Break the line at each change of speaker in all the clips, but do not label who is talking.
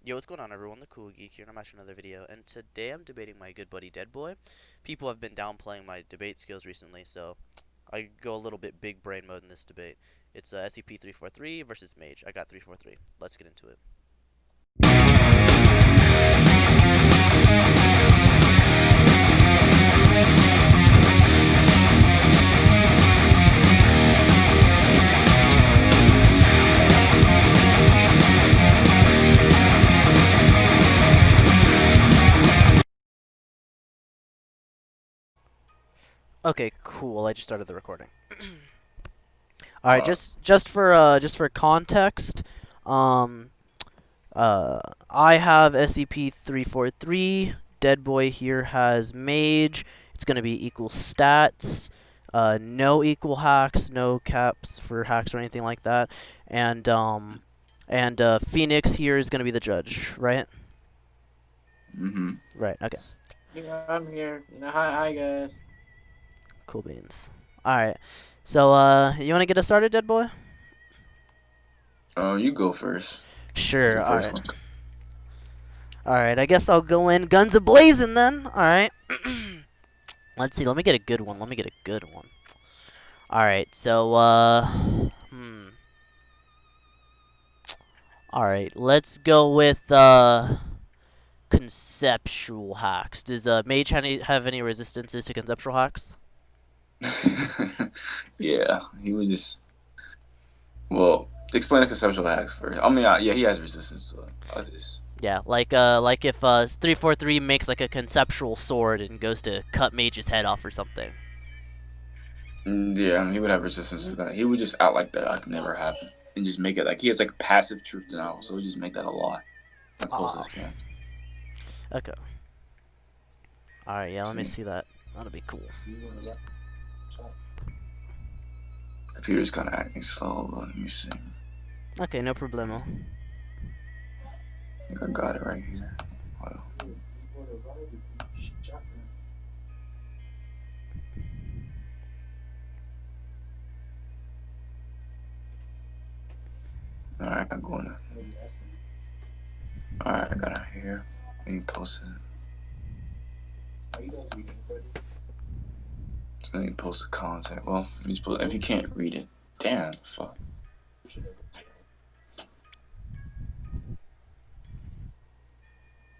Yo, what's going on, everyone? The Cool Geek here, and I'm watching another video. And today I'm debating my good buddy Deadboy. People have been downplaying my debate skills recently, so I go a little bit big brain mode in this debate. It's Scp-343 versus Mage. I got 343. Let's get into it. Okay, cool. I just started the recording. All right,
Uh,
just for context, um, I have SCP-343. Deadboy here has Mage. It's gonna be equal stats. No equal hacks, no caps for hacks or anything like that. And Phoenix here is gonna be the judge, right?
mm-hmm.
Right. Okay.
Yeah, I'm here. Hi guys.
Cool beans. All right. So you wanna get us started, Deadboy?
You go first. Who's
Sure.
the
All
first
right.
one?
All right. I guess I'll go in guns a blazing then. All right. Let's see. Let me get a good one. Let me get a good one. All right. So All right. Let's go with conceptual hacks. Does Mage have any resistances to conceptual hacks?
Yeah, he would just. Well, explain the conceptual hacks first. I mean, yeah, he has resistance, so I just.
Yeah, like if 343 makes like a conceptual sword and goes to cut Mage's head off or something.
Yeah, I mean, he would have resistance to that. He would just act like that like never happened and just make it like he has like passive truth denial, so he would just make that a lie, like close
Ah,
as can.
okay. All right, yeah, let me
See,
see that. That'll be cool.
computer's kind of acting slow. Let me see.
Okay, no problemo.
I think I got it right here. Hold on. All right, I'm going to. All right, I got it here. Let me post it. So let me post the contact. Well, let me just post, if you can't read it, damn, fuck.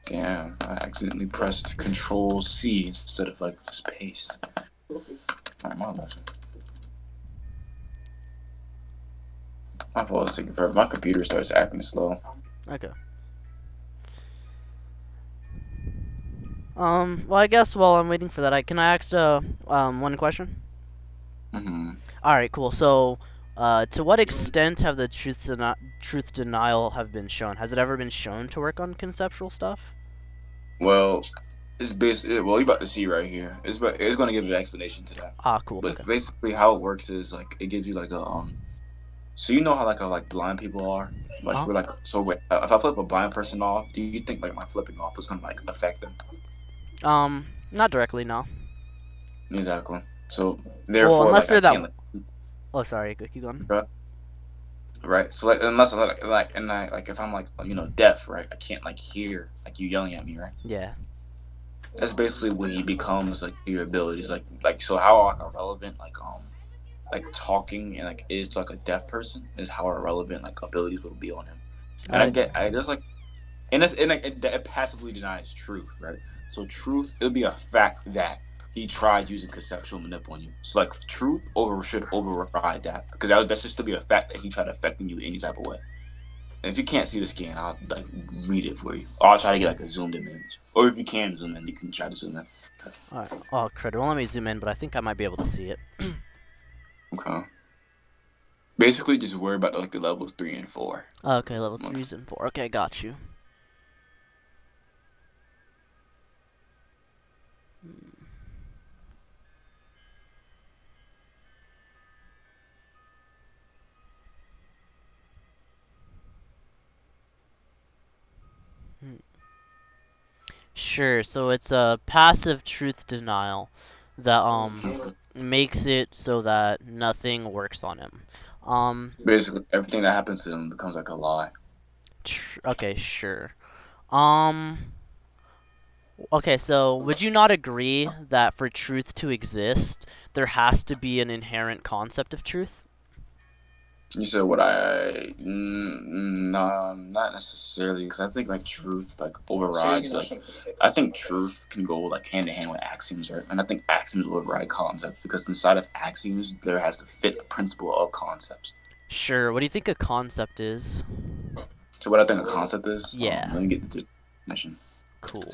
Damn, I accidentally pressed Control C instead of like just paste. Alright, my lesson. My fault is taking forever. My computer starts acting slow.
Okay. Well, I guess while I'm waiting for that, can I ask one question?
Mm-hmm.
All right, cool. So, to what extent have the truth denial have been shown? Has it ever been shown to work on conceptual stuff?
Well, it's basically well, you about to see right here. It's going to give an explanation to that.
Ah, cool. Okay.
But basically, how it. Is like it gives you like a So you know how like blind people are. Like
Huh?
we're like so. Wait, if I flip a blind person off, do you think like my flipping off is gonna like affect them?
Not directly, no.
Exactly. So
Well,
therefore,
unless
like I
they're that.
can't like.
Oh, sorry. Keep going.
Right. So like unless like and I like if I'm like deaf, right? I can't like hear like you yelling at me, right?
Yeah.
That's basically what he becomes like your abilities, like so how like irrelevant like talking and like is to like a deaf person is how irrelevant like abilities will be on him. And
Uh,
I just like and like it passively denies truth, right? So truth it'll be a fact that he tried using conceptual manip on you. So like truth over should override that because that should still be a fact that he tried affecting you any type of way. And if you can't see the scan, I'll like read it for you. Or I'll try to get like a zoomed in image. Or if you can zoom in, you can try to zoom in.
all right. Oh, credit. Well, let me zoom in, but I think I might be able to see it.
Okay. Basically, just worry about like the levels 3 and 4.
Okay, level 3s and 4. Okay, got you. Hmm. Sure. So it's a passive truth denial that makes it so that nothing works on him. Um,
Basically, everything that happens to them becomes like a lie.
okay, sure. Um. Okay, so would you not agree that for truth to exist, there has to be an inherent concept of truth?
You said what I nah, not necessarily because I think like truth like overrides like I think truth can go like hand in hand with axioms, right? And I think axioms override concepts because inside of axioms there has to fit the principle of concepts.
Sure. What do you think a concept is?
So what I think a concept is,
Yeah.
let me get the definition.
Cool.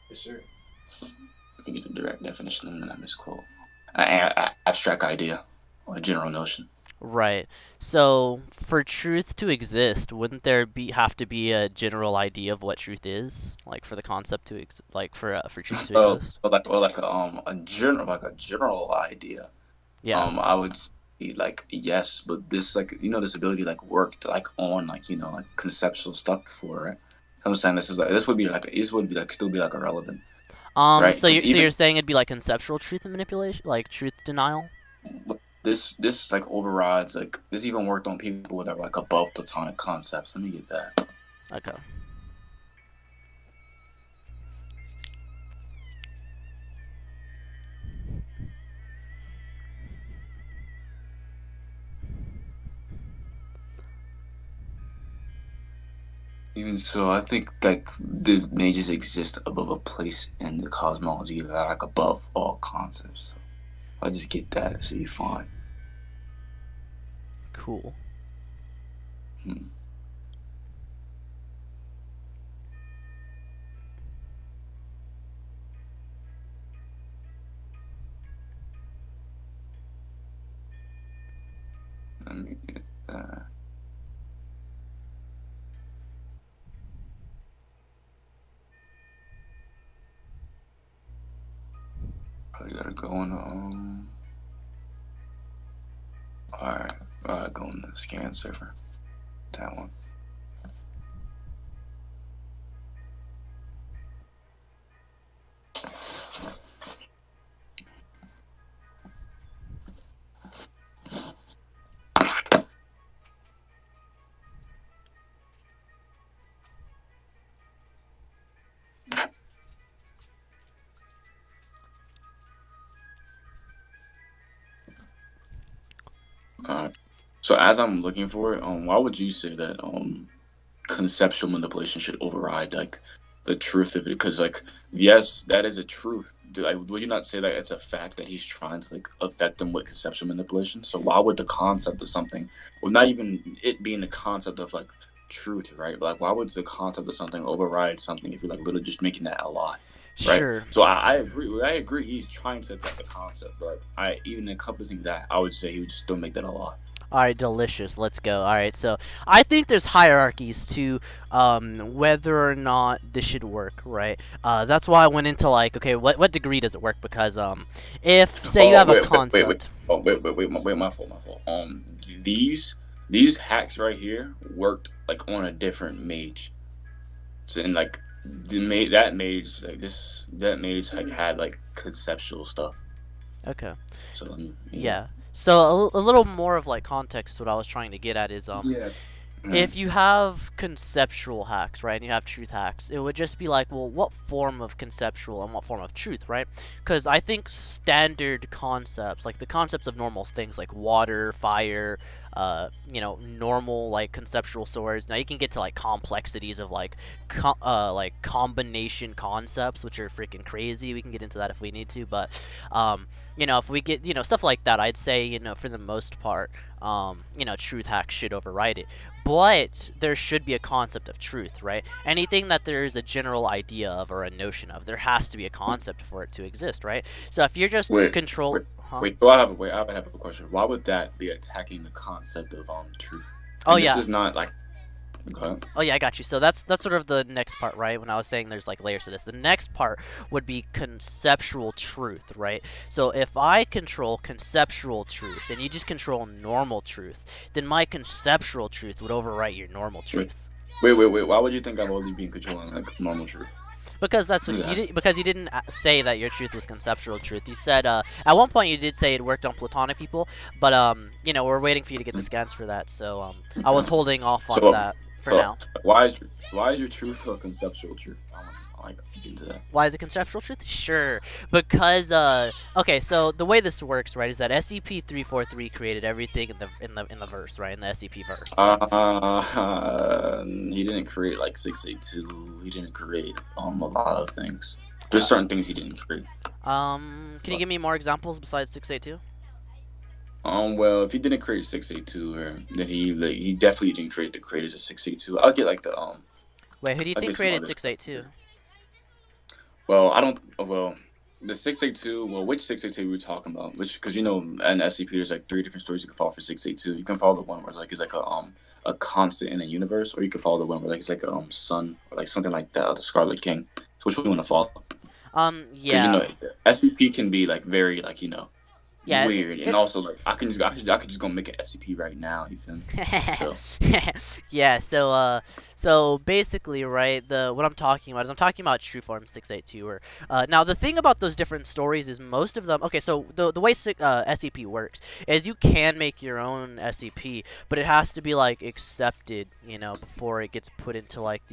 Yes, sir. Let me get the direct definition and then I misquote. Abstract idea or a general notion.
Right. So, for truth to exist, wouldn't there be have to be a general idea of what truth is, like for the concept to like for truth to exist?
Or like a general idea.
Yeah.
I would say like yes, but this like this ability like worked like on like like conceptual stuff before, right? I'm saying this would be like still be like irrelevant, right?
So
Because
you're
even
saying it'd be like conceptual truth and manipulation, like truth denial?
this like overrides like this even worked on people that are like above platonic concepts. Let me get that.
Okay.
Even so, I think like the mages exist above a place in the cosmology that are like above all concepts. So I just get that, so you're fine.
Cool.
Hmm. Let me get that. Probably gotta go on. Alright, go on the scan server. That one. Alright. So as I'm looking for it, why would you say that conceptual manipulation should override like the truth of it? Because like yes, that is a truth. Would you not say that it's a fact that he's trying to like affect them with conceptual manipulation? So why would the concept of something, well, not even it being the concept of like truth, right? But, like why would the concept of something override something if you're like literally just making that a lie? Right.
Sure.
So I agree. I agree. He's trying to attack the concept, but I even encompassing that, I would say he would still make that a lie.
All right, delicious. Let's go. All right, so I think there's hierarchies to whether or not this should work, right? That's why I went into like, okay, what degree does it work? Because if say you
Oh
have a
wait.
concept,
Oh my fault, my fault. These these hacks right here worked like on a different mage. So and like that mage like that mage like had like conceptual stuff.
okay,
So let me
yeah. So a little more of like context. What I was trying to get at is
yeah.
if you have conceptual hacks, right, and you have truth hacks, it would just be like, well, what form of conceptual and what form of truth, right? Because I think standard concepts, like the concepts of normal things like water, fire, normal like conceptual swords. Now you can get to like complexities of like combination concepts, which are freaking crazy. We can get into that if we need to, but if we get stuff like that, I'd say for the most part, truth hacks should override it. But there should be a concept of truth, right? Anything that there is a general idea of or a notion of, there has to be a concept for it to exist, right? So if you're just
Wait,
control,
wait,
huh?
wait. So I have a question. Why would that be attacking the concept of truth?
Oh
And this
yeah,
is not like okay.
Oh yeah, I got you. So that's sort of the next part, right? When I was saying there's like layers to this. The next part would be conceptual truth, right? So if I control conceptual truth and you just control normal truth, then my conceptual truth would overwrite your normal
Wait,
truth.
wait. Why would you think I've only been controlling like normal truth?
Because that's
I'm
what
just
you
asking.
did. Because you didn't say that your truth was conceptual truth. You said at one point you did say it worked on platonic people, but we're waiting for you to get the scans for that. So I was
Okay.
holding off on
So,
that for
so
now.
why is your truth a conceptual truth? I like to get into that.
Why is it conceptual truth? Sure, because okay, so the way this works, right, is that SCP-343 created everything in the verse, right, in the SCP verse, right.
He didn't create like 682. He didn't create a lot of things. There's
Uh,
certain things he didn't create.
can you
But
give me more examples besides 682?
well, if he didn't create 682, then he definitely didn't create the creators of 682. I'll get like
Wait, who do you
I'll
think
get some
created
other stuff.
682?
Well, I don't. Well, the 682. Well, which 682 we talking about? Which, because in SCP there's like three different stories you can follow for 682. You can follow the one where it's like a constant in the universe, or you can follow the one where like it's like a sun or like something like that, the Scarlet King. So which one you want to follow? Because
Yeah,
SCP can be like very like
yeah,
weird, and also like I could just go make an SCP right now. You feel me? So.
yeah, so basically, right, the what I'm talking about is I'm talking about Trueform 682. Or now the thing about those different stories is most of them. Okay, so the way SCP works is you can make your own SCP, but it has to be like accepted, before it gets put into like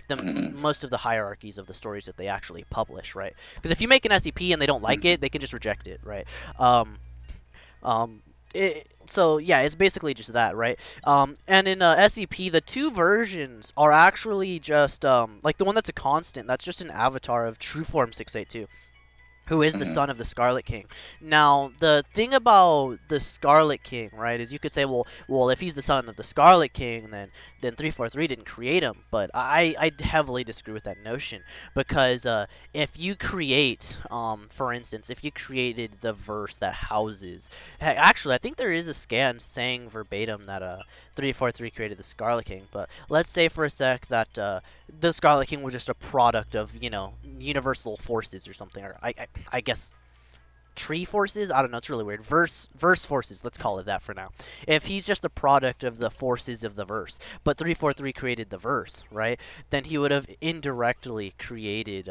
the
Mm,
most of the hierarchies of the stories that they actually publish, right? Because if you make an SCP and they don't like
mm,
it, they can just reject it, right? Um, um, so yeah, it's basically just that, right? And in SCP, the two versions are actually just like the one that's a constant. That's just an avatar of Trueform 682, who is the
mm,
son of the Scarlet King. Now, the thing about the Scarlet King, right, is you could say, well, if he's the son of the Scarlet King, then 343 didn't create him. But I heavily disagree with that notion because if you create, for instance, if you created the verse that houses, actually, I think there is a scan saying verbatim that 343 created the Scarlet King. But let's say for a sec that the Scarlet King was just a product of universal forces or something, or I guess tree forces. I don't know. It's really weird. Verse forces. Let's call it that for now. If he's just a product of the forces of the verse, but 343 created the verse, right? Then he would have indirectly created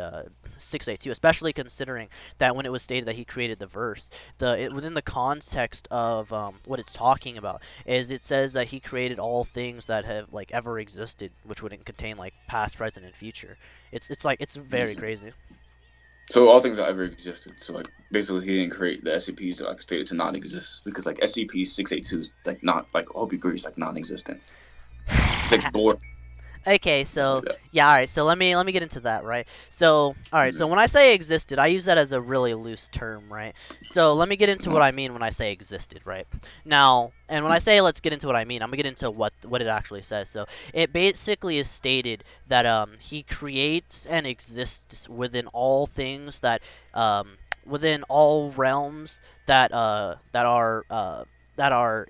682, especially considering that when it was stated that he created the verse, within the context of what it's talking about is it says that he created all things that have like ever existed, which would contain like past, present, and future. It's very
mm.
crazy.
So all things that ever existed. So like basically he didn't create the SCPs like stated to not exist because like SCP-682 is like not like I hope you agree it's like non-existent. It's like bored
Okay,
stuff like
so
that.
yeah, all right. So let me get into that, right? So, all right. So
Mm-hmm.
when I say existed, I use that as a really loose term, right? So let me get into what I mean when I say existed, right? Now, and when I say let's get into what I mean, I'm gonna get into what it actually says. So it basically is stated that he creates and exists within all things within all realms that are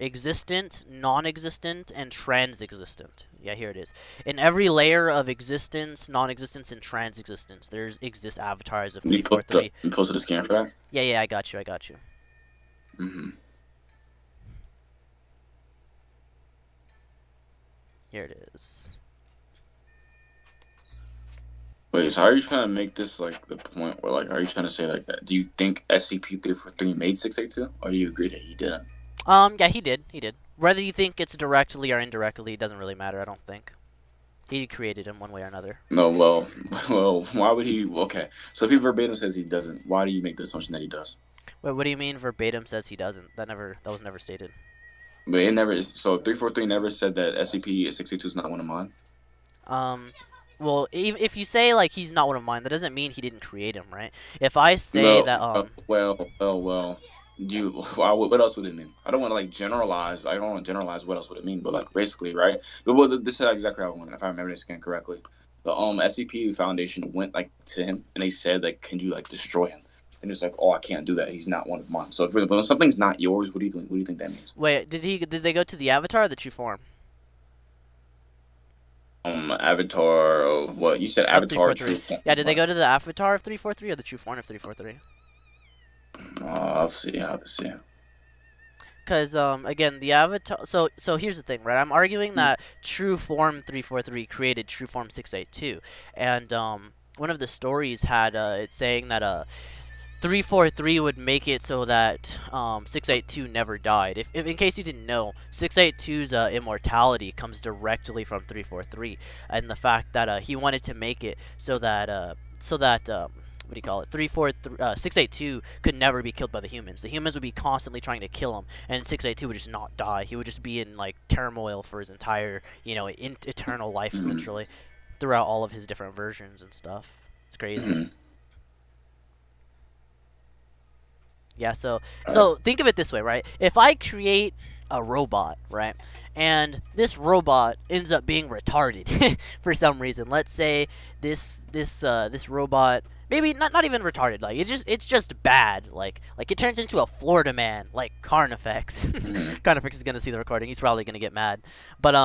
existent, non-existent, and trans-existent. Yeah, here it is. In every layer of existence, non-existence, and trans-existence, exist avatars of
You post the
343.
you posted a scan for that.
Yeah, yeah, I got you, I got you.
Mm-hmm.
Here it is.
Wait, so are you trying to make this like the point where like are you trying to say like that? Do you think SCP-343 made 682, or do you agree that he didn't?
Yeah, he did, he did. Whether you think it's directly or indirectly, it doesn't really matter, I don't think. He created him one way or another.
No, well, well, why would he? Okay, so if he verbatim says he doesn't, why do you make the assumption that he does?
Wait, what do you mean verbatim says he doesn't? That was never stated.
But it never. So 343 never said that SCP-62 is not one of mine.
Um, well, if you say like he's not one of mine, that doesn't mean he didn't create him, right? If I say
No,
that
well. You, what else would it mean? I don't want to like generalize. I don't want to generalize what else would it mean, but like basically, right? But well, this is exactly how I want it. If I remember this again correctly, the SCP Foundation went like to him and they said like, "Can you like destroy him?" And it's like, "Oh, I can't do that. He's not one of mine." So if when something's not yours, what do you think? What do you think that means?
wait, did they go to the Avatar or the true form
Avatar. What you said?
of three
Avatar
four
true
three?
form.
Yeah, did they
What?
go to the Avatar of 343 or the true form of 343?
I'll see. I have to see.
Because again, the avatar. So here's the thing, right? I'm arguing that True Form 343 created True Form 682, and one of the stories had it saying that 343 would make it so that 682 never died. If in case you didn't know, 682's immortality comes directly from 343, and the fact that he wanted to make it so that what do you call it? 682 could never be killed by the humans. The humans would be constantly trying to kill him, and 682 would just not die. He would just be in like turmoil for his entire, eternal life
Mm-hmm.
essentially, throughout all of his different versions and stuff. It's crazy.
Mm-hmm.
Yeah, so
All right.
so think of it this way, right? If I create a robot, right? And this robot ends up being retarded for some reason. Let's say this robot maybe not even retarded, like it's just bad. Like it turns into a Florida man, like Carnifex.
Mm-hmm.
Carnifex is going to see the recording. He's probably going to get mad. But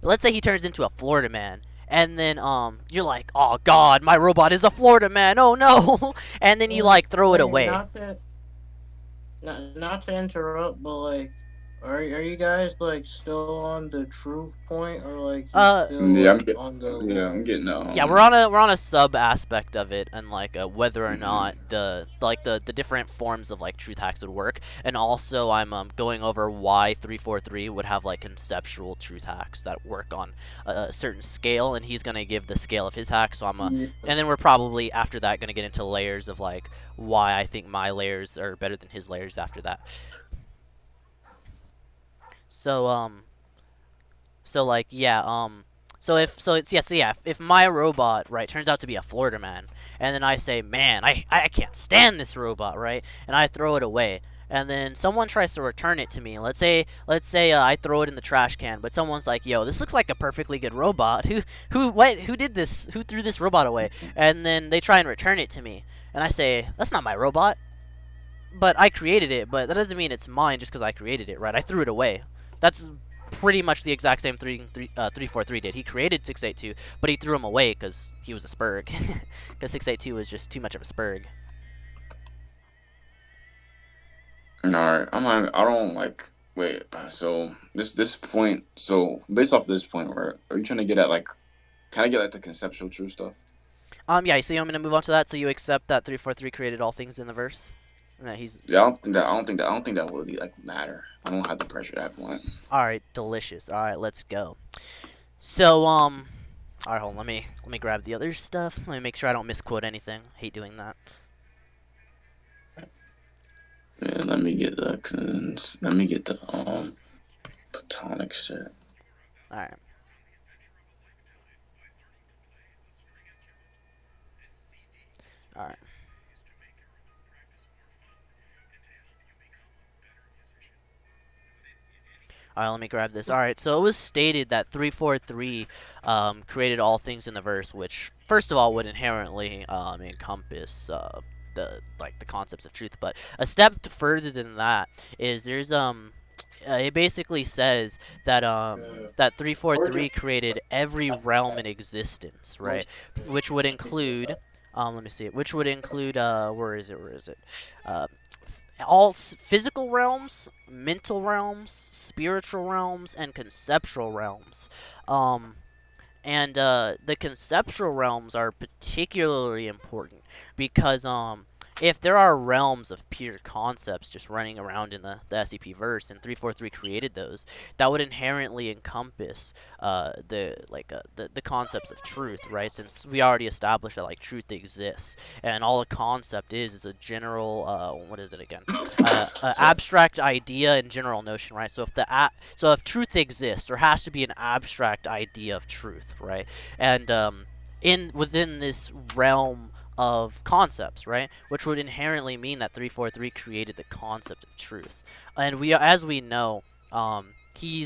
let's say he turns into a Florida man. And then you're like, "Oh god, my robot is a Florida man. Oh no." And then you like throw it
Wait,
away.
not to interrupt, but like, are you guys like still on the truth point, or like you
Uh
still
Yeah,
like on the
I'm getting
Yeah, we're on a sub aspect of it, and like whether or
Mhm.
not the different forms of like truth hacks would work, and also I'm going over why 343 would have like conceptual truth hacks that work on a certain scale, and he's gonna give the scale of his hack. So
yeah.
and then we're probably after that gonna get into layers of like why I think my layers are better than his layers after that. So if my robot, right, turns out to be a Florida man, and then I say, "Man, I can't stand this robot," right? And I throw it away. And then someone tries to return it to me. Let's say I throw it in the trash can, but someone's like, "Yo, this looks like a perfectly good robot. Who did this? Who threw this robot away?" And then they try and return it to me. And I say, "That's not my robot, but I created it, but that doesn't mean it's mine just because I created it, right? I threw it away." That's pretty much the exact same 343 did. He created 682, but he threw him away because he was a spurg. Because 682 was just too much of a spurg.
All right. I don't like. Wait. So this point. So based off this point, right? Are you trying to get at like? Kind of get like the conceptual true stuff?
Yeah. So you want me to move on to that? So you accept that 343 created all things in the verse? And that he's
Yeah. I don't think that would like matter. I don't have the pressure at that point.
all right. Delicious. All right. Let's go. So all right. Hold on. Let me grab the other stuff. Let me make sure I don't misquote anything. Hate doing that.
Yeah. Let me get the platonic shit.
All right. All right. All right, let me grab this. All right, so it was stated that 343 created all things in the verse, which first of all would inherently encompass the concepts of truth. But a step further than that is it basically says that 343 created every realm in existence, right? Which would include let me see, which would include where is it? Uh, all physical realms, mental realms, spiritual realms, and conceptual realms. Um, and the conceptual realms are particularly important because if there are realms of pure concepts just running around in the SCP verse and 343 created those, that would inherently encompass the concepts of truth, right? Since we already established that like truth exists, and all a concept is a general what is it again? Abstract idea and general notion, right? So if truth exists, there has to be an abstract idea of truth, right? And in within this realm of concepts, right? Which would inherently mean that 343 created the concept of truth, and as we know, he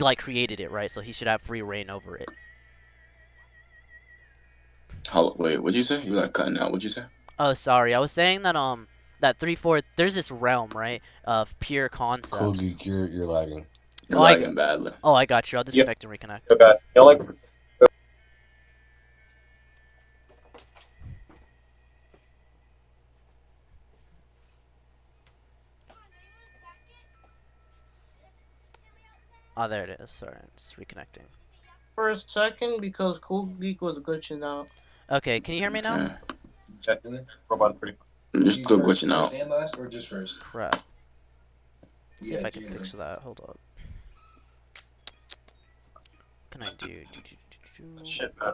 like created it, right? So he should have free reign over it.
Wait. What'd you say? You like cutting out? What'd you say?
Oh, sorry, I was saying that 3-4 there's this realm, right, of pure
Cool
concepts.
geek, you're lagging.
You're
Oh, I
lagging badly.
oh I got you. I'll
Yep.
disconnect and reconnect.
So bad. You know, like
Oh, there it is. Sorry, it's reconnecting.
For a second because Cool Geek was glitching out.
Okay, can you hear me now?
Okay.
Checking it. Robot pretty.
You're still glitching out.
First and last, or just first?
Crap. See if
Yeah,
I can
Jesus.
fix that. Hold up. What can I do?
Shit, man.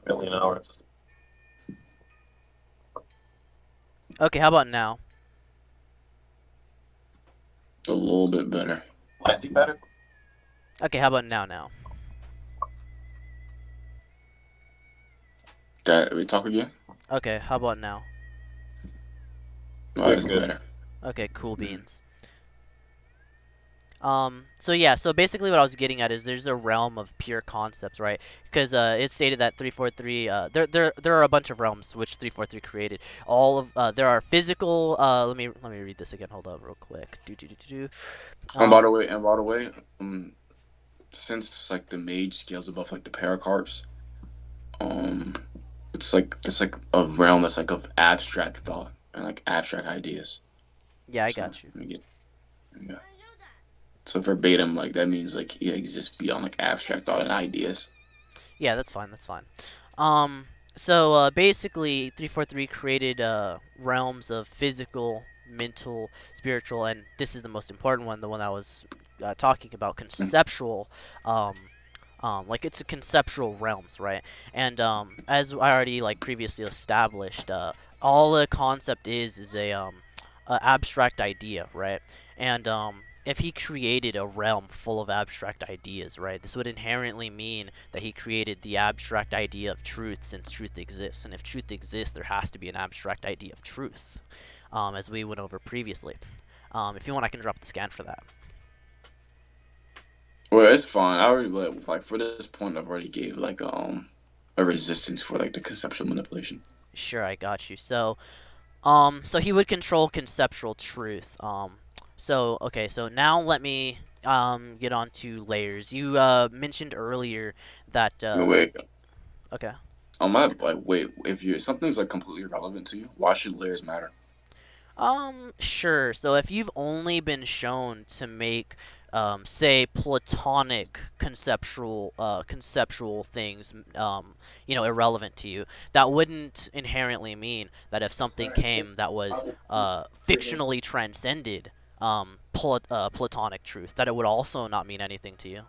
Million hours.
Okay, how about now?
A little bit better.
Slightly better.
Okay, how about now?
That we talk again?
Okay, how about now?
Oh, it's
Good.
better.
Okay, cool beans. So yeah, so basically what I was getting at is there's a realm of pure concepts, right? Because it stated that 343, there are a bunch of realms which 343 created. All of there are physical. Let me read this again. Hold up, real quick.
And by the way, since like the mage scales above like the paracarps, it's like a realm that's like of abstract thought and like abstract ideas.
Yeah, I
So,
got you.
let me get, yeah. So verbatim, like that means like it exists beyond like abstract thought and ideas.
Yeah, that's fine. That's fine. So basically, 343 created realms of physical, mental, spiritual, and this is the most important one, the one I was talking about, conceptual. Like it's a conceptual realms, right? And as I already like previously established, all the concept is a abstract idea, right? And if he created a realm full of abstract ideas, right, this would inherently mean that he created the abstract idea of truth, since truth exists. And if truth exists, there has to be an abstract idea of truth, as we went over previously. If you want, I can drop the scan for that.
Well, it's fine. I already like for this point, I've already gave like a resistance for like the conceptual manipulation.
Sure, I got you. So so he would control conceptual truth. So okay, so now let me get on to layers. You mentioned earlier that
Wait,
okay.
wait. If you something's like completely irrelevant to you, why should layers matter?
Sure. So if you've only been shown to make, say, platonic conceptual things, irrelevant to you, that wouldn't inherently mean that if something came that was, fictionally transcended, platonic truth, that it would also not mean anything to you.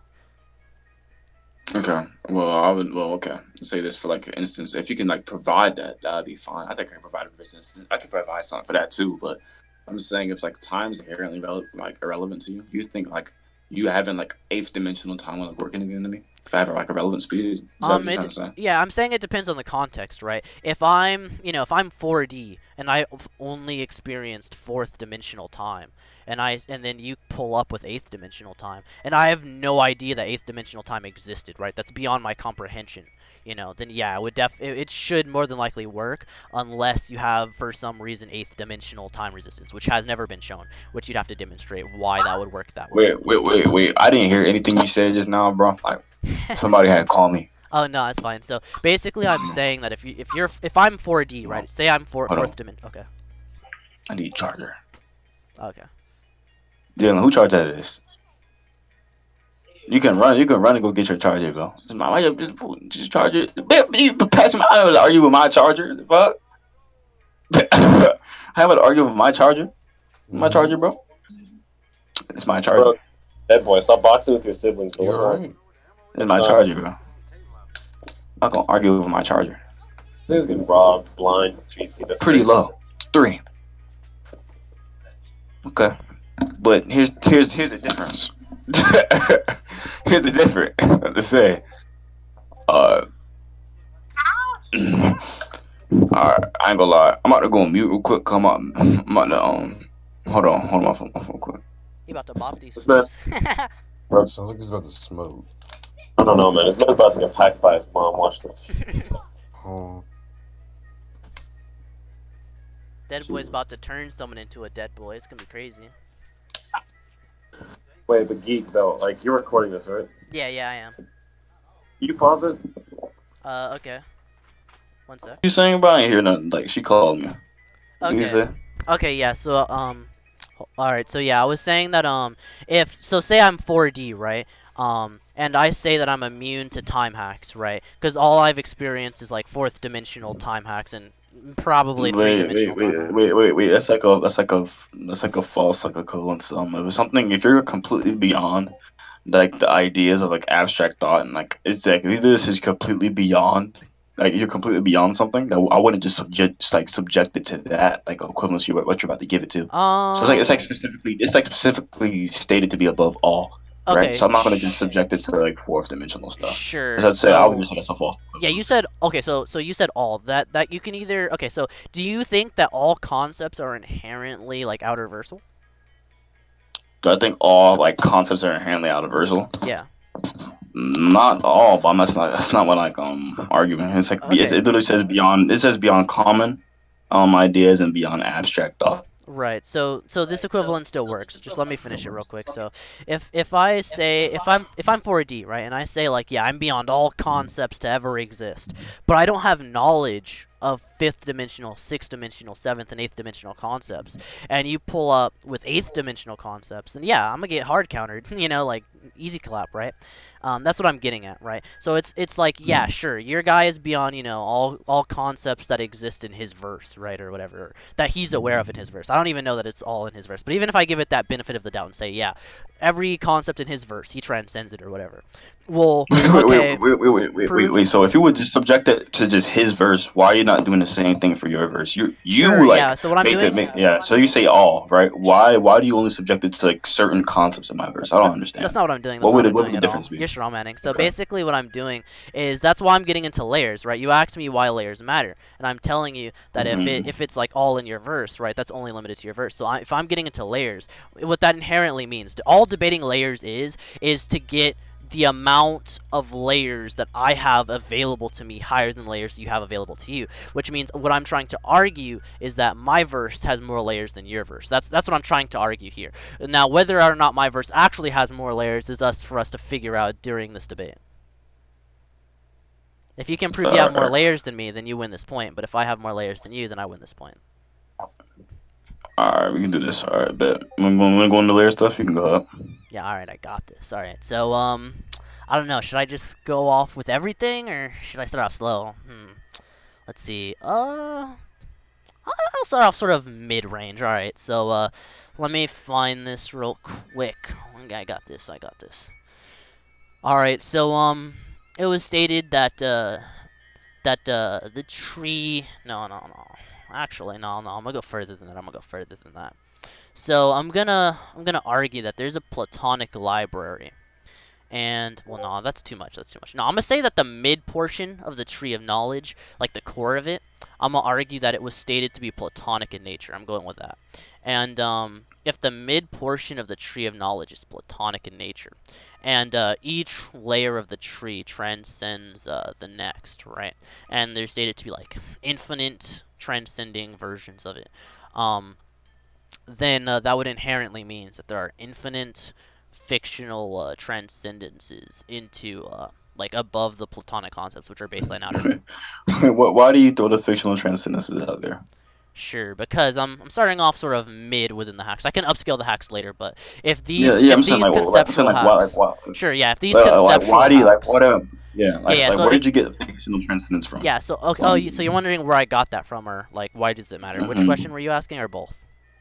Okay. Well, I would. Well, okay. Say this for like instance, if you can like provide that, that'd be fine. I think I can provide a business. I can provide something for that too. But I'm just saying, if like time is inherently like irrelevant to you, you think like you having like eighth dimensional time when like working again to me, if I have like irrelevant speed, is that what you're trying to say?
Yeah, I'm saying it depends on the context, right? If I'm 4D and I've only experienced fourth dimensional time, and then you pull up with eighth dimensional time, and I have no idea that eighth dimensional time existed, right? That's beyond my comprehension. Then yeah, it should more than likely work, unless you have for some reason eighth dimensional time resistance, which has never been shown, which you'd have to demonstrate why that would work that way.
Wait. I didn't hear anything you said just now, bro. Like somebody had called me.
Oh no, that's fine. So basically, I'm saying that if I'm 4D, right? Say I'm fourth dimension. Okay.
I need a charger.
Okay.
Dylan, who charged that is? You can run and go get your charger, bro. Just charge it. You pass me. I don't argue with my charger. The fuck? I would argue with my charger. My charger, bro. It's my charger.
Bro, deadboy, stop boxing with your siblings. Bro.
You're right.
It's my charger, bro. I'm not gonna argue with my charger.
This is getting robbed, blind, GC. That's
Pretty
crazy.
low. 3. Okay. But here's the difference. Here's the difference. Let's say, alright, I ain't gonna lie. I'm about to go on mute real quick. I'm about to hold on my phone quick.
You about to bop these
What's
fools.
Bro,
Sounds like he's about to smoke.
I don't know, man. This man's about to get packed by his mom. Watch this.
Oh,
Deadboy's about to turn someone into a dead boy. It's gonna be crazy.
Wait, but Geek, though, like, you're recording this, right?
Yeah, I am.
You pause it?
Okay. One sec.
You saying about? I ain't hear nothing. Like she called me. You say?
Okay. Okay, yeah. So all right. So yeah, I was saying that if say I'm 4D, right? And I say that I'm immune to time hacks, right? Because all I've experienced is like fourth dimensional time hacks and probably three dimensional time hacks.
Wait. That's like a false like equivalence. If it's something, if you're completely beyond like the ideas of like abstract thought and like it's like either this is completely beyond, like you're completely beyond something that I wouldn't just subject it to that like equivalency what you're about to give it to. So it's like specifically stated to be above all, right?
Okay,
So I'm not gonna just subject it to like fourth dimensional stuff.
sure.
As I'd say, I would
So
just say that's a false
yeah, you
equivalence.
said okay. So you said all that you can either okay. So do you think that all concepts are inherently like outerversal?
Do I think all like concepts are inherently universal?
Yeah.
Not all, but that's not what like arguing. It's like
Okay.
it literally says beyond. It says beyond common ideas and beyond abstract thought.
Right. So this equivalent still works. Just let me finish it real quick. So if I say if I'm 4D, right, and I say like yeah, I'm beyond all concepts to ever exist, but I don't have knowledge of fifth dimensional, sixth dimensional, seventh and eighth dimensional concepts, and you pull up with eighth dimensional concepts, and yeah, I'm gonna get hard countered, like easy clap, right? That's what I'm getting at, right? So it's like, yeah, sure, your guy is beyond, all concepts that exist in his verse, right, or whatever, that he's aware of in his verse. I don't even know that it's all in his verse, but even if I give it that benefit of the doubt and say, yeah, every concept in his verse, he transcends it or whatever. Well, okay, prove.
So if you would just subject it to just his verse, why are you not doing the same thing for your verse? You
Sure, yeah.
like
So what I'm doing,
yeah. So you say all, right? Why do you only subject it to like certain concepts in my verse? I don't understand.
that's not what I'm doing. That's
What
not
would
what I'm
what
doing
would
at
the
all.
difference be?
You're straw manning. So
Okay.
basically, what I'm doing is that's why I'm getting into layers, right? You asked me why layers matter, and I'm telling you that
Mhm.
if it's like all in your verse, right? That's only limited to your verse. So if I'm getting into layers, what that inherently means, all debating layers is to get the amount of layers that I have available to me higher than layers you have available to you, which means what I'm trying to argue is that my verse has more layers than your verse. That's what I'm trying to argue here. Now, whether or not my verse actually has more layers is for us to figure out during this debate. If you can prove you have more layers than me, then you win this point. But if I have more layers than you, then I win this point.
All right, we can do this. All right, bet. When we go into layer stuff, you can go up.
Yeah, alright, I got this. Alright, so, I don't know. Should I just go off with everything, or should I start off slow? Let's see. I'll start off sort of mid-range. Alright, so, let me find this real quick. I got this. Alright, so, it was stated that, the tree... No. Actually, no, I'm gonna go further than that. So I'm gonna argue that there's a Platonic library, and well, no, that's too much. No, I'm gonna say that the mid portion of the tree of knowledge, like the core of it, I'm gonna argue that it was stated to be Platonic in nature. I'm going with that. And if the mid portion of the tree of knowledge is Platonic in nature, and each layer of the tree transcends the next, right? And they're stated to be like infinite transcending versions of it. Then that would inherently mean that there are infinite fictional transcendences into like above the Platonic concepts, which are baseline outer.
Why do you throw the fictional transcendences out there?
Sure, because I'm starting off sort of mid within the hacks. I can upscale the hacks later, but if
Yeah,
these
yeah.
if
I'm saying
these conceptual hacks,
why,
sure, yeah, if these
like
conceptual
why do you like
hacks,
what yeah,
yeah. So
where did you get the fictional transcendence from?
yeah, so okay, so you're wondering where I got that from, or like why does it matter? Which
Mhm.
question were you asking, or both?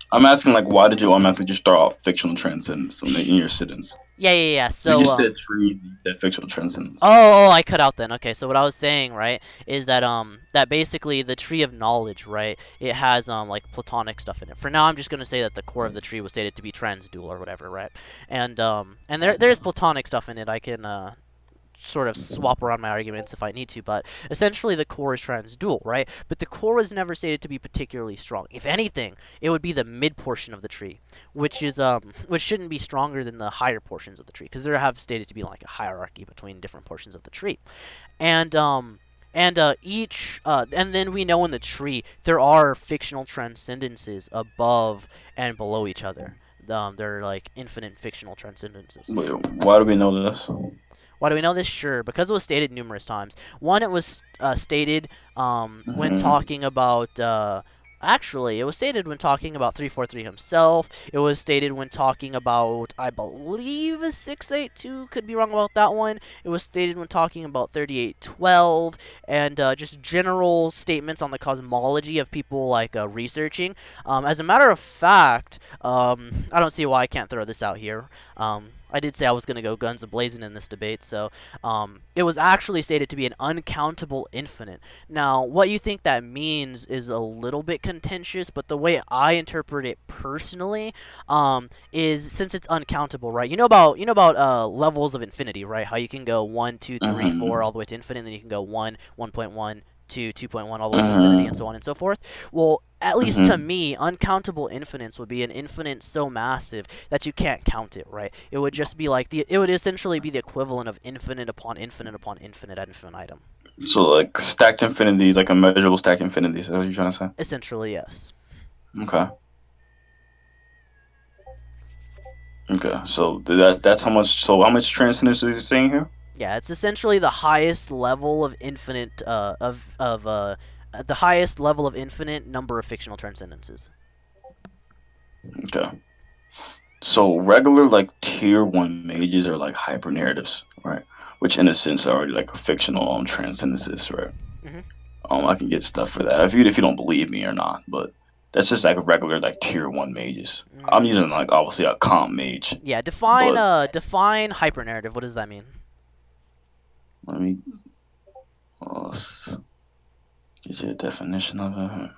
I'm asking like why did you automatically just start off fictional transcendence in your sentence?
Yeah.
You
So
just said tree, you said fictional transcendence.
oh, I cut out then. Okay, so what I was saying, right, is that that basically the tree of knowledge, right, it has like Platonic stuff in it. For now, I'm just gonna say that the core of the tree was stated to be transdual or whatever, right? And there's Platonic stuff in it. I can sort of swap around my arguments if I need to, but essentially the core is transdual, right? But the core was never stated to be particularly strong. If anything, it would be the mid portion of the tree, which shouldn't be stronger than the higher portions of the tree, because there have stated to be like a hierarchy between different portions of the tree, and then we know in the tree there are fictional transcendences above and below each other. They're like infinite fictional transcendences.
Wait, why do we know this?
Why do we know this? Sure, because it was stated numerous times. One, it was stated when talking about Actually, it was stated when talking about 343 himself. It was stated when talking about, I believe, 682. Could be wrong about that one. It was stated when talking about 3812, and just general statements on the cosmology of people like researching. As a matter of fact, I don't see why I can't throw this out here. I did say I was going to go guns a-blazing in this debate, so it was actually stated to be an uncountable infinite. Now, what you think that means is a little bit contentious, but the way I interpret it personally, is since it's uncountable, right? You know about levels of infinity, right? How you can go 1, 2, 3, 4 all the way to infinite, and then you can go 1, 1.1, 2, 2.1 all the way to infinity, and so on and so forth. Well, at least to me, uncountable infinites would be an infinite so massive that you can't count it, right? It would just be like it would essentially be the equivalent of infinite upon infinite upon infinite ad infinitum.
So like stacked infinities, like immeasurable stacked infinities. Is that what you're trying to say?
Essentially, yes.
Okay. Okay. So that's how much. So how much transcendence are you saying here?
Yeah, it's essentially the highest level of infinite the highest level of infinite number of fictional transcendences.
Okay. So regular like tier 1 mages are like hyper narratives, right? Which in a sense are already like fictional transcendences, right?
Mhm.
I can get stuff for that if you don't believe me or not, but that's just like regular like tier 1 mages. I'm using like obviously a comp mage.
Yeah, define hyper narrative. What does that mean?
Let me get you a definition of it.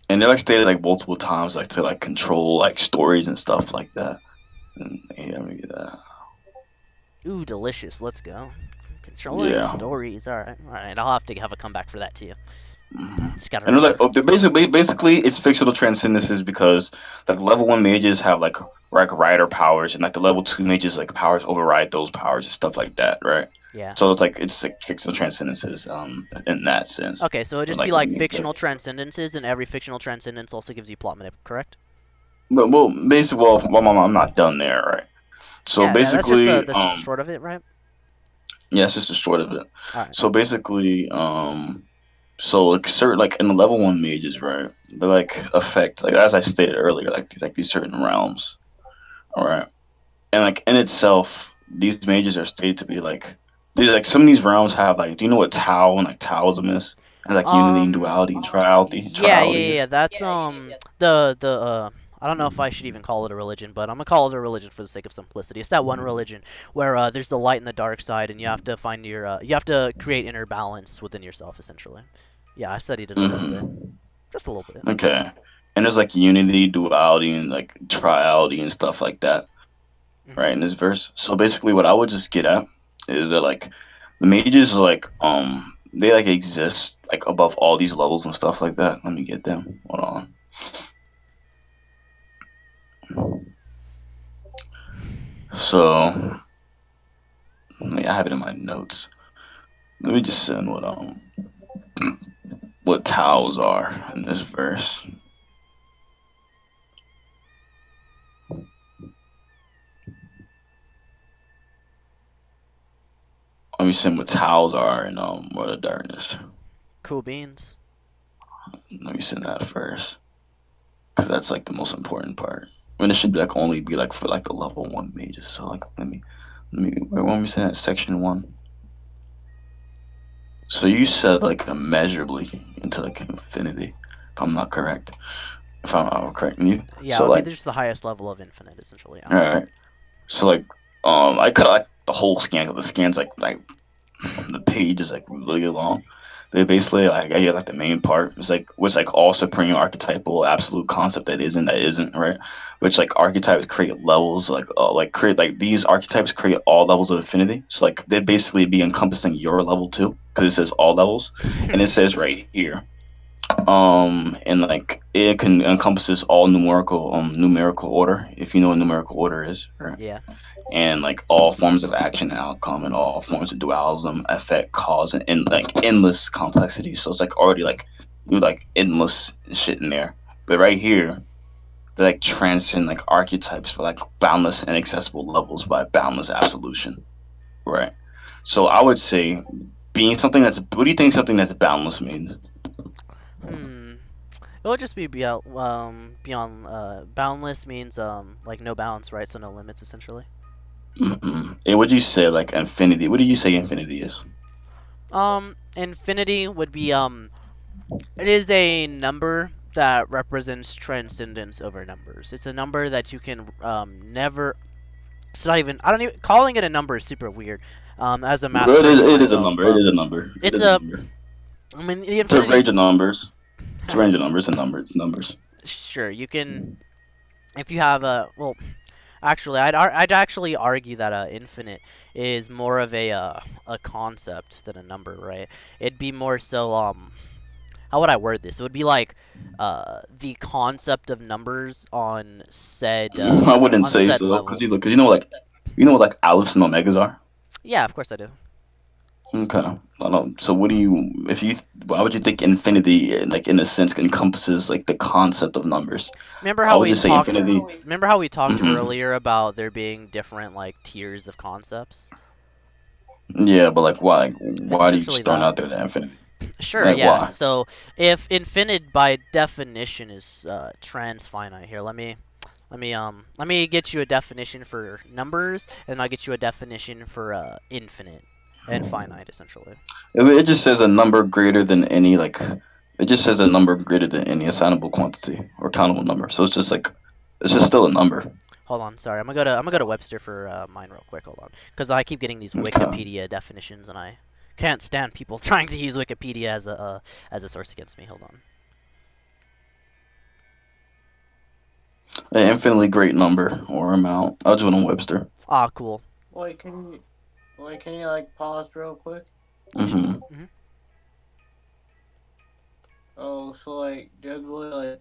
And they're like stated like multiple times, like to like control like stories and stuff like that. And yeah, let me get that.
Ooh, delicious. Let's go. Controlling
Yeah.
stories. All right. I'll have to have a comeback for that too. Just gotta
And they're like,
remember.
basically, it's fictional transcendences because like level 1 mages have like rider powers, and like the level 2 mages like powers override those powers and stuff like that, right?
Yeah.
So it's like fictional transcendences, in that sense.
Okay, so it'd just be like fictional transcendences, and every fictional transcendence also gives you plot manip, correct?
But well, basically, I'm not done there, right? So
yeah,
basically,
that's just short of it, right?
Yeah, it's just a short of it.
All right.
So basically, so like certain like in the level 1 mages, right? They like affect like as I stated earlier, like these certain realms, all right? And like in itself, these mages are stated to be like these like some of these realms have like do you know what Tau and like Taoism is? And like unity and duality and triality.
Yeah. That's the I don't know if I should even call it a religion, but I'm gonna call it a religion for the sake of simplicity. It's that one religion where there's the light and the dark side, and you have to find you have to create inner balance within yourself, essentially. Yeah, I studied it a little bit, just a little bit.
Okay, and there's like unity, duality, and like triality and stuff like that, right? In this verse. So basically, what I would just get at is that like the mages like they like exist like above all these levels and stuff like that. Let me get them. Hold on. So I have it in my notes. Let me just send what Taos are in this verse. Let me send what Taos are in World of Darkness.
Cool beans.
Let me send that first, because that's like the most important part. I mean, it should be like only be like for like the level 1 mages. So like let me where want me send that section 1. So you said like immeasurably into like infinity, if I'm not correct. If I'm correcting you.
Yeah,
so
it would
like,
be just the highest level of infinite, essentially.
All right. So like I cut like the whole scan. The scan's like the page is like really long. They basically like I get like the main part. It's like what's like all supreme archetypal absolute concept that isn't right. Which like archetypes create levels like create like these archetypes create all levels of infinity. So like they'd basically be encompassing your level too because it says all levels and it says right here. And like it can encompasses all numerical order if you know what numerical order is, right?
Yeah.
And like all forms of action and outcome and all forms of dualism, effect, cause, and like endless complexity. So it's like already like you like endless shit in there. But right here, they like transcend like archetypes for like boundless and accessible levels by boundless absolution. Right. So I would say being something that's what do you think something that's boundless means?
It would just be beyond boundless means like no bounds, right? So no limits essentially.
And would you say like infinity? What do you say infinity is?
Infinity would be it is a number that represents transcendence over numbers. It's a number that you can never. It's not even. I don't even. Calling it a number is super weird. As a math
Well,
person
it is a
myself,
number. It
but
is a number. It
it's
is a
a.
number.
I mean, the
It's a range
infinity's
of numbers. It's a range of numbers and numbers.
sure you can. If you have a well, actually, I'd actually argue that infinite is more of a concept than a number, right? It'd be more so how would I word this? It would be like the concept of numbers on said
I wouldn't
on
say
said
so because
level.
you know you know what like aleph and omegas are.
Yeah, of course I do.
Okay. I don't. So what do you if you why would you think infinity like in a sense encompasses like the concept of numbers?
Remember
I
how
would
we
just say
talked
infinity.
remember how we talked
hmm
earlier about there being different like tiers of concepts?
Yeah, but like why?
It's
Why do you
essentially
just throwing
that.
out there the infinity?
Sure,
Like
yeah.
why?
So if infinite by definition is transfinite here, let me get you a definition for numbers, and I'll get you a definition for infinite and finite essentially.
It just says a number greater than any like. It just says a number greater than any assignable quantity or countable number. So it's just like it's just still a number.
Hold on, sorry. I'm gonna go to Webster for mine real quick. Hold on, because I keep getting these
Okay.
Wikipedia definitions, and I can't stand people trying to use Wikipedia as a source against me. Hold on.
An infinitely great number or amount. I'll do it on Webster.
Ah, cool.
Wait, can you like pause real quick?
hmm
Oh, so like deadboy,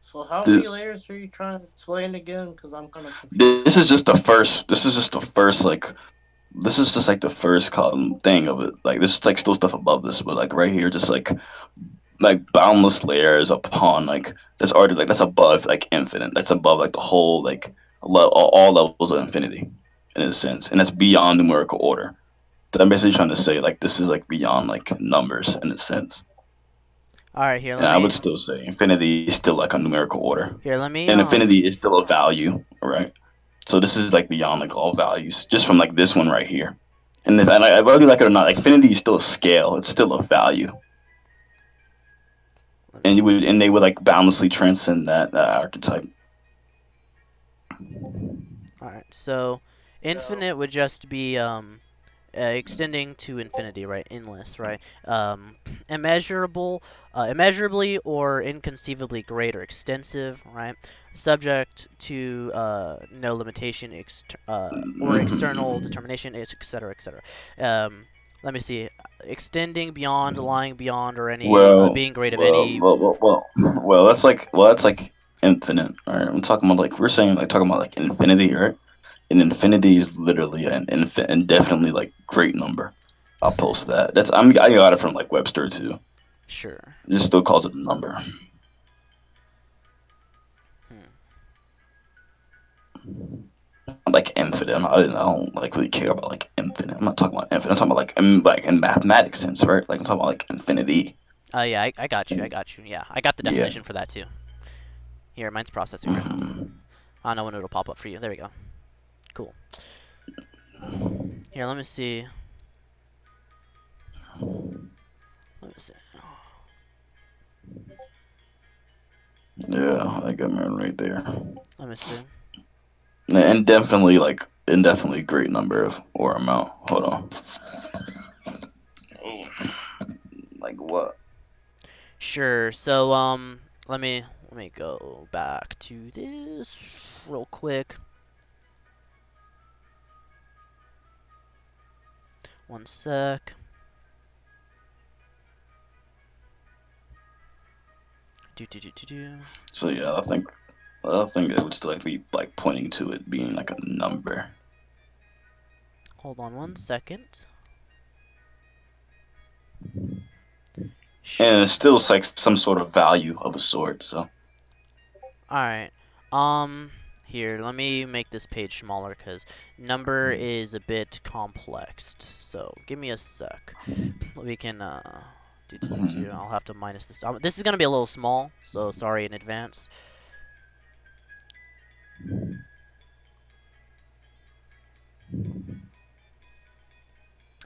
so how many layers are you trying to explain again? Because I'm kind of confused.
This is just the first. This is just the first like. This is just like the first column thing of it. Like this is like still stuff above this, but like right here, just like boundless layers upon like that's already like that's above like infinite. That's above like the whole like all levels of infinity in a sense, and that's beyond numerical order. So I'm basically trying to say like this is like beyond like numbers in a sense.
All right, here.
And I would still say infinity is still like a numerical order,
Let me
and infinity is still a value, right? So this is like beyond like all values, just from like this one right here. And if and I, whether you like it or not, like, infinity is still a scale. It's still a value, and they would like boundlessly transcend that archetype.
All right, so infinite would just be extending to infinity, right? Endless, right? Immeasurable, immeasurably or inconceivably great or extensive, right? Subject to no limitation, or external determination, etc., etc. Let me see. Extending beyond, lying beyond, or any
Well,
being great of
well,
any.
well, well, well, that's like infinite. All right, I'm talking about like we're saying like talking about like infinity, right? And infinity is literally an indefinitely like great number. I'll post that. I got it from like Webster too.
Sure.
It just still calls it a number. Like infinite. I don't like really care about like infinite. I'm not talking about infinite. I'm talking about like in mathematics sense, right? Like I'm talking about like infinity.
Yeah, I got you. I got you. Yeah, I got the
Yeah.
definition for that too. Here, mine's processing right now.
hmm
I don't know when it'll pop up for you. There we go. Cool. Here, let me see. Let me see.
Yeah, I got mine right there.
Let me see.
And definitely like indefinitely great number of or amount. Hold on. Oh. Like what?
Sure. So let me go back to this real quick. One sec. Do.
So yeah, I think it would still like be like pointing to it being like a number.
Hold on one second.
And it's still like some sort of value of a sort, so
Alright. Here, let me make this page smaller because number is a bit complex. So, give me a sec. We can, I'll have to minus this. This is gonna be a little small, so sorry in advance.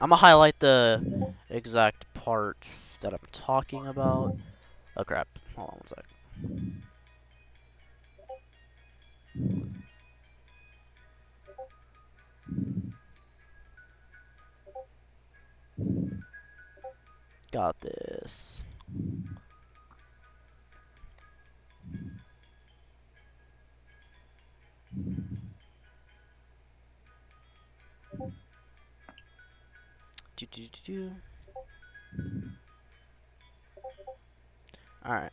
I'm gonna highlight the exact part that I'm talking about. Oh crap! Hold on one sec. Got this. All right.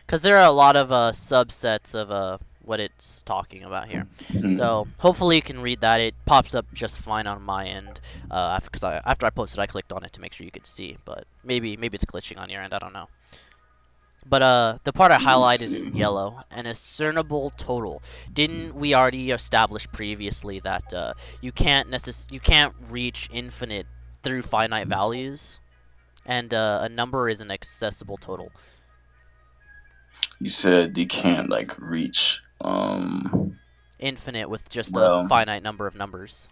Because there are a lot of subsets of what it's talking about here. So hopefully you can read that. It pops up just fine on my end. Because after I posted, I clicked on it to make sure you could see. But maybe it's glitching on your end. I don't know. But the part I highlighted in yellow, an discernible total. Didn't we already establish previously that you can't reach infinite through finite values, and a number is an accessible total.
You said you can't like reach
infinite with just
well,
a finite number of numbers.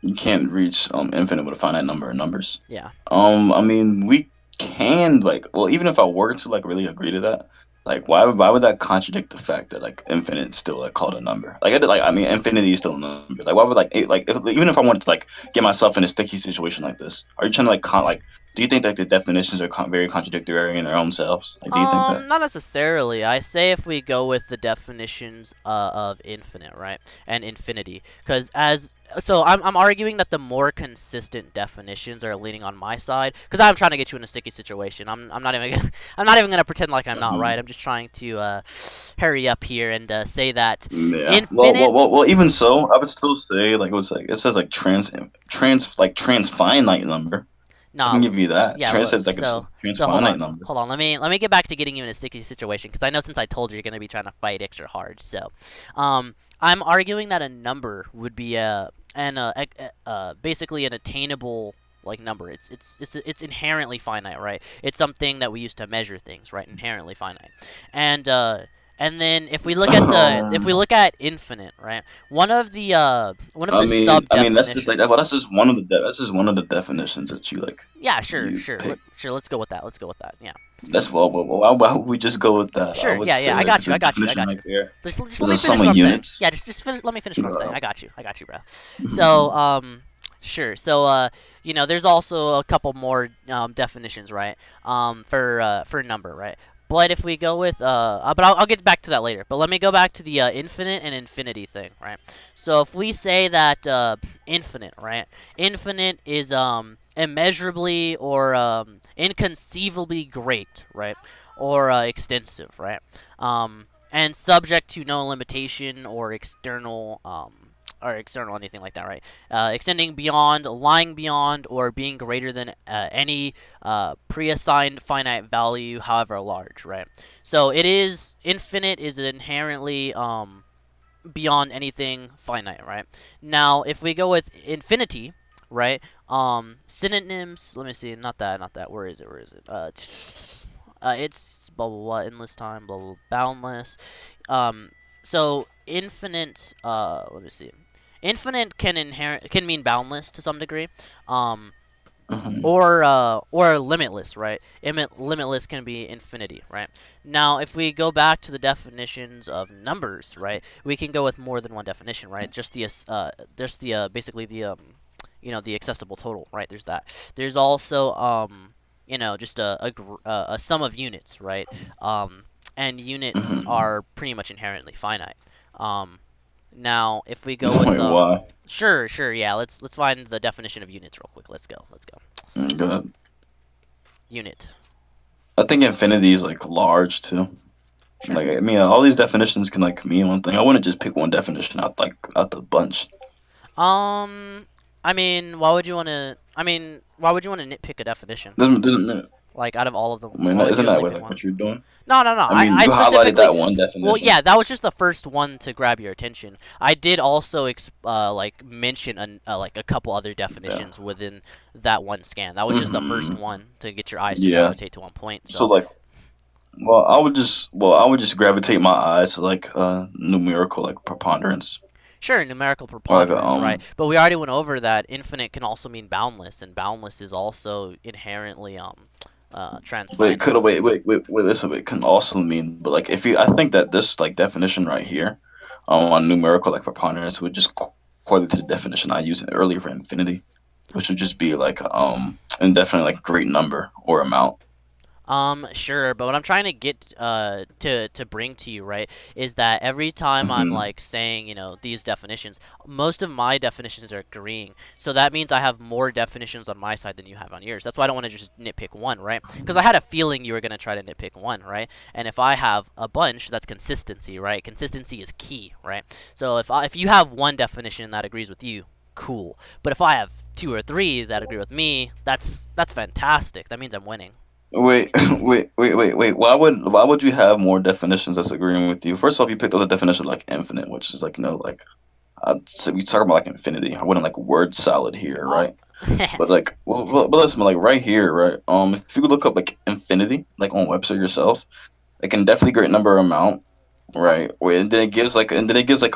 You can't reach infinite with a finite number of numbers.
Yeah.
I mean, we can like, well, even if I were to like really agree to that, like, why would that contradict the fact that like infinite is still like called a number? I mean, infinity is still a number. Like, why would even if I wanted to like get myself in a sticky situation like this, are you trying to like do you think that the definitions are very contradictory in their own selves? Like, do you think that?
Not necessarily. I say if we go with the definitions of infinite, right, and infinity, because I'm arguing that the more consistent definitions are leaning on my side, because I'm trying to get you in a sticky situation. I'm not even gonna pretend like I'm not right. I'm just trying to hurry up here and say that infinite.
Well, even so, I would still say like it says like transfinite number. I can give you that.
Yeah,
Trans says like
so hold on. Let me get back to getting you in a sticky situation, because I know since I told you you're gonna be trying to fight extra hard. So, I'm arguing that a number would be basically an attainable like number. It's inherently finite, right? It's something that we use to measure things, right? Inherently finite, and then if we look at infinite, right? One of the sub
that's just like that. Well, that's just one of the definitions that you like.
Yeah, sure. Let's go with that. Yeah.
That's why would we just go with that?
Sure. Yeah. I got you.
Right,
just let me finish what I'm saying. Yeah, just let me finish what I'm saying. I got you, bro. So sure. So there's also a couple more definitions, right? For number, right? But if we go with but I'll get back to that later. But let me go back to the infinite and infinity thing, right? So if we say that infinite, right? Infinite is immeasurably or inconceivably great, right? Or extensive, right? And subject to no limitation or external anything like that, right? Extending beyond, lying beyond, or being greater than any pre-assigned finite value, however large, right? So it is infinite is inherently beyond anything finite, right? Now, if we go with infinity, right? Synonyms. Let me see. Not that. Where is it? It's blah blah blah. Endless time. Blah blah. Boundless. So infinite. Let me see. Infinite can mean boundless to some degree. Or limitless, right? Limitless can be infinity, right? Now, if we go back to the definitions of numbers, right, we can go with more than one definition, right? Just the basically the the accessible total, right? There's that. There's also just a sum of units, right? And units are pretty much inherently finite. Now, if we go with
why?
Sure, yeah. Let's find the definition of units real quick. Let's go.
Go ahead.
Unit.
I think infinity is like large too.
Sure.
Like, I mean, all these definitions can like mean one thing. I wouldn't just pick one definition out the bunch.
I mean, why would you want to nitpick a definition?
Doesn't matter.
Like out of all of them,
I mean,
all, if
isn't
you
that
only
what
pick
like
one.
what you're doing?
No, no, no.
I mean,
I
you highlighted
specifically.
that one
Well,
definition.
yeah, that was just the first one to grab your attention. I did also like mention like a couple other
Yeah.
definitions within that one scan. That was just the first
Mhm.
one to get your eyes to
Yeah.
gravitate to one point.
So
So
like, I would just gravitate my eyes to like numerical like preponderance,
sure, numerical
or like
preponderance, right? But we already went over that infinite can also mean boundless, and boundless is also inherently
wait,
transfinite.
this it can also mean, but like if you, I think that this like definition right here, on numerical like preponderance would just correlate to the definition I used earlier for infinity, which would just be like indefinite like great number or amount.
Sure, but what I'm trying to get to bring to you, right, is that every time I'm
Hmm.
like saying, these definitions, most of my definitions are agreeing. So that means I have more definitions on my side than you have on yours. That's why I don't want to just nitpick one, right? Because I had a feeling you were gonna try to nitpick one, right? And if I have a bunch, that's consistency, right? Consistency is key, right? So if you have one definition that agrees with you, cool. But if I have two or three that agree with me, that's fantastic. That means I'm winning.
Wait, wait. Why would you have more definitions that's agreeing with you? First off, you picked up the definition of like infinite, which is like like so we talk about like infinity. I wouldn't like word salad here,
Oh.
right? But like, but listen, like right here, right? If you look up like infinity, like on Webster yourself, it can definitely great number amount, right? Wait, and then it gives like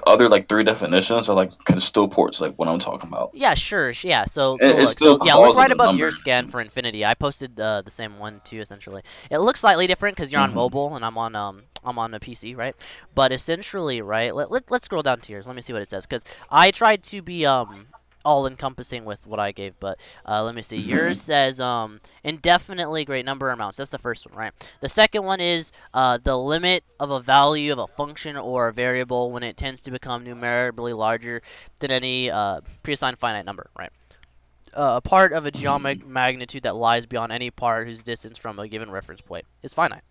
other like three definitions or like can still ports like what I'm talking about.
Yeah, sure. Yeah. So
It
look.
still
So yeah, look
calls it
right
a
above
number.
your scan for Infinity. I posted the same one too. Essentially, it looks slightly different because you're on
Hmm.
mobile and I'm on a PC, right? But essentially, right. Let's scroll down to yours. Let me see what it says because I tried to be all encompassing with what I gave, but let me see.
Hmm.
Yours says indefinitely great number amounts. That's the first one, right? The second one is the limit of a value of a function or a variable when it tends to become numerically larger than any preassigned finite number, right? A part of a geometric magnitude that lies beyond any part whose distance from a given reference point is finite.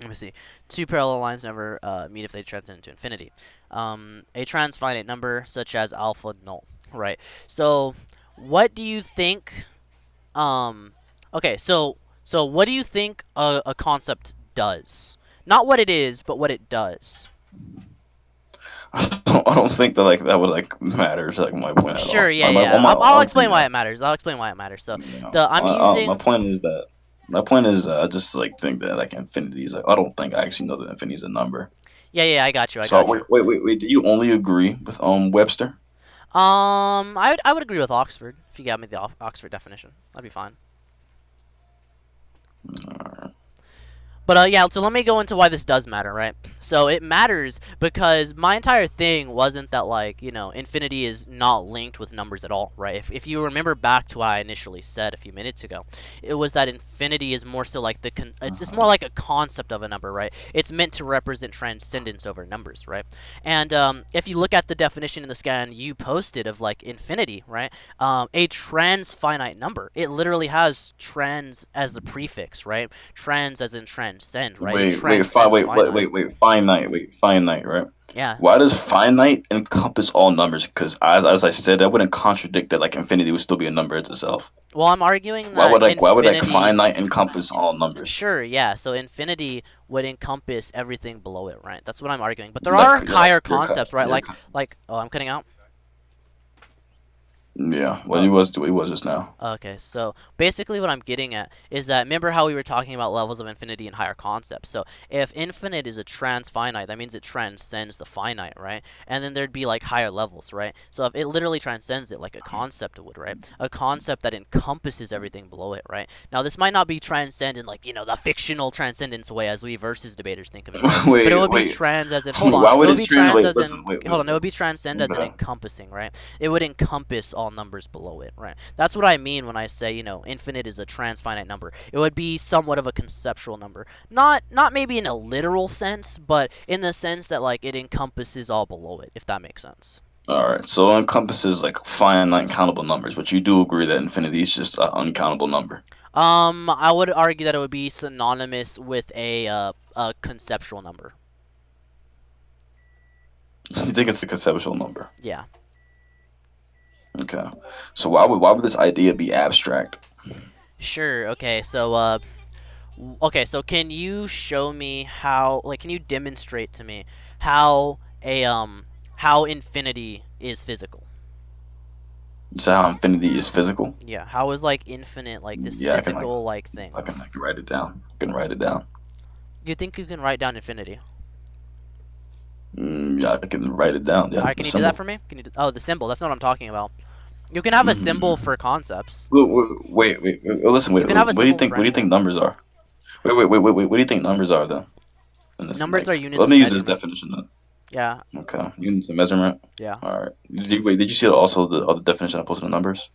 Let me see. Two parallel lines never meet if they transcend into infinity. A transfinite number such as alpha null, right? So, what do you think? Okay, so what do you think a concept does? Not what it is, but what it does.
I don't think that like that would like matter to like my point at
Sure,
all.
yeah, yeah.
I
I'll
don't think
explain why
that.
it matters. I'll explain why it matters. So,
Yeah.
the I'm
My
using.
point is that I just like think that like infinity is like I don't think I actually know that infinity is a number.
Yeah, yeah, I got you. I
So
got you.
wait. Do you only agree with Webster?
I would agree with Oxford if you got me the Oxford definition. That'd be fine. But yeah, so let me go into why this does matter, right? So it matters because my entire thing wasn't that like, infinity is not linked with numbers at all, right? If you remember back to what I initially said a few minutes ago, it was that infinity is more so like it's more like a concept of a number, right? It's meant to represent transcendence over numbers, right? And if you look at the definition in the scan you posted of like infinity, right? A transfinite number, it literally has trans as the prefix, right? Trans as in transcend, right? It transcends finite.
Finite, right?
Yeah.
Why does finite encompass all numbers? Because as I said, that wouldn't contradict that like infinity would still be a number itself.
Well, I'm arguing that
Why would like
infinity.
finite encompass all numbers?
Sure, yeah. So infinity would encompass everything below it, right? That's what I'm arguing. But there
Like
are higher concepts, right?
you're,
Like oh, I'm cutting out.
yeah. Well,
Oh,
he was just now.
okay, so basically what I'm getting at is that remember how we were talking about levels of infinity and higher concepts. So if infinite is a transfinite, that means it transcends the finite, right? And then there'd be like higher levels, right? So if it literally transcends it like a concept would, right? A concept that encompasses everything below it, right? Now this might not be transcend in like, the fictional transcendence way as we versus debaters think of it, right? But it would be trans as in hold on.
Why
It
would
would
it
be
trans?
trans
Wait,
as
listen.
in
Wait,
hold
wait,
on, it
wait.
would be transcend as in
Okay.
encompassing, right? It would encompass all numbers below it, right? That's what I mean when I say, infinite is a transfinite number. It would be somewhat of a conceptual number. Not maybe in a literal sense, but in the sense that like it encompasses all below it, if that makes sense.
All right. So it encompasses like finite countable numbers, but you do agree that infinity is just an uncountable number.
I would argue that it would be synonymous with a conceptual number.
You think it's a conceptual number?
Yeah.
Okay. So why would this idea be abstract?
Sure. Okay. So okay. So can you show me how? Like, can you demonstrate to me how how infinity is physical?
So how infinity is physical?
Yeah. How is like infinite like this
Yeah, I can like
physical like thing?
I can like write it down. I can write it down.
You think you can write down infinity?
Yeah, I can write it down. Yeah,
Alright,
the
can you do that
symbol.
for me? Can you? Oh, the symbol. That's not what I'm talking about. You can have a symbol
Mm.
for concepts.
Wait. Listen,
You
wait.
can have a
What do you
symbol
think?
for
What do you think
anything.
numbers are? Wait. What do you think numbers are then? In this,
Numbers
like,
are units
let
of
me use this
measurement.
definition then.
Yeah.
Okay, units of measurement.
Yeah.
All right. Did you see also the other definition I posted in numbers?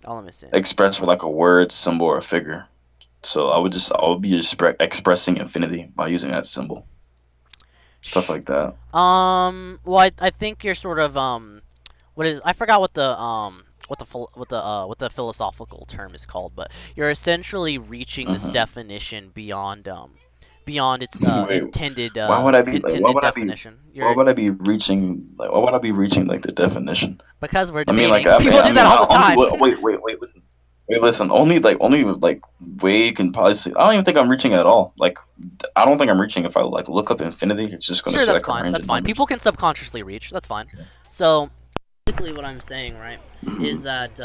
Oh, let me see.
Expressed with like a word, symbol, or a figure. So I would be expressing infinity by using that symbol. Stuff like that.
Well, I think you're sort of what is I forgot what the what the philosophical term is called, but you're essentially reaching this
Hmm.
definition beyond its
Wait, why
intended
would I be
definition. You're
why would I be reaching like the definition?
because we're
I mean, like,
debating. People do that all the
only
time.
listen. Only like way you can probably see. I don't even think I'm reaching at all. Like, I don't think I'm reaching. If I like look up infinity, it's just gonna
Sure,
say
that's
like a
fine.
range
That's
of
fine.
numbers.
People can subconsciously reach. That's fine. So basically, what I'm saying, right, is that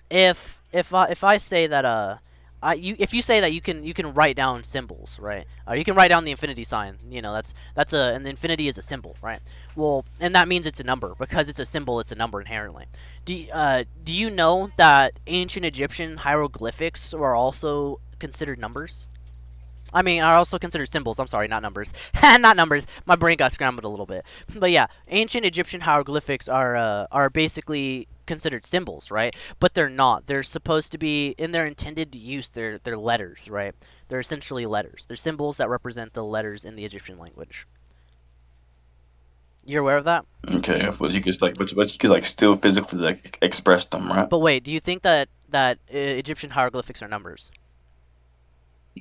if I say that if you say that you can write down symbols, right? You can write down the infinity sign. You know, and the infinity is a symbol, right? Well, and that means it's a number because it's a symbol. It's a number inherently. Do you know that ancient Egyptian hieroglyphics are also considered numbers? I mean, are also considered symbols. I'm sorry, not numbers. Not numbers. My brain got scrambled a little bit. But yeah, ancient Egyptian hieroglyphics are basically considered symbols, right? But they're not. They're supposed to be in their intended use. They're letters, right? They're essentially letters. They're symbols that represent the letters in the Egyptian language. You're aware of that?
Okay, but you could like still physically like express them, right?
But wait, do you think that Egyptian hieroglyphics are numbers?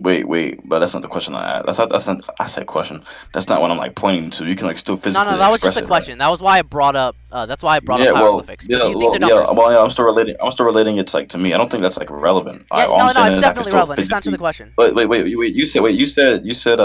Wait, but that's not the question I asked. That's not. I said question. That's not what I'm like pointing to. You can like still
No,
physically
that was just
express
a
it, right?
question. That was why I brought up. That's why I brought up
Yeah, well,
hieroglyphics. But do you think they're
yeah,
numbers?
well, yeah, I'm still relating. I'm still relating it to like to me. I don't think that's like relevant.
Yeah,
All I'm
no,
saying
it's
is I can
definitely
still
relevant. Just answer the
physically.
question.
Wait. You said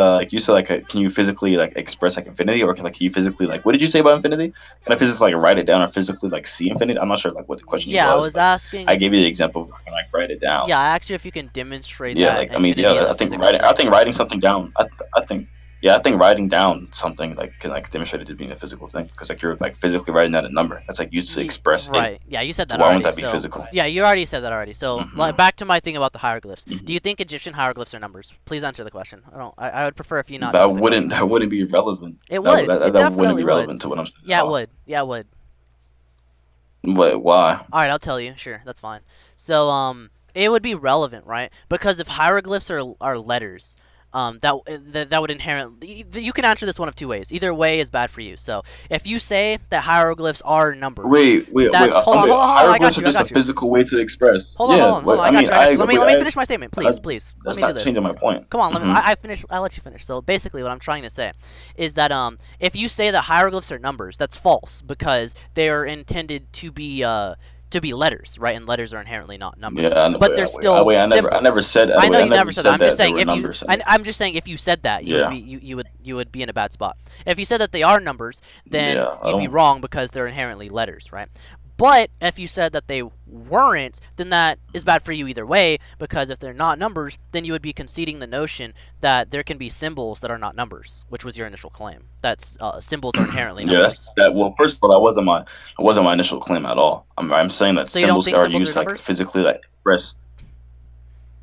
like can you physically like express like infinity or can you physically like what did you say about infinity? Can I physically like write it down or physically like see infinity? I'm not sure like what the question
Yeah, I
was,
was
but
asking
I
if
gave you the example of I can like write it down.
yeah, actually, if you can demonstrate
Yeah,
that
like I mean,
infinity is
yeah,
a
I think
physical thing.
writing something down. I think yeah, I think writing down something like can like demonstrate it as being a physical thing because like you're like physically writing down a number. That's like used to express it.
Right. Yeah, you said
So
that
why wouldn't
already.
that be
So
physical?
yeah, you already said that already. So
Hmm.
back to my thing about the hieroglyphs.
Hmm.
Do you think Egyptian hieroglyphs are numbers? Please answer the question. I don't. I would prefer if you not
That
answer the
wouldn't
question.
be relevant.
It would. It
That wouldn't
definitely
be
would.
relevant to what I'm saying at
Yeah, it
all.
would. Yeah, it would.
Wait, why?
All right, I'll tell you. Sure, that's fine. So it would be relevant, right? Because if hieroglyphs are letters, that would inherently you can answer this one of two ways. Either way is bad for you. So if you say that hieroglyphs are numbers, that's hold on. I got
Hieroglyphs are
you. I
just a
got you.
physical way to express.
Hold on,
Yeah,
hold on. I got you. I got you. Let me finish my statement,
I,
please. Let
that's
me do
not
this.
changing my point.
Come on, let me.
Mhm.
I finish. I'll let you finish. So basically, what I'm trying to say is that if you say that hieroglyphs are numbers, that's false because they are intended to be letters, right? And letters are inherently not numbers,
Yeah,
but they're still symbols.
I never said.
I know
I
you never said that. I'm
that
just
they
saying
were
if you.
numbers.
I'm just saying if you said that,
Yeah.
you would be in a bad spot. If you said that they are numbers, then
Yeah, I
you'd be
don't.
wrong because they're inherently letters, right? But if you said that they weren't, then that is bad for you either way, because if they're not numbers, then you would be conceding the notion that there can be symbols that are not numbers, which was your initial claim. That symbols are inherently
Yeah, that's
numbers.
that. Well, first of all, that wasn't my initial claim at all. I'm saying that
So you don't
symbols
think
are
symbols are
used like
numbers?
physically like express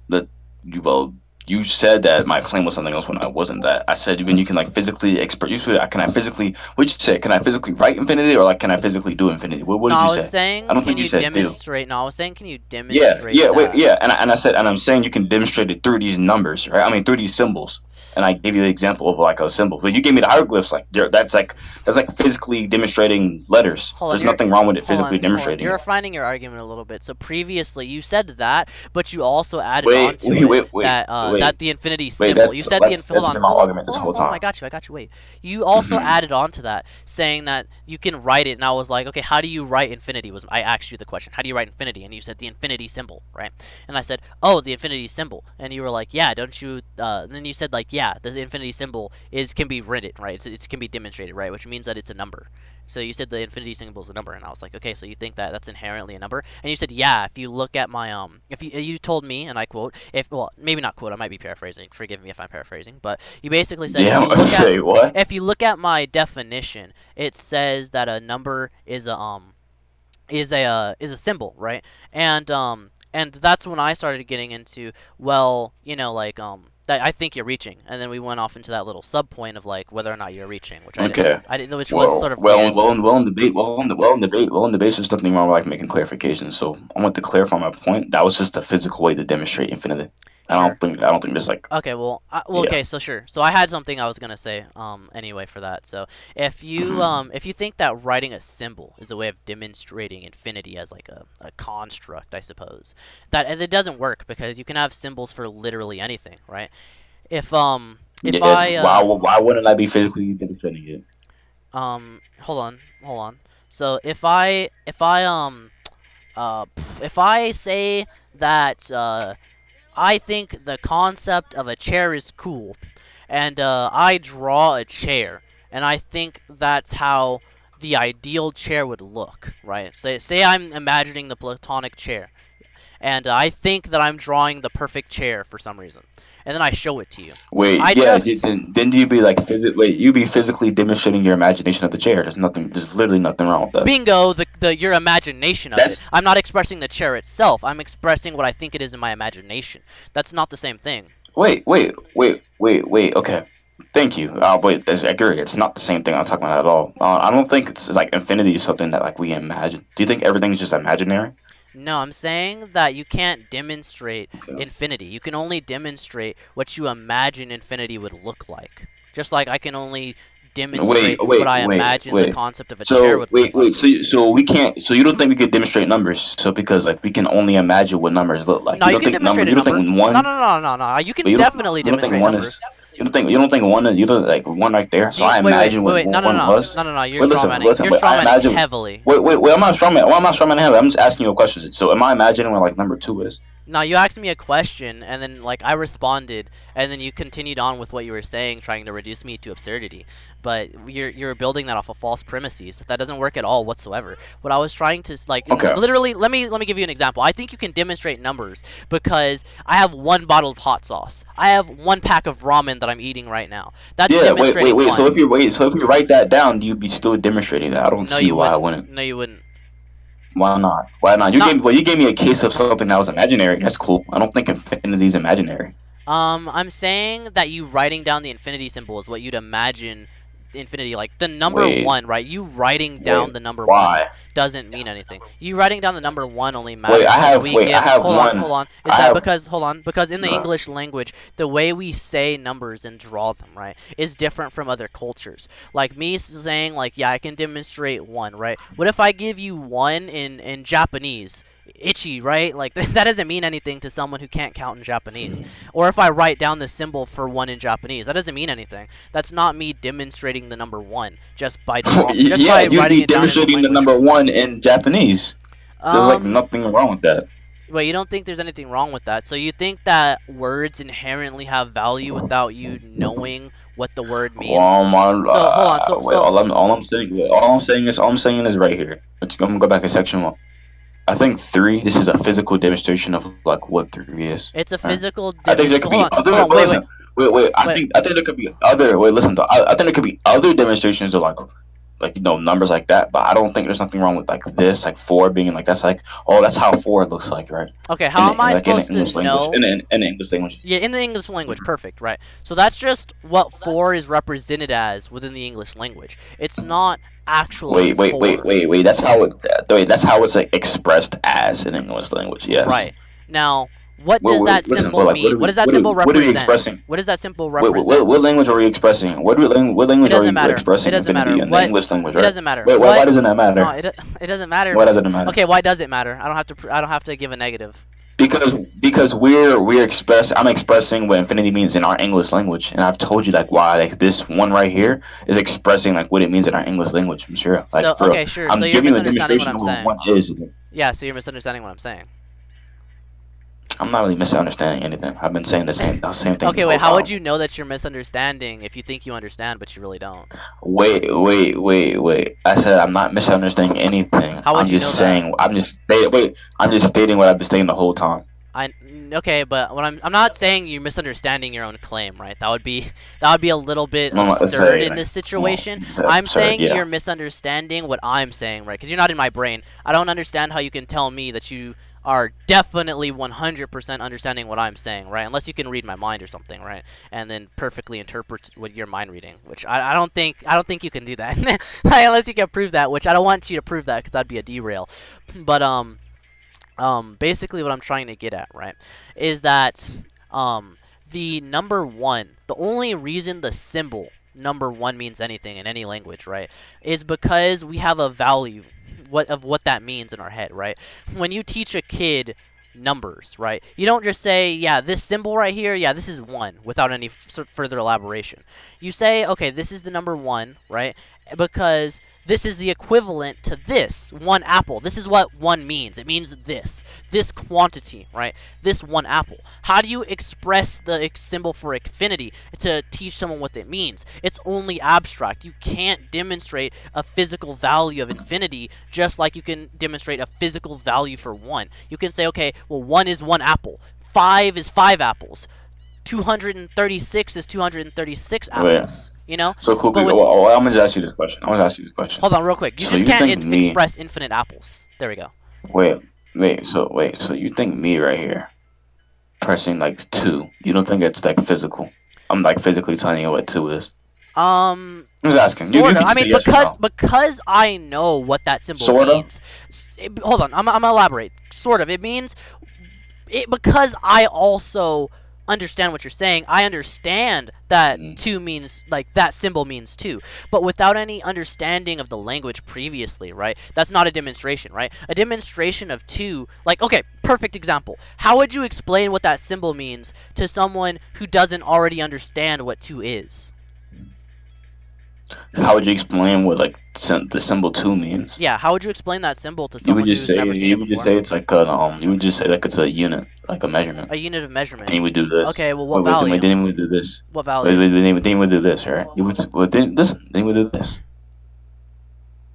that you said that my claim was something else when I wasn't that. I said when you can like physically express. You said can I physically? What you say? Can I physically write infinity or like can I physically do infinity? What
No,
did
I
you
was
say? I
saying,
don't
can
think you
you
said do.
demonstrate? No, I was saying, can you
Yeah,
demonstrate
wait,
that?
yeah, and I said and I'm saying you can demonstrate it through these numbers, right? I mean through these symbols. and I gave you the example of like a symbol. But you gave me the hieroglyphs, that's like physically demonstrating letters.
Hold on,
There's nothing wrong with it physically
hold on.
demonstrating
You're
it.
refining your argument a little bit. So previously you said that, but you also added
Wait,
on to
wait,
it that the infinity
Wait,
symbol. You said
that's been my argument this whole
hold on.
time.
I got you. Wait. You also added on to that, saying that you can write it, and I was like, okay, how do you write infinity? I asked you the question, how do you write infinity? And you said the infinity symbol, right? And I said, oh, the infinity symbol, and you were like, yeah, don't you? And then you said like, yeah, the infinity symbol can be written, right? It can be demonstrated, right? Which means that it's a number. So you said the infinity symbol is a number, and I was like, okay, so you think that that's inherently a number? And you said, yeah, if you look at my if you told me, and I quote, maybe not quote, I might be paraphrasing. Forgive me if I'm paraphrasing, but you basically said,
Yeah, what?
if you look at my definition, it says that a number is a symbol, right? And that's when I started getting into, well, that I think you're reaching, and then we went off into that little sub point of like whether or not you're reaching, which I didn't, which was sort of weird.
In debate, there's nothing wrong with like making clarifications. So I want to clarify my point. That was just a physical way to demonstrate infinity.
Sure.
I don't think there's like.
Okay, okay, so sure. So I had something I was gonna say, anyway for that. So if you think that writing a symbol is a way of demonstrating infinity as like a construct, I suppose that it doesn't work because you can have symbols for literally anything, right? If why
wouldn't I be physically demonstrating it?
Hold on. So if I say that I think the concept of a chair is cool, and I draw a chair, and I think that's how the ideal chair would look, right? Say I'm imagining the platonic chair, and I think that I'm drawing the perfect chair for some reason, and then I show it to you.
Wait, then you'd be like you'd be physically demonstrating your imagination of the chair. There's literally nothing wrong with that.
Bingo, your imagination of it. I'm not expressing the chair itself. I'm expressing what I think it is in my imagination. That's not the same thing.
Wait. Okay. Thank you. Wait, I agree. It's not the same thing I'm talking about at all. I don't think it's like infinity is something that like we imagine. Do you think everything's just imaginary?
No, I'm saying that you can't demonstrate infinity. You can only demonstrate what you imagine infinity would look like. Just like I can only demonstrate what I imagine the concept of a chair would look like.
So we can't. So you don't think we could demonstrate numbers? So because like we can only imagine what numbers look like.
No, you can demonstrate a number. No. You can definitely demonstrate numbers.
You don't think one is like one right there? So I imagine what one was.
No. You're strawmanning heavily.
Wait. I'm not strawmanning. Well, I'm not strawmanning heavily. I'm just asking you a question. So am I imagining what like number 2 is?
No, you asked me a question, and then like I responded, and then you continued on with what you were saying, trying to reduce me to absurdity. But you're building that off of false premises. That doesn't work at all whatsoever. What I was trying to literally, let me give you an example. I think you can demonstrate numbers because I have 1 bottle of hot sauce. I have 1 pack of ramen that I'm eating right now. That's demonstrating
wait.
one.
So if you write that down, you'd be still demonstrating that. I don't see why I wouldn't.
No, you wouldn't.
Why not? You gave me a case of something that was imaginary. That's cool. I don't think infinity is imaginary.
I'm saying that you writing down the infinity symbol is what you'd imagine infinity, like the number 1, right? You writing down the number 1 doesn't mean anything. You writing down the number 1 only matters. Because in the English language, the way we say numbers and draw them, right, is different from other cultures. Like me saying like, yeah, I can demonstrate 1, right? What if I give you 1 in Japanese? Ichi, right? Like that doesn't mean anything to someone who can't count in Japanese. Or if I write down the symbol for 1 in Japanese, that doesn't mean anything. That's not me demonstrating the number 1 just by writing it down.
You'd be demonstrating the number 1 in Japanese. There's like nothing wrong with that.
Wait, you don't think there's anything wrong with that? So you think that words inherently have value without you knowing what the word means?
All I'm saying is right here. I'm gonna go back to section 1. I think 3. This is a physical demonstration of like what 3 is.
It's a physical.
I think there could be other. Wait. I think there could be other. Wait, listen. I think there could be other demonstrations of like numbers like that. But I don't think there's nothing wrong with like this, like 4 being like that's like that's how 4 looks like, right?
Okay, how am I supposed to know?
In the English language.
Yeah, in the English language, perfect, right? So that's just what 4 is represented as within the English language. It's not actually.
Wait. That's how it's like expressed as in English language. Yes.
Right. Now, What does that
Listen,
symbol
like,
mean? What does that symbol
what are we
represent?
expressing?
What does that symbol
What
represent?
language are we expressing? What
It
language are
doesn't
we
matter. It
expressing
doesn't matter.
infinity in the
What?
English language,
It
right?
doesn't matter.
Wait,
What?
why doesn't that
No,
matter?
it doesn't matter.
Why doesn't it matter?
Okay, why does it matter? I don't have to give a negative.
Because I'm expressing what infinity means in our English language, and I've told you like why like this one right here is expressing like what it means in our English language. I'm sure. Like
So
for
okay, sure.
I'm
So you're
giving you a
misunderstanding what
demonstration
I'm
of what
saying.
one is.
Yeah, so you're misunderstanding what I'm saying.
I'm not really misunderstanding anything. I've been saying the same thing
Okay,
this
wait.
whole
How would
time.
you know that you're misunderstanding if you think you understand but you really don't?
Wait. I said I'm not misunderstanding anything.
How would
I'm
you know
just
that?
saying. I'm just stating what I've been stating the whole time.
Okay, but what I'm not saying you're misunderstanding your own claim, right? That would be a little bit
Let's
absurd
say
in this situation.
it's
I'm
absurd,
saying
yeah.
you're misunderstanding what I'm saying, right? Because you're not in my brain. I don't understand how you can tell me that you are definitely 100% understanding what I'm saying, right? Unless you can read my mind or something, right? And then perfectly interpret what you're mind reading, which I don't think you can do that. Unless you can prove that, which I don't want you to prove that because that'd be a derail. But basically what I'm trying to get at, right, is that the number one, the only reason the symbol number one means anything in any language, right, is because we have a value of what that means in our head, right? When you teach a kid numbers, right, you don't just say, yeah, this symbol right here, yeah, this is one, without any further elaboration. You say, okay, this is the number one, right, because this is the equivalent to this one apple. This is what one means. It means this quantity, right? This one apple. How do you express the symbol for infinity to teach someone what it means? It's only abstract. You can't demonstrate a physical value of infinity just like you can demonstrate a physical value for one. You can say, okay, well, one is one apple. 5 is 5 apples. 236 is 236
Wait.
apples. You know?
So cool.
But with
I'm gonna ask you this question.
hold on, real quick. You
So
just
you
can't
think me?
express infinite apples. There we go.
Wait. So you think me right here pressing like 2? You don't think it's like physical? I'm like physically telling you what 2 is. I'm just asking. You
Sort of.
can
I
say
mean,
yes or no.
because I know what that symbol
Sorta?
means. Hold on. I'm gonna elaborate. Sort of. It means because I also understand what you're saying. I understand that two means like that symbol means two, but without any understanding of the language previously, right? That's not a demonstration, right? A demonstration of two, like, okay, perfect example. How would you explain what that symbol means to someone who doesn't already understand what two is?
How would you explain what like the symbol 2 means?
Yeah, how would you explain that symbol to
You would
someone
just
who's
say
never seen it before?
it's like a you would just say like it's a unit, like a measurement.
A unit of measurement.
And you would do this.
Okay, well, what value?
Then we would do this.
What value?
Then you would do this, right? You would then you would do this.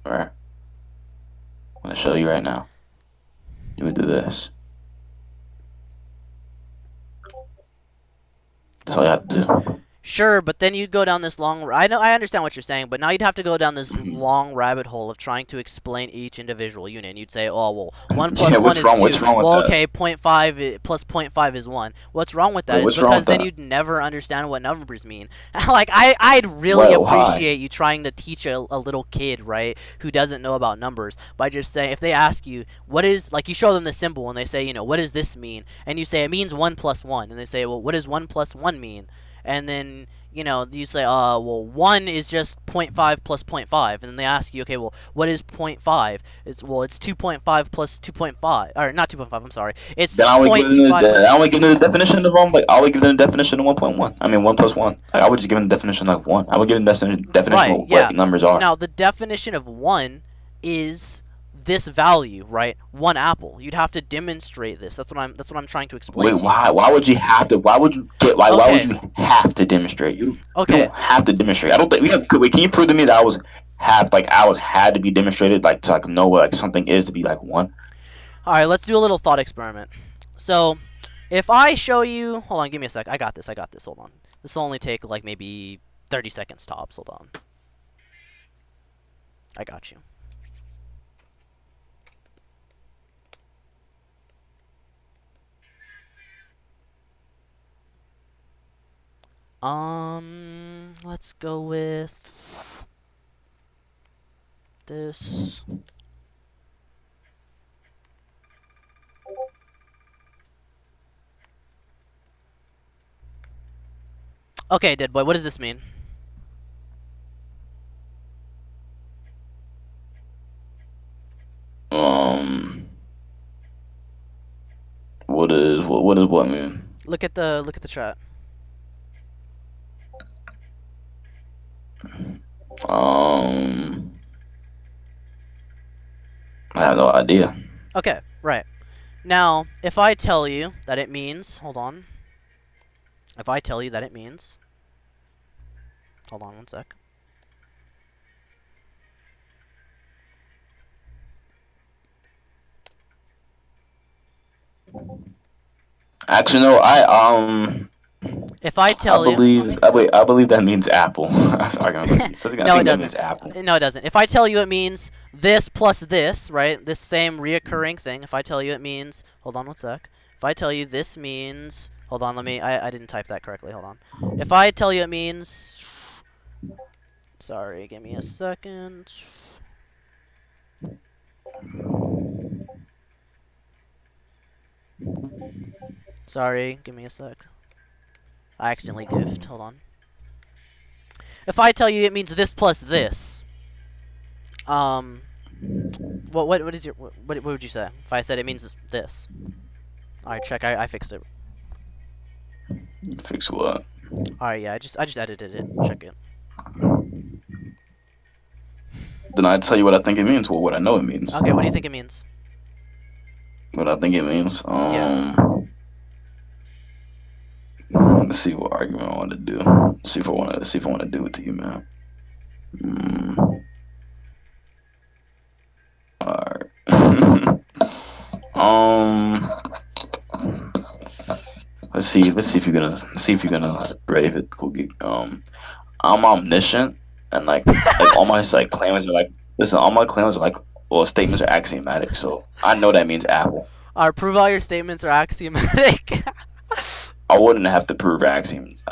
Alright. I'm gonna show you right now. You would do this. That's all you have to do.
Sure, but then you'd go down this long... I understand what you're saying, but now you'd have to go down this long rabbit hole of trying to explain each individual unit. And you'd say, oh, well, 1 plus 1 is 2.
What's wrong with
well,
that?
okay, 0.5 plus 0.5 is 1. What's wrong with that
Wait,
is
what's wrong
because
with
then
that?
you'd never understand what numbers mean. Like, I'd really
Well, why?
appreciate you trying to teach a little kid, right, who doesn't know about numbers, by just saying, if they ask you, what is... Like, you show them the symbol, and they say, you know, what does this mean? And you say, it means 1 plus 1. And they say, well, what does 1 plus 1 mean? And then... You know, you say, well, 1 is just 0.5 plus 0.5, and then they ask you, okay, well, what is 0.5? It's 2.5 plus 2.5, or not 2.5, I'm sorry. It's
Then I would give
0.25.
them I would give them the definition of I would give them the definition of 1.1. I mean 1 plus 1. Like, I would just give them the definition like 1. I would give them the definition
Right,
of
yeah.
what numbers are.
Now, the definition of 1 is this value, right? 1 apple. You'd have to demonstrate this. That's what I'm trying to explain to you.
Why would you have to? Why would you have to demonstrate? You don't have to demonstrate. I don't think wait, can you prove to me that I was had to be demonstrated like to like know what like something is to be like 1?
All right, let's do a little thought experiment. So, if I show you, hold on, give me a sec. I got this. Hold on. This will only take like maybe 30 seconds tops. Hold on. I got you. Let's go with this. Okay, deadboy. What does this mean?
What does what mean?
Look at the chat.
I have no idea.
Okay, right. Now, if I tell you that it means, hold on. If I tell you that it means, hold on one sec.
Actually, no.
If I
I
tell you,
believe. I believe that means apple. Sorry, I think
no, it
that
doesn't.
means apple.
No, it doesn't. If I tell you it means this plus this, right? This same reoccurring thing. If I tell you it means, hold on one sec. If I tell you this means, hold on, I didn't type that correctly. Hold on. If I tell you it means, sorry, give me a second. Sorry, give me a sec. I accidentally goofed. Hold on. If I tell you it means this plus this, what is your what would you say if I said it means this? All right, check. I fixed it.
Fix what?
All right, yeah, I just edited it. Check it.
Then I tell you what I think it means. Well, what I know it means.
Okay, what do you think it means?
What I think it means.
Yeah.
Let's see what argument I want to do. Let's see if I want to do it to you, man. Alright. Let's see if you're gonna brave it, Cookie. I'm omniscient, and like all my like claims are like, listen, all my claims are like, well, statements are axiomatic, so I know that means apple.
Alright, prove all your statements are axiomatic.
I wouldn't have to prove axioms.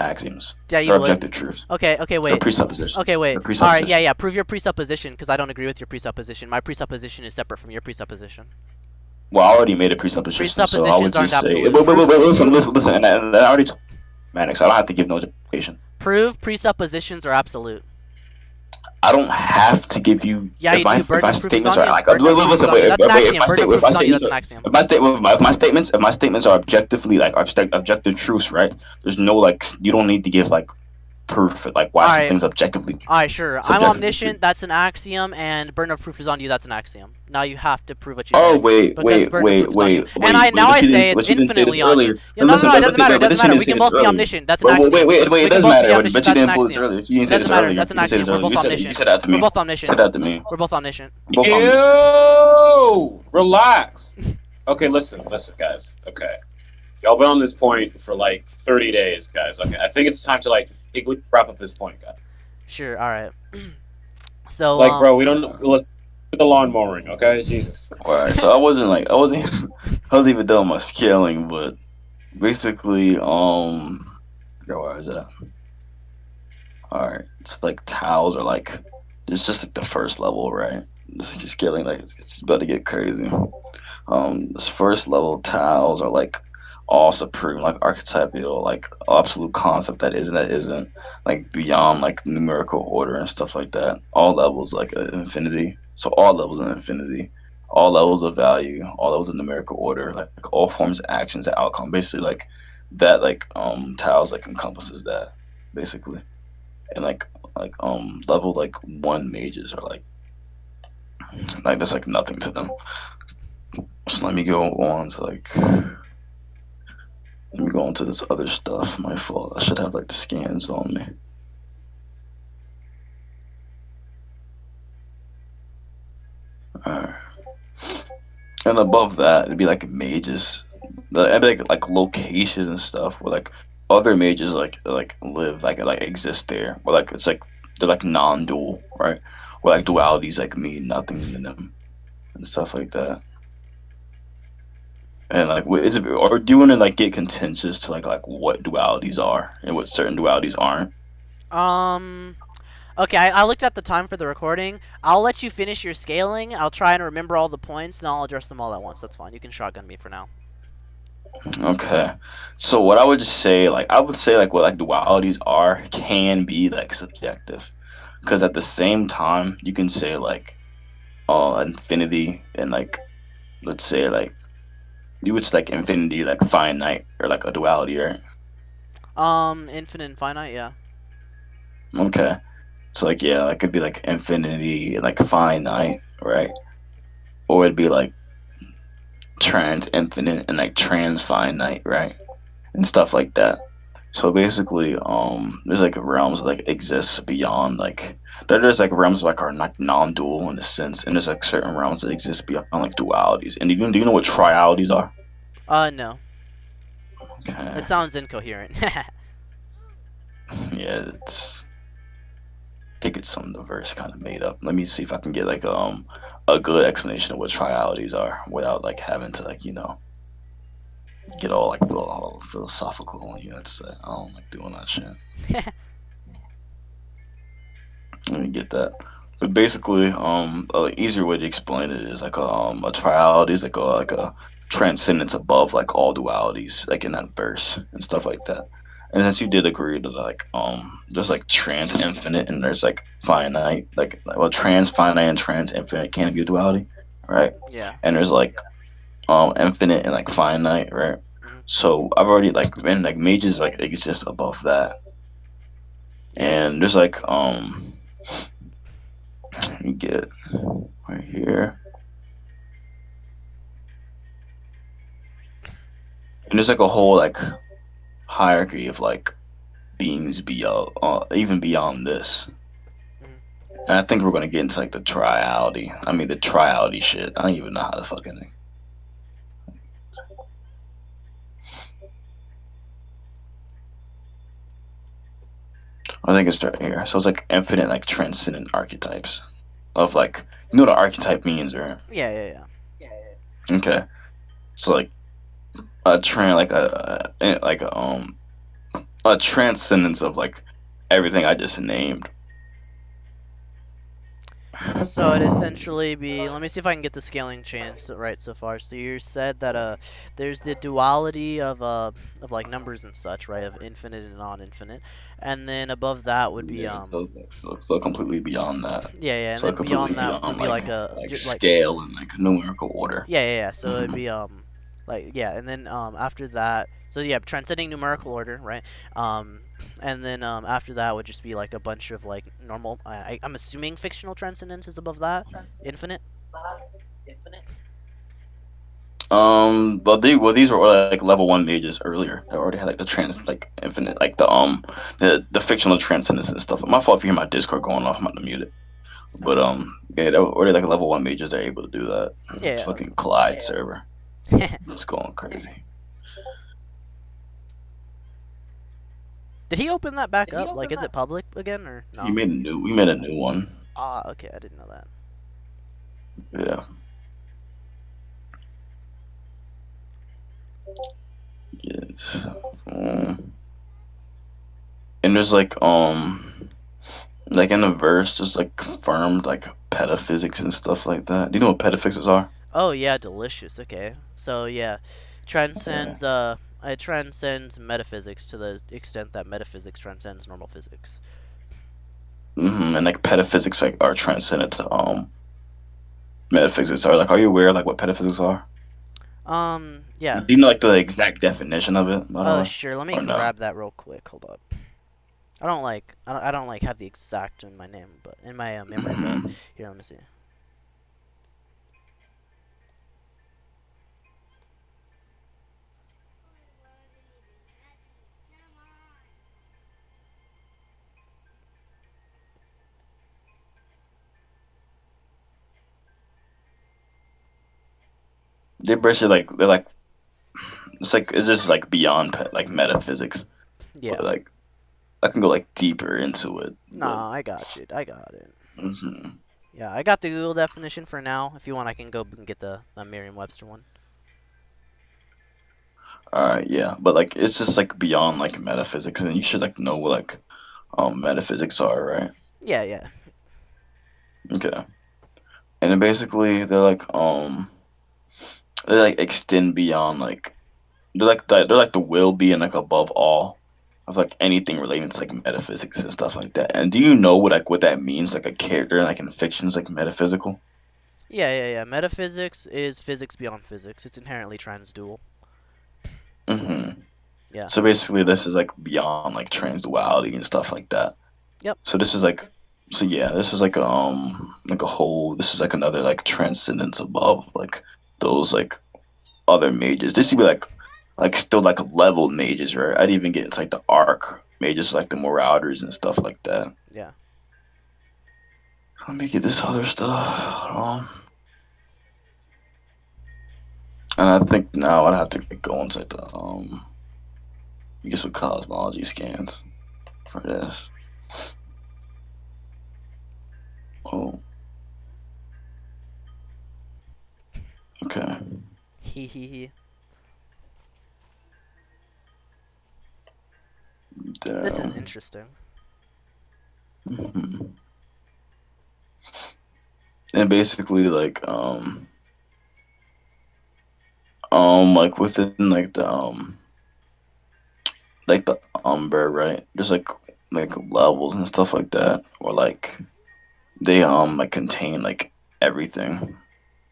Yeah, you
They're
would.
objective truths.
Okay,
They're
wait.
presuppositions.
Okay, wait.
They're
All right,
presuppositions.
yeah. Prove your presupposition, because I don't agree with your presupposition. My presupposition is separate from your presupposition.
Well, I already made a presupposition, so I would
Presuppositions
just
aren't
say,
absolute.
listen, and I already told Maddox, so I don't have to give no justification.
Prove presuppositions are absolute.
I don't have to give you.
Yeah, you do.
If
Burden
my
of proof is
statements
on
are
you.
like,
Burden of proof is
listen,
on you. That's an axiom. Burden of proof is on you. That's an axiom.
If my statements are objectively like objective truths, right? There's no like, you don't need to give like proof, like why
Alright.
something's objectively true.
Alright, sure. I'm
Subjectively
omniscient.
true.
That's an axiom, and burden of proof is on you. That's an axiom. Now you have to prove what you
Oh
say.
wait,
Because
wait,
burden of
wait,
proof is on you.
wait,
And
wait.
now I
But you
say
didn't-
it's
but you didn't say this
infinitely on you.
earlier.
Yeah, no,
Listen,
it doesn't matter. It
but
doesn't matter.
you
We
didn't
can
say
both
this
be
earlier.
omniscient. That's an
Wait,
axiom.
it
We
does
can both
matter.
be
But
omniscient.
you
That's an
didn't pull this
axiom.
earlier. You didn't say
Doesn't
this
matter.
earlier.
That's an
You didn't say
axiom.
this
We're
earlier.
both
You
omniscient.
said that to me.
We're both omniscient.
You said that to me.
We're both omniscient.
Both omniscient.
Ew! Relax. Okay, listen, guys. Okay, y'all been on this point for like 30 days, guys. Okay, I think it's time to like wrap up this point, guys.
Sure. All right. So
Like, bro, we don't let's do the lawn mowing, okay? Jesus.
Alright, so I wasn't even done my scaling, but basically, where is it? Alright, it's like tiles are like, it's just like the first level, right? This is just scaling, like it's about to get crazy. This first level tiles are like all supreme, like archetypal, like absolute concept that isn't, like beyond like numerical order and stuff like that. All levels like infinity. So all levels of infinity, all levels of value, all levels of numerical order, like all forms of actions and outcome. Basically like that tiles like encompasses that basically. And level like 1 mages are like there's like nothing to them. So let me go on to let me go on to this other stuff. My fault. I should have like the scans on me. Alright. And above that, it'd be like mages. It'd be like locations and stuff where like other mages like live, like exist there. Where like it's like they're like non-dual, right? Where like dualities like mean nothing to them and stuff like that. And like, or do you want to like get contentious to like what dualities are and what certain dualities aren't?
Okay, I looked at the time for the recording. I'll let you finish your scaling. I'll try and remember all the points, and I'll address them all at once. That's fine. You can shotgun me for now.
Okay. So what I would just say, like, I would say, like, what like dualities are can be like subjective, because at the same time you can say like, infinity and like, let's say like you would say like infinity like finite or like a duality, right?
Infinite and finite, yeah.
Okay. So like yeah, it could be like infinity like finite, right? Or it'd be like trans infinite and like trans finite, right? And stuff like that. So basically, there's like realms that like exist beyond like there's like realms like are like non-dual in a sense, and there's like certain realms that exist beyond like dualities. And do you know what trialities are?
No.
Okay,
It sounds incoherent.
yeah, it's I think it's some diverse kind of made up. Let me see if I can get like a good explanation of what trialities are without like having to like get all like all philosophical on you. That's I don't like doing that shit. Let me get that. But basically, an easier way to explain it is like a triality is like a transcendence above like all dualities, like in that verse and stuff like that. And since you did agree to like there's like trans infinite and there's like finite, like well trans finite and trans infinite can't be a duality, right?
Yeah.
And there's like infinite and like finite, right?
Mhm.
So I've already like been like mages like exist above that,
Yeah.
and there's like you get right here. And there's like a whole like hierarchy of like beings beyond even beyond this.
Mhm.
And I think we're gonna get into like the triality. I mean the triality shit. I don't even know how to fucking. I think it's right here. So it's like infinite like transcendent archetypes of like you know what an archetype means, right?
Yeah, yeah,
Okay. So like a trans like a transcendence of like everything I just named.
So it'd essentially be. Let me see if I can get the scaling chain right so far. So you said that there's the duality of like numbers and such, right? Of infinite and non-infinite, and then above that would be
Yeah, so completely beyond that.
yeah, yeah, and
So
then
completely
beyond that would
beyond
be like a
like
like
scale and like numerical order.
yeah, yeah, yeah. So it'd
Hmm.
be like yeah, and then after that, so yeah, transcending numerical order, right? Um, and then after that would just be like a bunch of like normal. I'm assuming fictional transcendence is above that, infinite.
Well these were like level one mages earlier. They already had like the trans like infinite like the fictional transcendence and stuff. My fault if you hear my Discord going off. I'm about to mute it. But yeah, they were already like level one mages. They're able to do that. It's
Yeah.
fucking Clyde server. It's going crazy.
Did he open that back up? Like, is it public again or
He
no?
made a new. We made a new one.
Ah, okay, I didn't know that.
Yeah. Yes. And there's like in the verse, just like confirmed like petaphysics and stuff like that. Do you know what petaphysics are?
Oh yeah, delicious. Okay, so yeah,
Yeah.
transcends it transcends metaphysics to the extent that metaphysics transcends normal physics.
And like petaphysics like are transcendent to metaphysics. Are you aware like what petaphysics are?
Yeah.
Do you know like the exact definition of it, by the
Oh
way,
sure. Let me
or no?
grab that real quick. Hold up. I don't like have the exact in my name, but in my memory. But
Hmm.
here, let me see.
They basically like they're like it's just like beyond like metaphysics,
Yeah.
but like I can go like deeper into it, but.
Nah, I got you. I got it.
Hmm.
Yeah, I got the Google definition for now. If you want, I can go and get the Merriam-Webster one.
All right, yeah, but like it's just like beyond like metaphysics, and you should like know what like metaphysics are, right?
Yeah, yeah.
Okay, and then basically they like extend beyond like they're like the will be and like above all of like anything relating to like metaphysics and stuff like that. And do you know what that means? Like a character like in fiction is like metaphysical.
Yeah. Metaphysics is physics beyond physics. It's inherently transdual.
Mm-hmm.
Yeah.
So basically, this is like beyond like transduality and stuff like that.
Yep.
So this is like, so yeah, this is like a whole. This is like another like transcendence above like those like other mages. This would be like still like leveled mages, right? I'd even get it's like the arc mages, like the marauders and stuff like that.
Yeah.
Let me get this other stuff. And I think now I'd have to go into like the get some cosmology scans for this. Oh. Okay.
Hee.
Damn.
This is interesting.
Mm-hmm. And basically like within like the umber, right? There's like levels and stuff like that, or like they like contain like everything,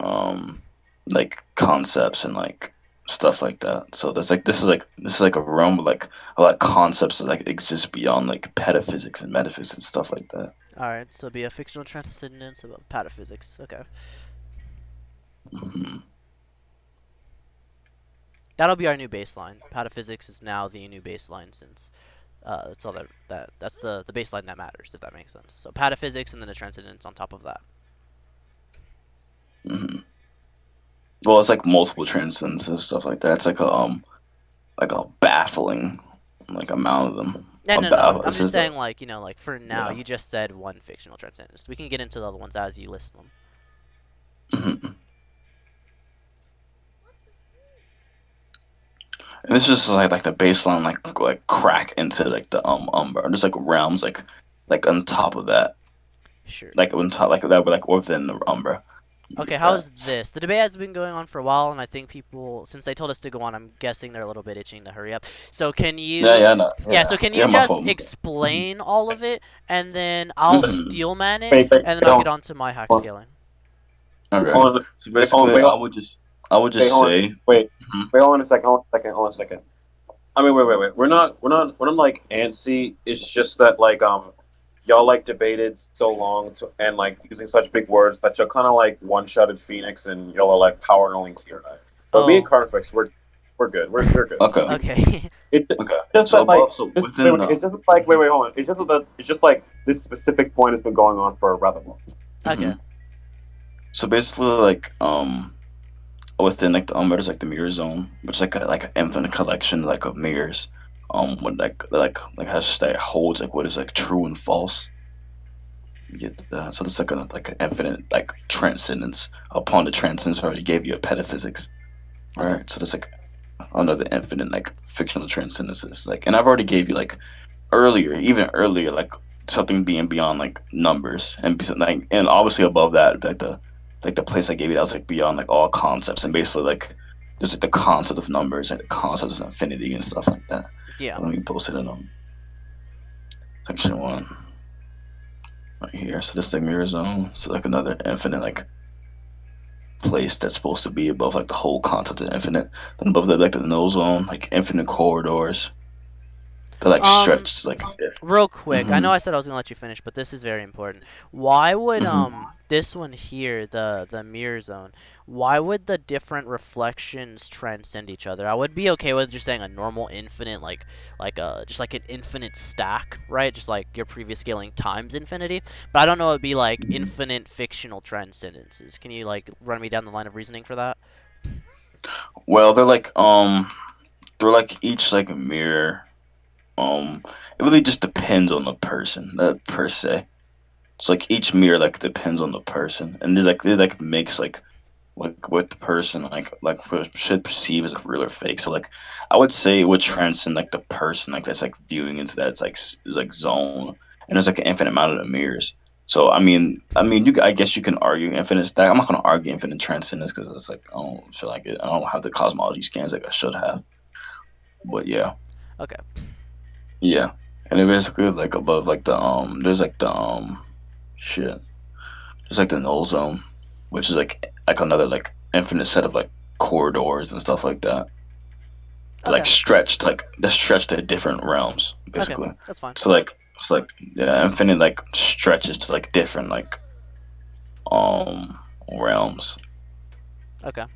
like concepts and like stuff like that. So there's like this is like a realm with like a lot of concepts that like exist beyond like petaphysics and metaphysics and stuff like that.
Alright, so be a fictional transcendence of pataphysics. Okay.
Mm-hmm.
That'll be our new baseline. Pataphysics is now the new baseline since that's all that's the baseline that matters, if that makes sense. So pataphysics and then a transcendence on top of that.
Mm-hmm. Well, it's like multiple transcendence and stuff like that. It's like a baffling like amount of them.
No. I'm
It's
just saying, like, you know, like for now,
Yeah.
you just said one fictional transcendence. We can get into the other ones as you list them.
Mhm. And this is just like the baseline, like crack into like the umber. There's like realms like on top of that,
Sure.
like on top like that, like within the umber.
Okay, how's this? The debate has been going on for a while, and I think people, since they told us to go on, I'm guessing they're a little bit itching to hurry up. So can you?
Yeah, no,
Yeah. So can you
yeah, my
just
fault.
explain all of it, and then I'll
Mhm.
steelman it,
Wait,
and then I'll get on to my hack scaling.
Okay.
Hold on,
So basically,
wait,
I would just
hold on.
say,
wait,
Mhm.
wait, hold on a second, hold on a second. I mean, wait. We're not like antsy. It's just that like y'all like debated so long and like using such big words that you're kind of like one-shotted Phoenix and y'all are like power and only clear eye. But me and
Oh.
Carnifex, we're good. We're good.
Okay.
Okay.
It
Okay.
just
So
that like
above, so
this,
within
it's just like wait, hold on. It's just like this specific point has been going on for a rather long.
Okay.
Mhm. So basically, like within like the there's like the mirror zone, which is like an infinite collection like of mirrors, with like has that holds like what is like true and false. You get that? So it's like an infinite like transcendence. Upon the transcendence, I already gave you a petaphysics, right? So there's like another infinite like fictional transcendences. Like, and I've already gave you like even earlier, like something being beyond like numbers like, and obviously above that, like the place I gave you that was like beyond like all concepts and basically like there's like the concept of numbers and the concept of infinity and stuff like that.
Yeah.
Let me post it in section 1 right here. So this like mirror zone. So like another infinite like place that's supposed to be above like the whole concept of infinite. Then above that like the no zone, like infinite corridors. That like stretch like
Real quick, I know
Mhm.
I said I was gonna let you finish, but this is very important. Why would
Mhm.
this one here, the mirror zone, why would the different reflections transcend each other? I would be okay with just saying a normal infinite, like just like an infinite stack, right? Just like your previous scaling times infinity. But I don't know, it'd be like infinite fictional transcendences. Can you like run me down the line of reasoning for that?
Well, they're like each like a mirror. It really just depends on the person, per se. It's like each mirror like depends on the person, and it like makes like what the person should perceive as like real or fake. So like I would say it would transcend like the person like that's like viewing into that it's like is like zone, and there's like an infinite amount of mirrors. So I guess you can argue infinite stack. I'm not gonna argue infinite transcendence because it's like I don't feel like it. I don't have the cosmology scans like I should have. But yeah,
Okay.
yeah, and it basically like above like the there's like the shit. There's like the null zone, which is like another like infinite set of like corridors and stuff like that.
Okay.
Like they're stretched to different realms,
Okay.
basically.
That's fine.
So like it's like yeah, infinite like stretches to like different like realms.
Okay.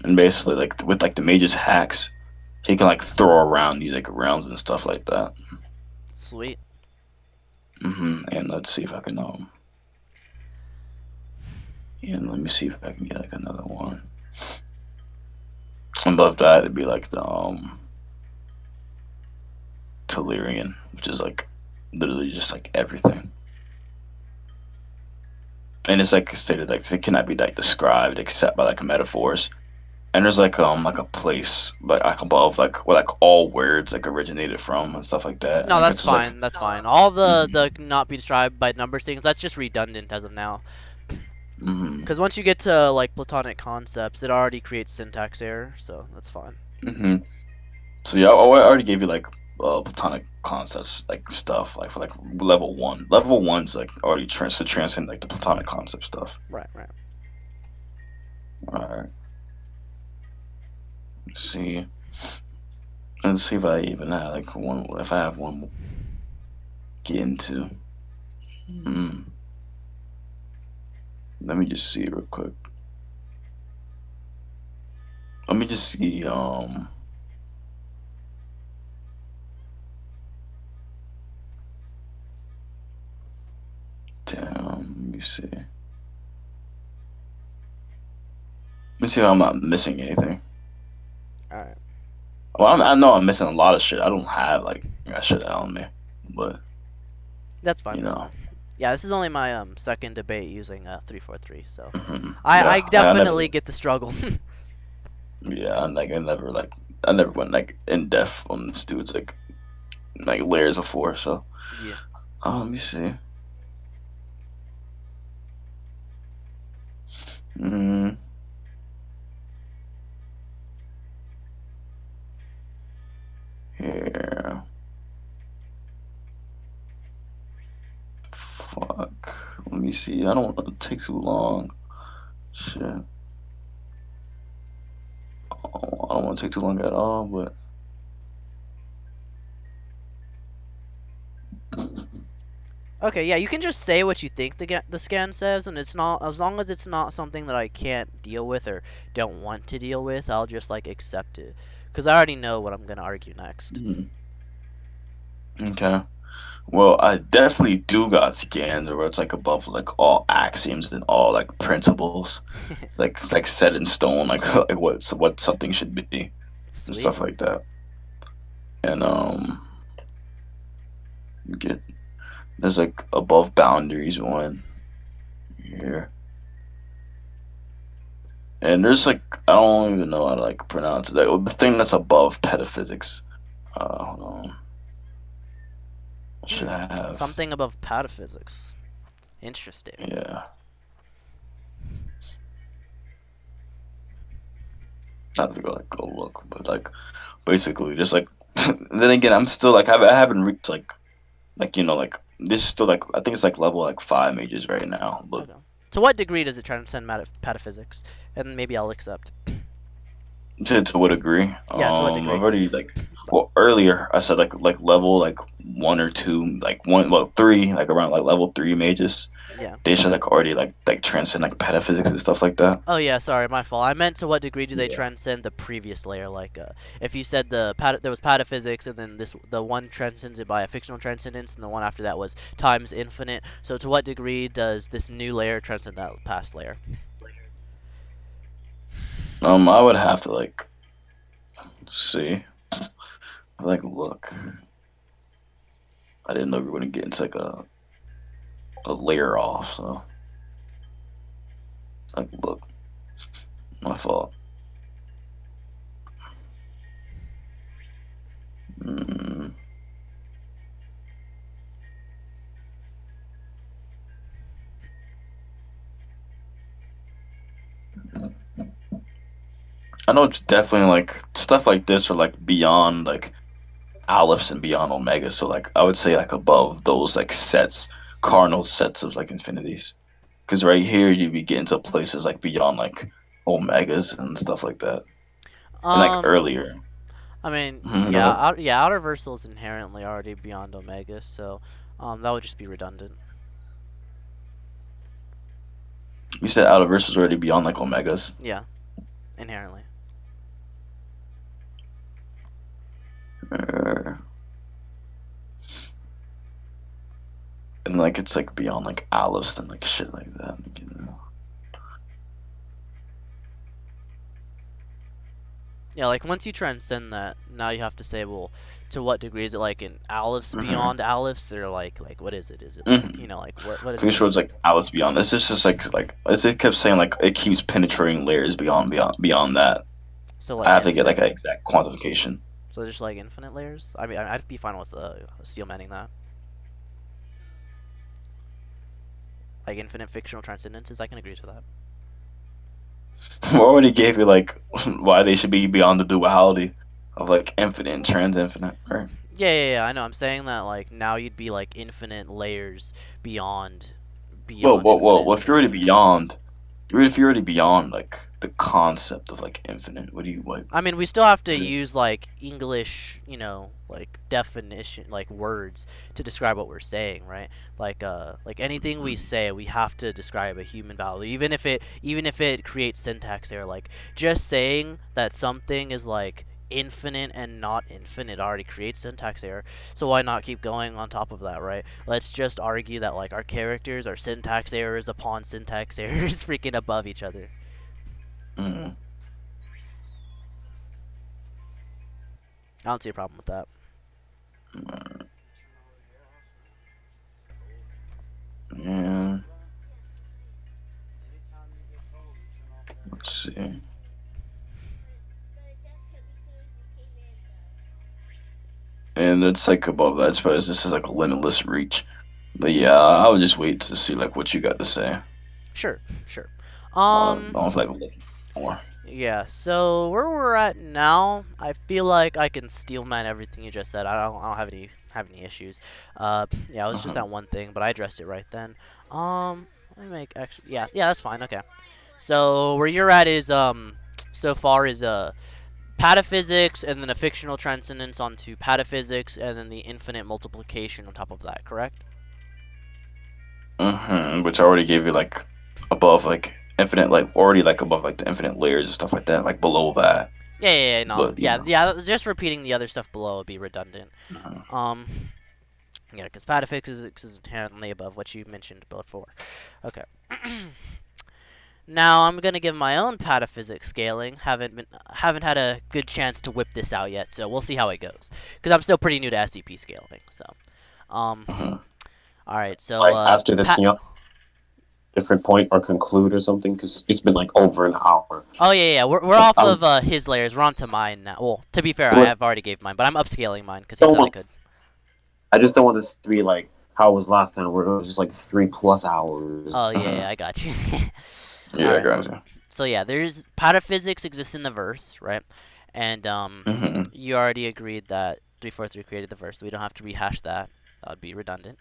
And basically like with like the mage's hacks, he can like throw around these like realms and stuff like that.
Sweet.
And let's see if I can and let me see if I can get like another one. Above that it'd be like the Telerian, which is like literally just like everything. And it's like stated like it cannot be like described except by like metaphors. And there's like a place like above like where like all words like originated from and stuff like that.
No,
And
that's
it's just like
fine. That's fine. All the
mhm,
not be described by numbers things, that's just redundant as of now.
mhm,
Because once you get to like platonic concepts, it already creates syntax error, so that's fine.
mhm. So yeah, I already gave you like platonic concepts like stuff like for like level one. Level one's like already transcend like the platonic concept stuff.
Right, right.
All right. Let's see. Let's see if I even have like one. If I have one more to get into. Hmm. Let me just see real quick. Let me just see. Damn. Let me see. Let me see if I'm not missing anything.
All right.
Well, I know I'm missing a lot of shit. I don't have like that shit on me, but
That's fine.
you
That's
know.
fine. Yeah, this is only my second debate using 343, so
Mhm.
I
Yeah, I never.
definitely get the struggle.
Yeah, I never went like in depth on this dude's like layers before. So,
Yeah.
let me see. Mm, here, fuck. Let me see. I don't want it to take too long. Shit, I don't want to take too long at all. But
Okay, yeah, you can just say what you think the scan says, and it's not, as long as it's not something that I can't deal with or don't want to deal with, I'll just like accept it, because I already know what I'm gonna argue next.
mm, okay. Well, I definitely do got scans where it's like above like all axioms and all like principles. It's like set in stone, like like what something should be and
Sweet.
stuff like that. And get there's like above boundaries one here, and there's like I don't even know how to like pronounce it. Like, the thing that's above petaphysics. Hold on. What should I have?
Something above pataphysics. Interesting.
Yeah, I have to go look, but like basically just like then again I'm still like I haven't reached like you know like this is still like I think it's like level like 5 mages right now, but
Okay. To what degree does it transcend pataphysics? And maybe I'll accept.
to what degree?
Yeah, to what
I've
degree?
already like well earlier I said like level like 1 or 2 like one well 3 like around like level 3 mages
Yeah.
they should like already like transcend like petaphysics and stuff like that.
Oh yeah, sorry, my fault. I meant to what degree do they
Yeah.
transcend the previous layer? Like, if you said there was pataphysics, and then the one transcends it by a fictional transcendence, and the one after that was times infinite. So to what degree does this new layer transcend that past layer?
I would have to like see like look. I didn't know we were gonna get into like a layer off, so like look, my fault. Mm, know it's definitely like stuff like this are like beyond like Aleph and beyond Omega. So like I would say like above those like sets, cardinal sets of like infinities. Because right here you be getting to places like beyond like Omegas and stuff like that, and like
Um,
earlier.
I mean, yeah,
Go
outer versal is inherently already beyond Omega, so that would just be redundant.
You said Outer Verse is already beyond like Omegas.
Yeah, inherently.
Uh, and like it's like beyond like Alice and like shit like that. You know?
Yeah, like once you transcend that, now you have to say, well, to what degree is it like in Alephs beyond Alephs, or like what is it? Is it like like what is
Pretty
it?
sure it's like Alice beyond. This is just like as it kept saying like it keeps penetrating layers beyond that.
So
I
like
have to get
infinite.
like an exact quantification.
So just like infinite layers. I mean, I'd be fine with steel manning that. Like infinite fictional transcendences, I can agree to that.
I already gave you like why they should be beyond the duality of like infinite and trans-infinite, right?
Yeah. I know. I'm saying that like now you'd be like infinite layers beyond,
Well,
beyond
well, well,
infinite.
well, if you're already beyond, if you're already beyond like the concept of like infinite, what do you like?
I mean, we still have to
Is it-
use like English, like definition, like words to describe what we're saying, right? Like anything we say, we have to describe a human value, even if it creates syntax error. Like just saying that something is like infinite and not infinite already creates syntax error. So why not keep going on top of that, right? Let's just argue that like our characters are syntax errors upon syntax errors, freaking above each other.
Mhm.
I don't see a problem with that.
Yeah. Let's see. And it's like above that. I suppose this is like a limitless reach. But yeah, I would just wait to see like what you got to say.
Sure, sure.
I don't feel like looking more.
Yeah, so where we're at now, I feel like I can steel man everything you just said. I don't have any issues. Yeah, it was just that one thing, but I addressed it right then. Let me make actually, yeah, that's fine. Okay. So where you're at is so far is pataphysics, and then a fictional transcendence onto pataphysics, and then the infinite multiplication on top of that. Correct?
Which I already gave you like above like infinite, like already like above like the infinite layers and stuff like that, like below that.
Yeah, no,
But you know.
yeah. Just repeating the other stuff below would be redundant.
Mhm.
Yeah, because pataphysics is inherently above what you mentioned before. Okay. Now I'm gonna give my own pataphysics scaling. Haven't had a good chance to whip this out yet, so we'll see how it goes. Because I'm still pretty new to SCP scaling. So, um,
Mhm.
all right. So,
Like after this, different point or conclude or something, because it's been like over an hour.
Oh yeah. We're off of his layers. We're on to mine now. Well, to be fair, I
What-
have already gave mine, but I'm upscaling mine because he
Don't
said I
want-
could.
I just don't want this to be like how it was last time, where it was just like 3+ hours.
Oh yeah, I got you.
Yeah,
Alright.
gotcha.
So yeah, there's pataphysics exists in the verse, right? And you already agreed that 343 created the verse, so we don't have to rehash that. That would be redundant.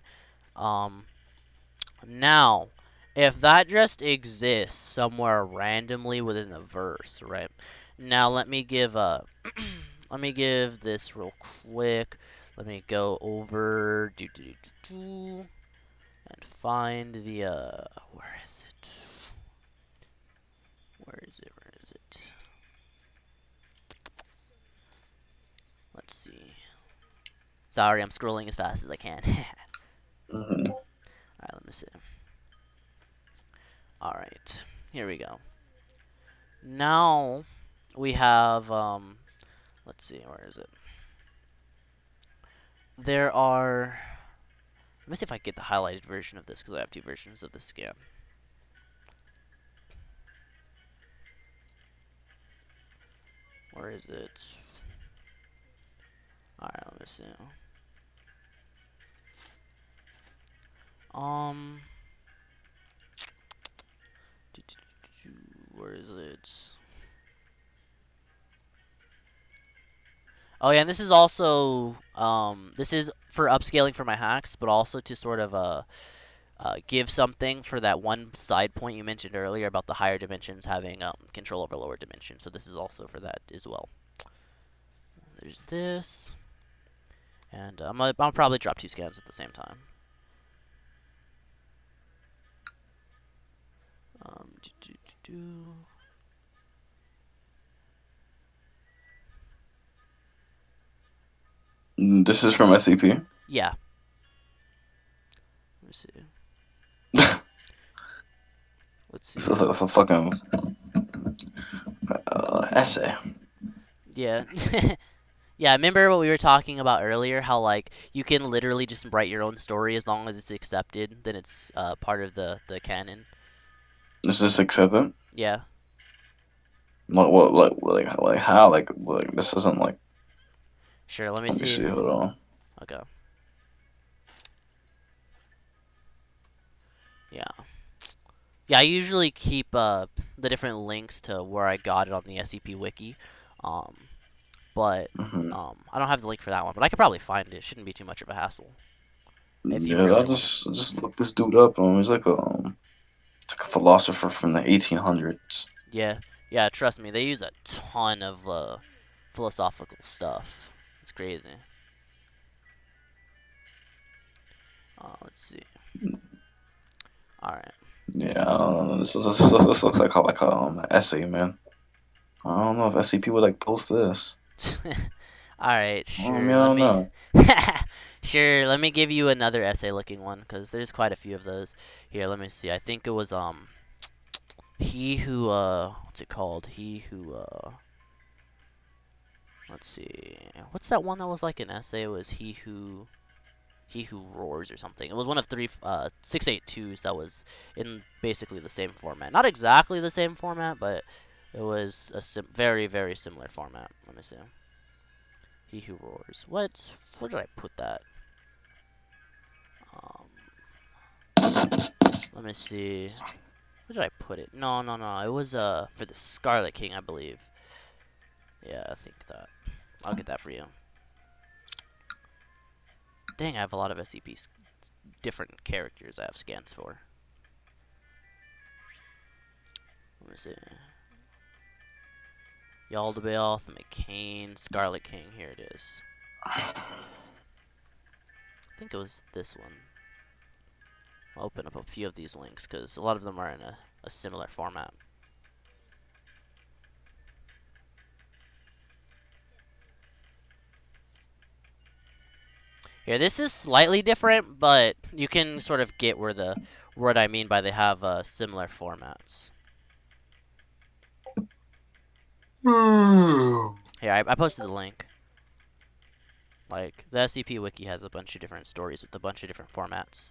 Now, if that just exists somewhere randomly within the verse, right? Now let me give let me give this real quick. Let me go over and find the where is it? Where is it? Where is it? Let's see. Sorry, I'm scrolling as fast as I can.
Mhm.
Alright, let me see. Alright, here we go. Now we have let's see, where is it? There are, let me see if I can get the highlighted version of this, because I have two versions of this scan. Where is it? Alright, let me see. Where is it? Oh yeah, and this is also this is for upscaling for my hacks, but also to sort of give something for that one side point you mentioned earlier about the higher dimensions having control over lower dimensions. So this is also for that as well. There's this, and I'll probably drop 2 scans at the same time. Do, do, do, do.
This is from SCP.
Yeah. Let me see. Let's see.
This is a fucking essay.
Yeah. Yeah, remember what we were talking about earlier? How like you can literally just write your own story as long as it's accepted, then it's part of the canon.
Is this accepted?
Yeah.
What like how like this isn't like.
Sure. Let me
Let me
see.
see. Hold on.
Okay. Yeah. Yeah, I usually keep the different links to where I got it on the SCP wiki, um, but
Mm-hmm.
I don't have the link for that one. But I could probably find it. Shouldn't be too much of a hassle if you
Yeah,
really want it.
I just looked this dude up. He's like it's like a philosopher from the 1800s.
Yeah, yeah. Trust me, they use a ton of philosophical stuff. It's crazy. Let's see. All right.
Yeah, I don't know. This looks like a essay, man. I don't know if SCP would like post this.
All right.
I mean,
Sure.
I
Let
don't
me.
know.
Sure. Let me give you another essay-looking one because there's quite a few of those. Here, let me see. I think it was he who what's it called? He who let's see. What's that one that was like an essay? It was he who roars or something. It was one of 682s that was in basically the same format. Not exactly the same format, but it was a very very similar format. Let me see. He who roars. Where did I put that? Let me see. Where did I put it? No. It was for the Scarlet King, I believe. Yeah, I think that. I'll get that for you. Dang, I have a lot of SCPs. Different characters I have scans for. Let me see. Yaldabaoth, McCain, Scarlet King. Here it is. I think it was this one. I'll open up a few of these links because a lot of them are in a similar format. Here, this is slightly different, but you can sort of get what I mean by they have similar formats. Here, I posted the link. Like, the SCP Wiki has a bunch of different stories with a bunch of different formats.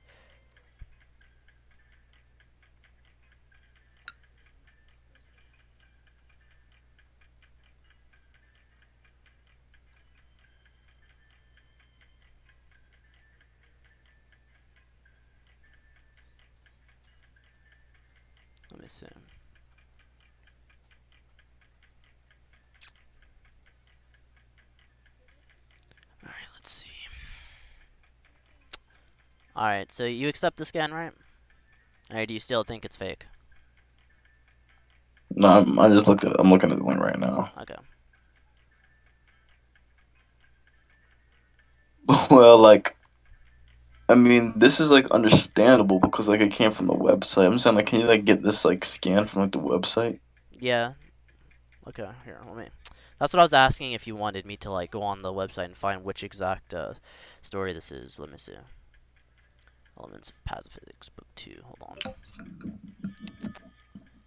Let me see. Alright, let's see. Alright, so you accept the scan, right? Or do you still think it's fake?
No, I just looked at. I'm looking at the one right now.
Okay.
Well, like, I mean, this is like understandable because like it came from the website. I'm saying like, can you like get this like scan from like the website?
Yeah. Okay, here, let me... That's what I was asking, if you wanted me to, like, go on the website and find which exact story this is. Let me see. Elements of Physics, Book 2. Hold on.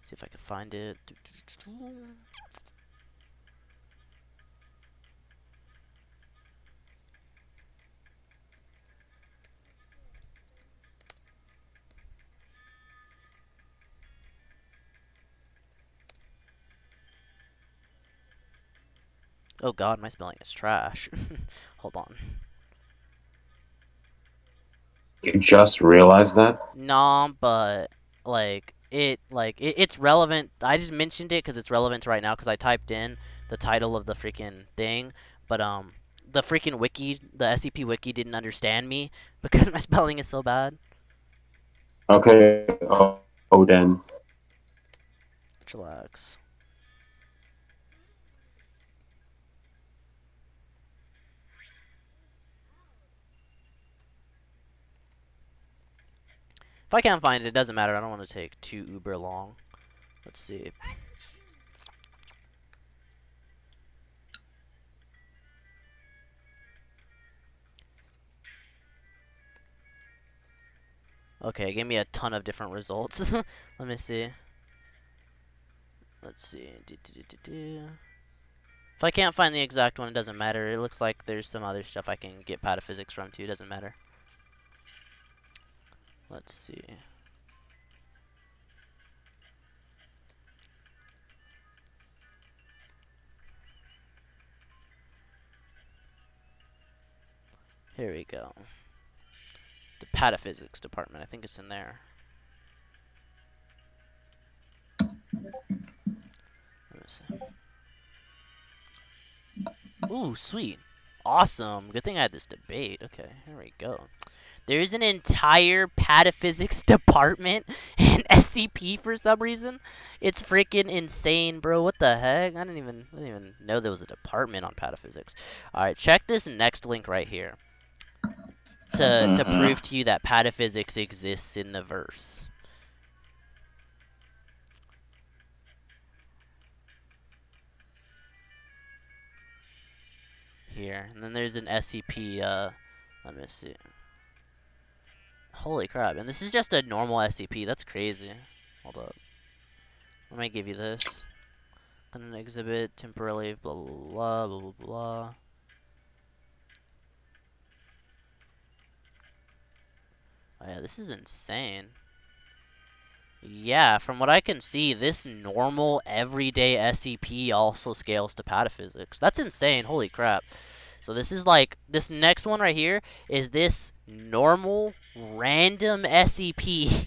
See if I can find it. Oh god, my spelling is trash. Hold on.
You just realized that?
Nah, but it's relevant. I just mentioned it because it's relevant to right now because I typed in the title of the freaking thing, But the freaking wiki, the SCP wiki didn't understand me because my spelling is so bad.
Okay, Odin.
Chillax. If I can't find it, it doesn't matter. I don't want to take too uber long. Let's see. Okay, it gave me a ton of different results. Let me see. Let's see. If I can't find the exact one, it doesn't matter. It looks like there's some other stuff I can get pataphysics from too. It doesn't matter. Let's see. Here we go. The pataphysics department. I think it's in there. Let me see. Ooh, sweet. Awesome. Good thing I had this debate. Okay, here we go. There's an entire pataphysics department in SCP for some reason. It's freaking insane, bro. What the heck? I didn't even know there was a department on pataphysics. All right, check this next link right here to prove to you that pataphysics exists in the verse. Here, and then there's an SCP. Let me see. Holy crap! And this is just a normal SCP. That's crazy. Hold up. Let me give you this. An exhibit temporarily. Blah blah blah blah blah blah. Oh yeah, this is insane. Yeah, from what I can see, this normal everyday SCP also scales to pataphysics. That's insane. Holy crap. So this is like, this next one right here is this normal random SCP.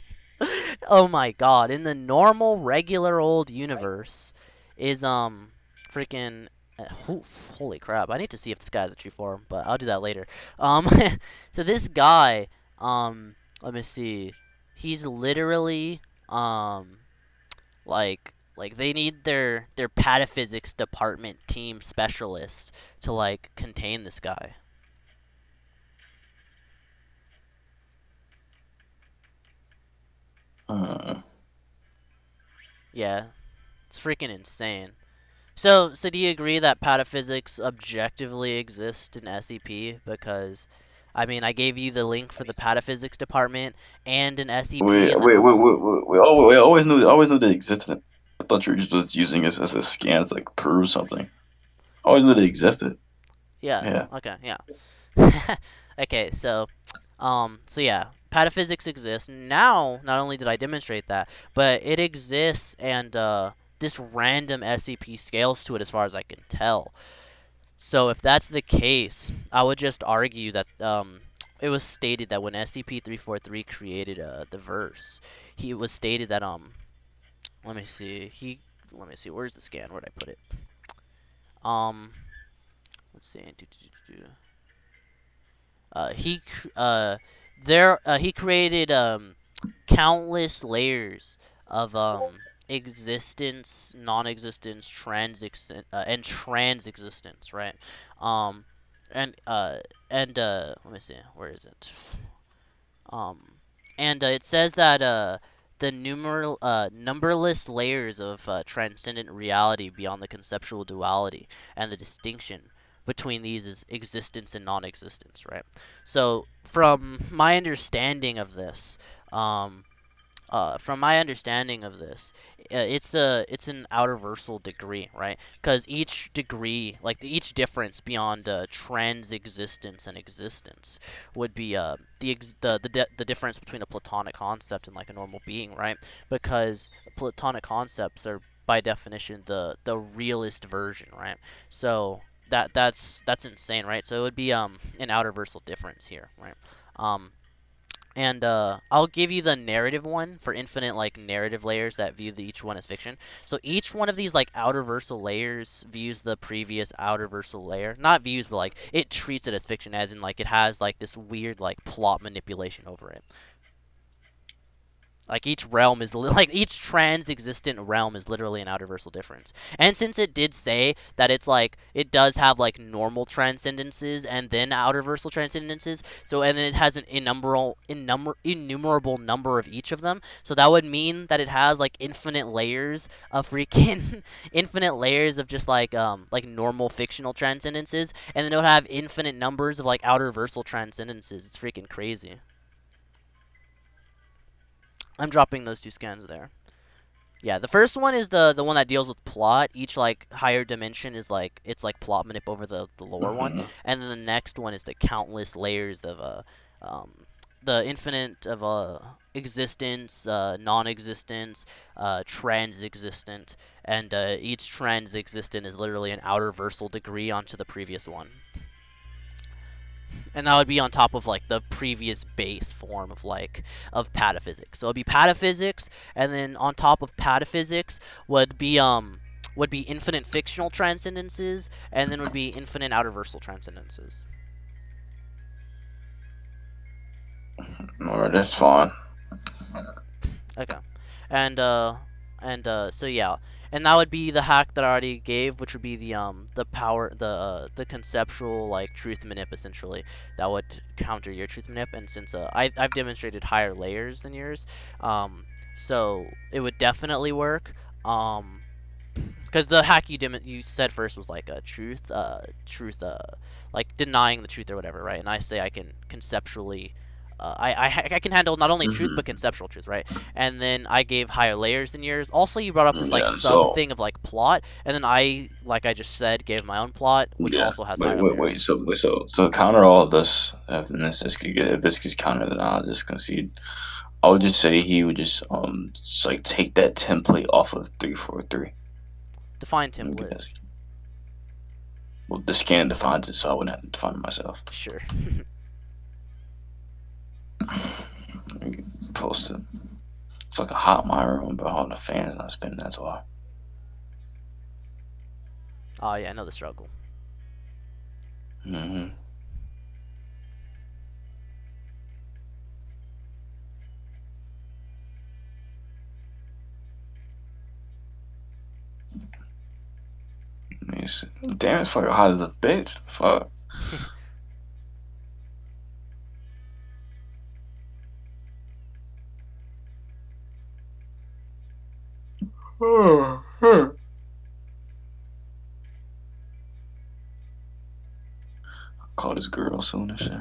Oh my god. In the normal regular old universe is freaking holy crap. I need to see if this guy has a true form, but I'll do that later. So this guy, let me see. He's literally like they need their pataphysics department team specialists to like contain this guy. Yeah, it's freaking insane. So do you agree that pataphysics objectively exists in SCP? Because, I mean, I gave you the link for the pataphysics department and an SCP.
We always knew they existed. I thought you were just using it as a scan to like prove something. I always knew they existed.
Yeah.
Yeah.
Okay. Yeah. Okay. So yeah, pataphysics exists. Now, not only did I demonstrate that, but it exists, and this random SCP scales to it as far as I can tell. So if that's the case, I would just argue that it was stated that when SCP-343 created the verse, it was stated that let me see, where's the scan? Where'd I put it? Let's see. He created countless layers of existence, non-existence, and trans-existence, right? Um, and let me see, where is it? And it says that the numberless layers of transcendent reality beyond the conceptual duality and the distinction between these is existence and non-existence, right? So from my understanding of this, it's an outerversal degree, right? Because each degree, like each difference beyond trans existence and existence, would be the difference between a platonic concept and like a normal being, right? Because platonic concepts are by definition the realist version, right? So that's insane, right? So it would be an outerversal difference here, right? And I'll give you the narrative one for infinite like narrative layers that view each one as fiction. So each one of these like outer versal layers views the previous outer versal layer. Not views, but like it treats it as fiction, as in like it has like this weird like plot manipulation over it. Like each realm is like each trans-existent realm is literally an outer versal difference. And since it did say that it's like it does have like normal transcendences and then outer versal transcendences, so and then it has an innumerable number of each of them. So that would mean that it has like infinite layers of freaking infinite layers of just like normal fictional transcendences, and then it would have infinite numbers of like outer versal transcendences. It's freaking crazy. I'm dropping those two scans there. Yeah, the first one is the one that deals with plot. Each like higher dimension is like it's like plot manip over the lower one, and then the next one is the countless layers of the infinite of existence, non-existence, trans-existent, and each trans-existent is literally an outer versal degree onto the previous one. And that would be on top of like the previous base form of like of pataphysics. So it'd be pataphysics, and then on top of pataphysics would be infinite fictional transcendences, and then would be infinite outer versal transcendences.
Alright, that's fine.
Okay, and so yeah, and that would be the hack that I already gave, which would be the power the conceptual like truth manip essentially that would counter your truth manip. And since I've demonstrated higher layers than yours, so it would definitely work. Because the hack you said first was like a truth like denying the truth or whatever, right? And I say I can conceptually I can handle not only truth but conceptual truth, right? And then I gave higher layers than yours. Also, you brought up this like
Yeah,
sub
so
thing of like plot, and then I, like I just said, gave my own plot, which
yeah.
also has higher layers.
So counter all of this. If this gets countered, then I'll just concede. I would just say he would just like take that template off of 343.
Define
Let me get
template.
that. Well, the scan defines it, so I wouldn't have to define it myself.
Sure.
Let me post it. It's like a hot in my room, but all the fans not spinning. That's why.
Oh yeah, I know the struggle.
Mm-hmm. Damn, it's fucking hot as a bitch. Fuck. Call this girl soon and shit.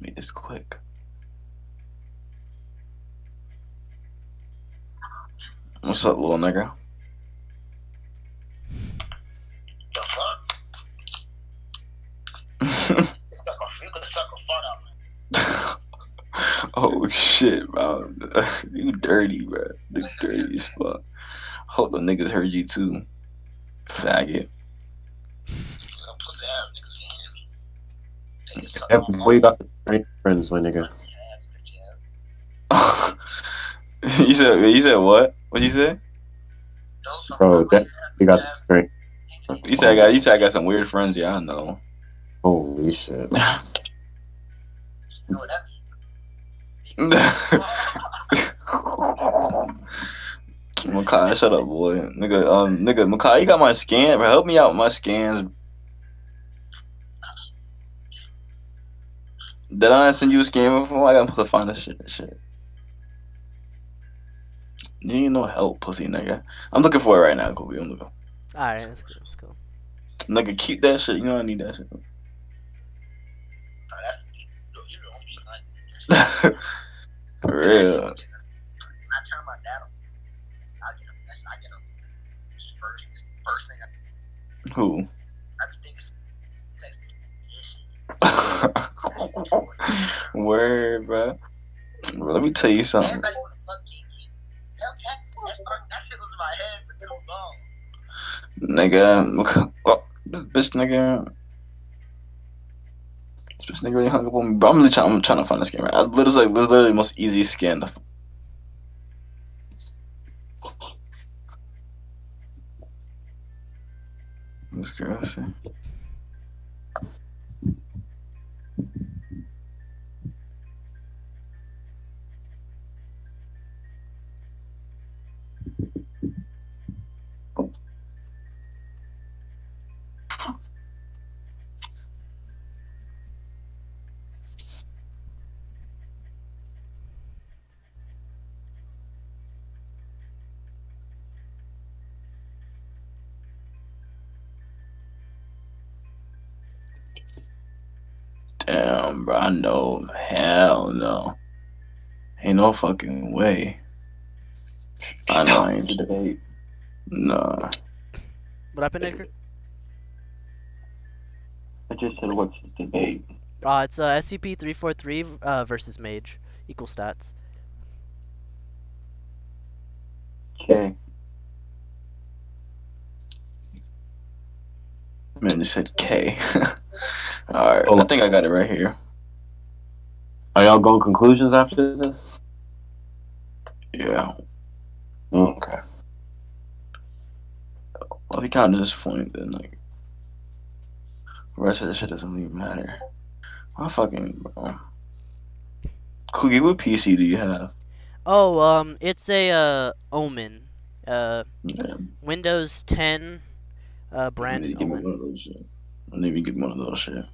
Make this quick. What's up, little nigga?
The fuck?
Oh shit, bro. You dirty, bro. You dirty as fuck. Hope the niggas heard you too. Faggot.
Yeah, boy, you got the strange friends, my nigga.
You said what? What'd you say?
Bro, that you got some strange.
You said I got some weird friends. Yeah, I know.
Holy shit.
Makai, shut up, boy. Nigga, Makai, you got my scan, bro. Help me out with my scans. Did I not send you a scan before? I gotta find this shit. You need no help, pussy nigga. I'm looking for it right now, Kobe. I'm looking.
Alright, that's good. That's cool.
Nigga, keep that shit. You know I need that shit. For real.
I turn my dad on. I get him first thing
Who? Word, bro. Bro, let me tell you something.
Everybody wanna fuck GQ. That shit was in my head for too long.
Nigga, oh, this bitch nigga. This nigga really hung up on me, bro. I'm trying to find this game. Right? Literally the most easy skin. This girl, let's see. Damn, bro. I know. Hell no. Ain't no fucking way. I know I ain't the debate. Nah.
What happened, Edgar?
I just said what's the debate?
It's SCP-343 versus Mage. Equal stats.
Okay. Man, you said K. Alright,
Oh.
I think I got it right here.
Are y'all going conclusions after this?
Yeah.
Okay.
Well, if you count to this point, then like the rest of this shit doesn't even matter. I fucking bro. Cookie, what PC do you have?
Oh, it's a Omen.
Yeah,
Windows 10.
you
Brand
need
is
to give me
Omen.
one of those shit. I need to get one of those shit.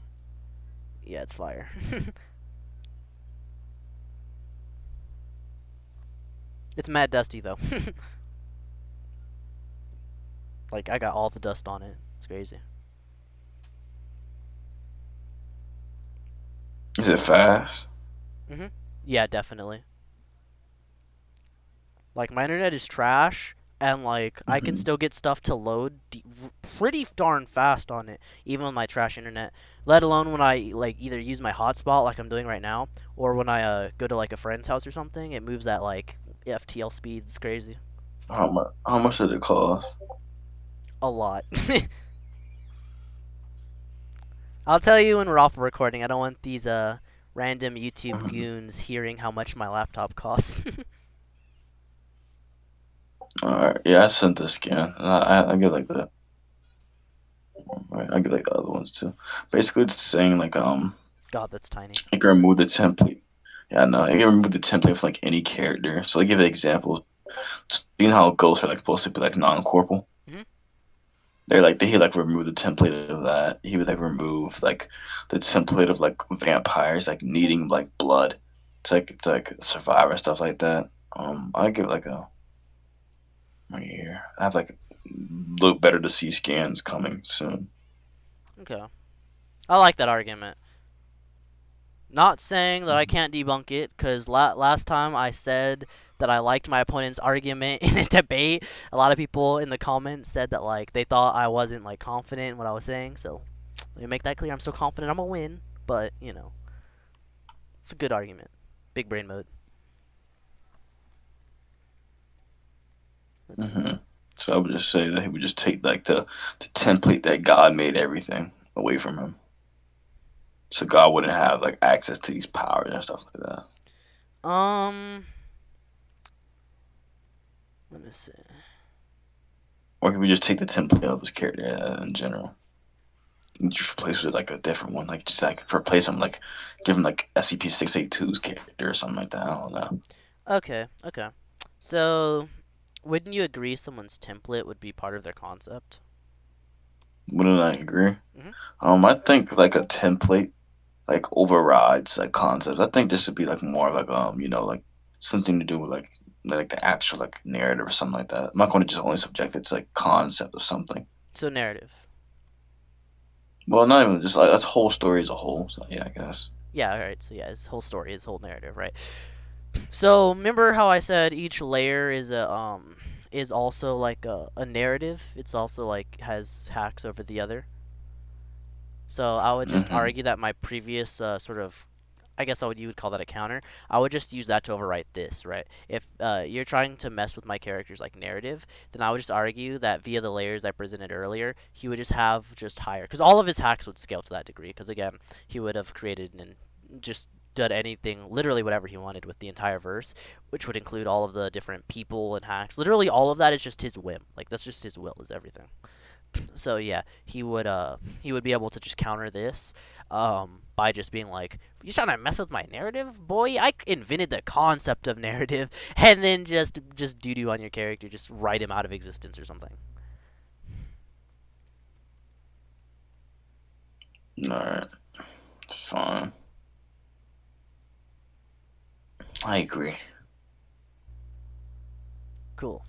Yeah, it's fire. It's mad dusty though. Like I got all the dust on it. It's crazy.
Is it fast?
Yeah, definitely. Like my internet is trash, and like I can still get stuff to load pretty darn fast on it, even with my trash internet. Let alone when I like either use my hotspot like I'm doing right now, or when I go to like a friend's house or something, it moves at like FTL speeds. It's crazy.
How much did it cost?
A lot. I'll tell you when we're off recording. I don't want these random YouTube goons hearing how much my laptop costs.
Alright, yeah, I sent this scan. I get like that. Right, I get like the other ones too. Basically, it's saying like
God, that's tiny.
you can remove the template. Yeah, no, you can remove the template for like any character. So I give an example. So, you know how ghosts are like supposed to be like non-corporal.
Mhm.
He like remove the template of that. He would like remove like the template of like vampires like needing like blood to like survive and stuff like that. I give like a right here. I have like look better to see scans coming soon.
Okay. I like that argument. Not saying that I can't debunk it, because last time I said that I liked my opponent's argument in a debate, a lot of people in the comments said that like they thought I wasn't like confident in what I was saying. So let me make that clear. I'm still confident I'm gonna win, but you know, it's a good argument. Big brain mode. Let's see.
So I would just say that he would just take like the template that God made everything away from him. So God wouldn't have like access to these powers and stuff like that.
Let me see.
Or he would just take the template of his character in general. And just replace it with like a different one. Like just like replace him, like give him like SCP-682's character or something like that. I don't know.
Okay. So, wouldn't you agree someone's template would be part of their concept?
Wouldn't I agree?
Mhm.
I think like a template like overrides like concepts. I think this should be like more like like something to do with like the actual like narrative or something like that. I'm not going to just only subject it to like concept of something.
So narrative.
Well, not even just like that's whole story as a whole. So yeah, I guess.
Yeah, alright, so yeah, his whole story, his whole narrative, right? So remember how I said each layer is also like a narrative? It's also like has hacks over the other. So I would just argue that my previous sort of I guess you would call that a counter. I would just use that to overwrite this, right? If you're trying to mess with my character's like narrative, then I would just argue that via the layers I presented earlier, he would just have just higher, because all of his hacks would scale to that degree. Because again, he would have created and just done anything, literally whatever he wanted with the entire verse, which would include all of the different people and hacks. Literally all of that is just his whim. Like that's just his will is everything. So yeah, he would be able to just counter this by just being like, you trying to mess with my narrative, boy? I invented the concept of narrative, and then just doo-doo on your character, just write him out of existence or something.
Alright. Fine. I agree.
Cool.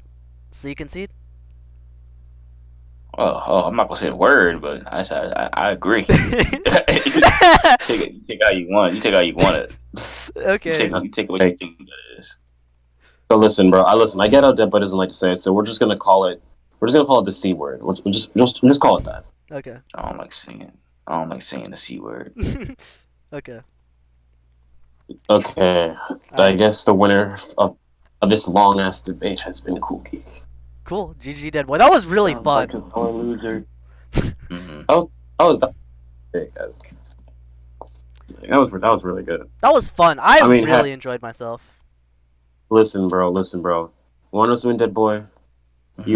So you concede?
Oh, I'm not gonna say a word, but I said I agree. You take how you want. You take how you want it.
Okay.
You take what you think that is.
So listen, bro. I get how deadboy doesn't like to say it, so we're just gonna call it. We're just gonna call it the C word. We'll just call it that.
Okay.
I don't like saying the C word.
Okay.
Okay. I guess the winner of this long ass debate has been Cool Geek.
Cool. GG Deadboy. That was really fun.
Like a sore loser.
Mm-hmm.
That was big, guys. That was really good.
That was fun. I
mean,
really enjoyed myself.
Listen, bro. Want to win, Deadboy?
Mm-hmm.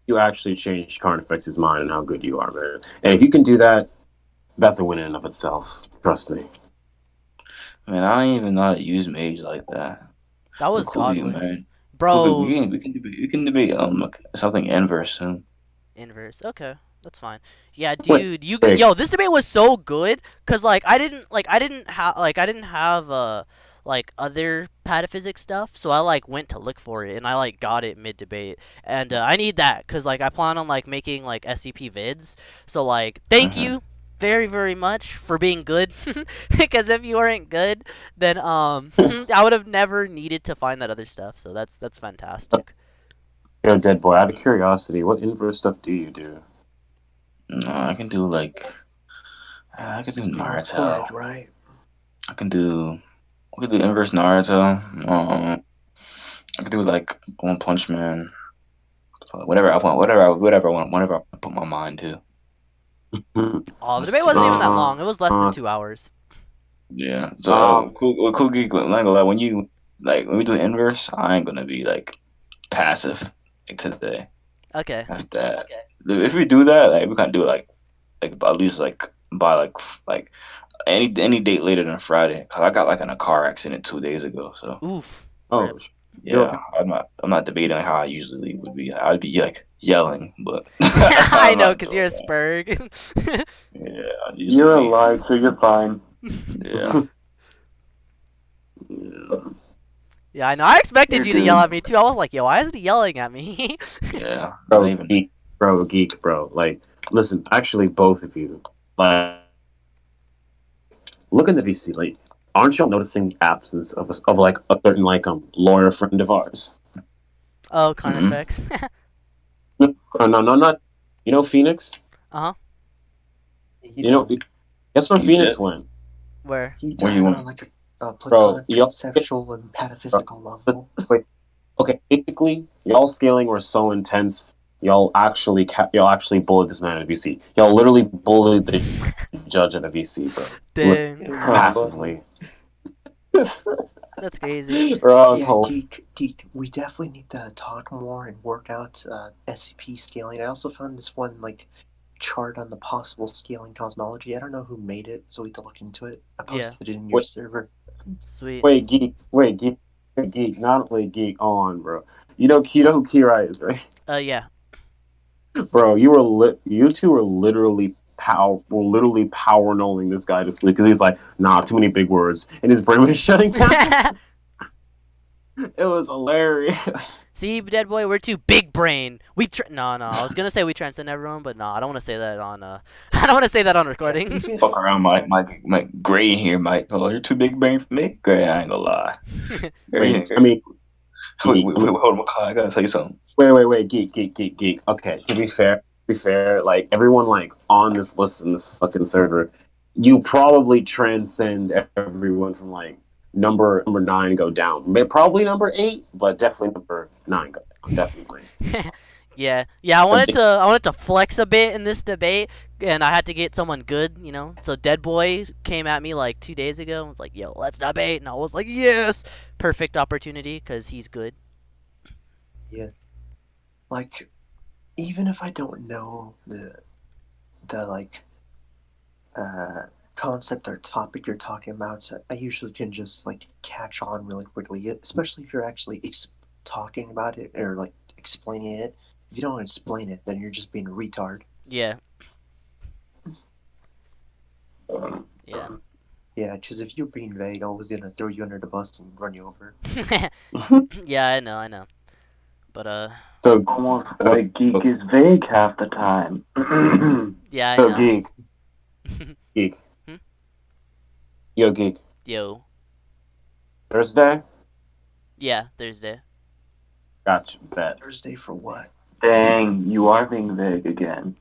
You actually changed Carnifex's mind and how good you are, man. And if you can do that, that's a win in and of itself. Trust me.
Man, I don't even know how to use Mage like that.
That was
Cool,
godly.
man.
Bro.
We can debate something inverse soon.
Inverse. Okay. That's fine. Yeah, dude, yo, this debate was so good cuz like I didn't have like other pataphysics stuff, so I like went to look for it and I like got it mid debate. And I need that cuz like I plan on like making like SCP vids. So like thank you very very much for being good because if you weren't good, then I would have never needed to find that other stuff. So that's fantastic.
Yo, Deadboy, out of curiosity, what inverse stuff do you do?
No, I can do like I can do Naruto.
Right.
I can do inverse Naruto. I can do like One Punch Man. Whatever I want. Whatever I put my mind to.
Oh, the debate wasn't even that long. It was less than 2 hours.
Yeah. So cool geek. Like, when we do inverse, I ain't gonna be like passive like today.
Okay.
That's that. Okay. If we do that, like we can do it like at least like by like any date later than Friday. Cause I got like in a car accident 2 days ago. So.
Oof.
Oh.
Yeah, I'm not debating how I usually would be. I'd be like yelling, but
I know, cause you're a spurg.
Yeah,
You're alive, so you're fine.
Yeah.
Yeah, I know. I expected you to yell at me too. I was like, yo, why isn't he yelling at me?
Yeah.
Geek, bro. Like, listen, actually, both of you, like, look in the VC. Like, aren't y'all noticing the absence of like a certain like lawyer friend of ours?
Oh, Carnifex.
No, not. You know Phoenix?
Uh huh.
You know, guess where Phoenix went?
Where?
He died on like a
Bro,
platonic, conceptual, and pataphysical level.
Wait, okay, basically, y'all scaling were so intense. Y'all actually bullied this man at a VC. Y'all literally bullied the judge at a VC, bro.
Dang.
Passively.
That's crazy.
Bro,
Yeah, Geek, we definitely need to talk more and work out SCP scaling. I also found this one like chart on the possible scaling cosmology. I don't know who made it, so we have to look into it. I posted it in your server.
Sweet.
Wait, Geek. Not wait, Geek. On, bro. You know who Kira is, right?
Yeah.
Bro, you two were literally power nulling this guy to sleep because he's like, nah, too many big words, and his brain was shutting down. It was hilarious.
See, Deadboy, we're too big brain. No. I was gonna say we transcend everyone, but no, I don't want to say that on. I don't want to say that on recording.
Fuck around, my Gray in here, Mike. Oh, you're too big brain for me. Gray, I ain't gonna lie.
Wait,
wait, hold on, I gotta tell you something.
Wait, geek. Okay, to be fair, like everyone like on this list in this fucking server you probably transcend everyone from like number 9 go down. Probably number 8, but definitely number 9 go down. Definitely.
Yeah, yeah. I
But
wanted to flex a bit in this debate, and I had to get someone good, you know. So Deadboy came at me like 2 days ago and was like, "Yo, let's debate," and I was like, "Yes, perfect opportunity," because he's good.
Yeah. Like, even if I don't know the like concept or topic you're talking about, I usually can just like catch on really quickly, especially if you're actually talking about it or like explaining it. If you don't explain it, then you're just being a retard.
Yeah. Yeah.
Yeah, because if you're being vague, I was gonna throw you under the bus and run you over.
Yeah, I know. But
so
Almost like geek is vague half the time.
yeah, I
so
know.
geek.
Hmm?
Yo, geek.
Yo.
Thursday.
Yeah, Thursday.
Gotcha. Bet.
Thursday for what?
Dang, you are being vague again.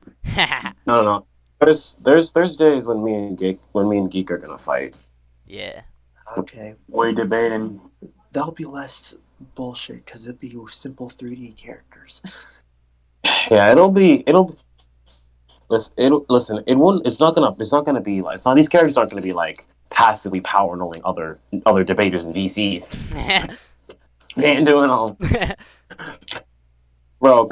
No. There's Thursdays when me and geek are gonna fight.
Yeah.
Okay,
We're debating.
that'll be less bullshit because it'll be simple 3D characters.
Yeah, listen. It won't. It's not gonna be like. It's not. These characters aren't gonna be like passively power knowing other debaters and VCs. They ain't doing all. Bro,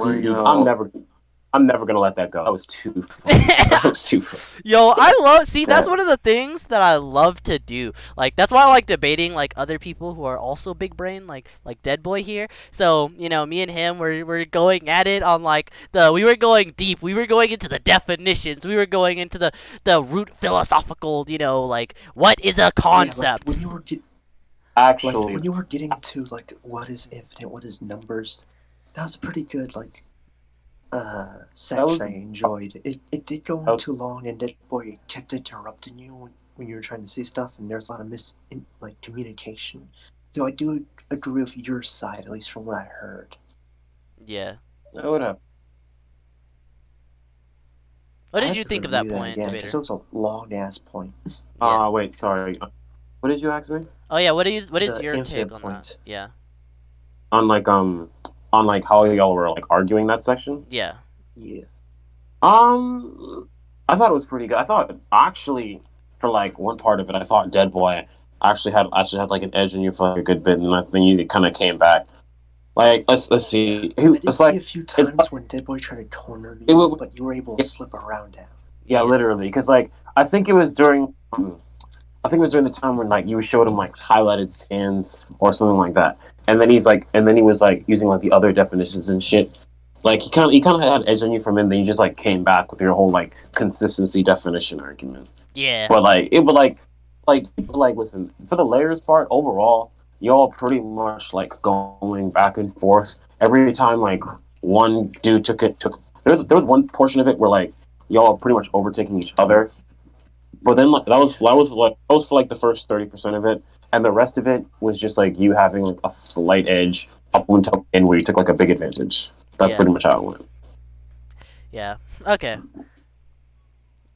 I'm never gonna let that go. That was too funny. That was too funny.
Yo, that's one of the things that I love to do. Like, that's why I like debating, like, other people who are also big brain, like Deadboy here. So, you know, me and him, we're going at it on, like, we were going deep. We were going into the definitions. We were going into the root philosophical, you know, like, what is a concept?
Yeah, like when you were
Actually,
when you were getting to, like, what is infinite, what is numbers, that was a pretty good, like, section I enjoyed. It did go on too long, and that boy kept interrupting you when you were trying to say stuff, and there's a lot of communication. So I do agree with your side, at least from what I heard.
Yeah.
whatever.
What did you think of that point,
because
debater?
it was a long ass point.
Yeah.
Wait, sorry. What did you ask me?
Oh yeah, what is
The
your
infinite
take on
point.
that? Yeah.
On like how y'all were like arguing that section.
Yeah.
Yeah.
I thought it was pretty good. I thought actually for like one part of it, I thought Dead Boy actually had like an edge on you for like a good bit, and I think you kind of came back. Like let's see,
I did
it's
see
like
a few times when Dead Boy tried to corner me, but you were able to slip around him.
yeah, literally, because like I think it was during the time when like you showed him like highlighted scans or something like that, and then he was like using like the other definitions and shit. Like he kind of had an edge on you from him, then you just like came back with your whole like consistency definition argument.
Yeah.
But listen, for the layers part overall, y'all pretty much like going back and forth every time. Like one dude took there was one portion of it where like y'all pretty much overtaking each other. But then like, that was for like the first 30% of it, and the rest of it was just like you having like a slight edge up until the end where you took like a big advantage. That's pretty much how it went.
Yeah. Okay.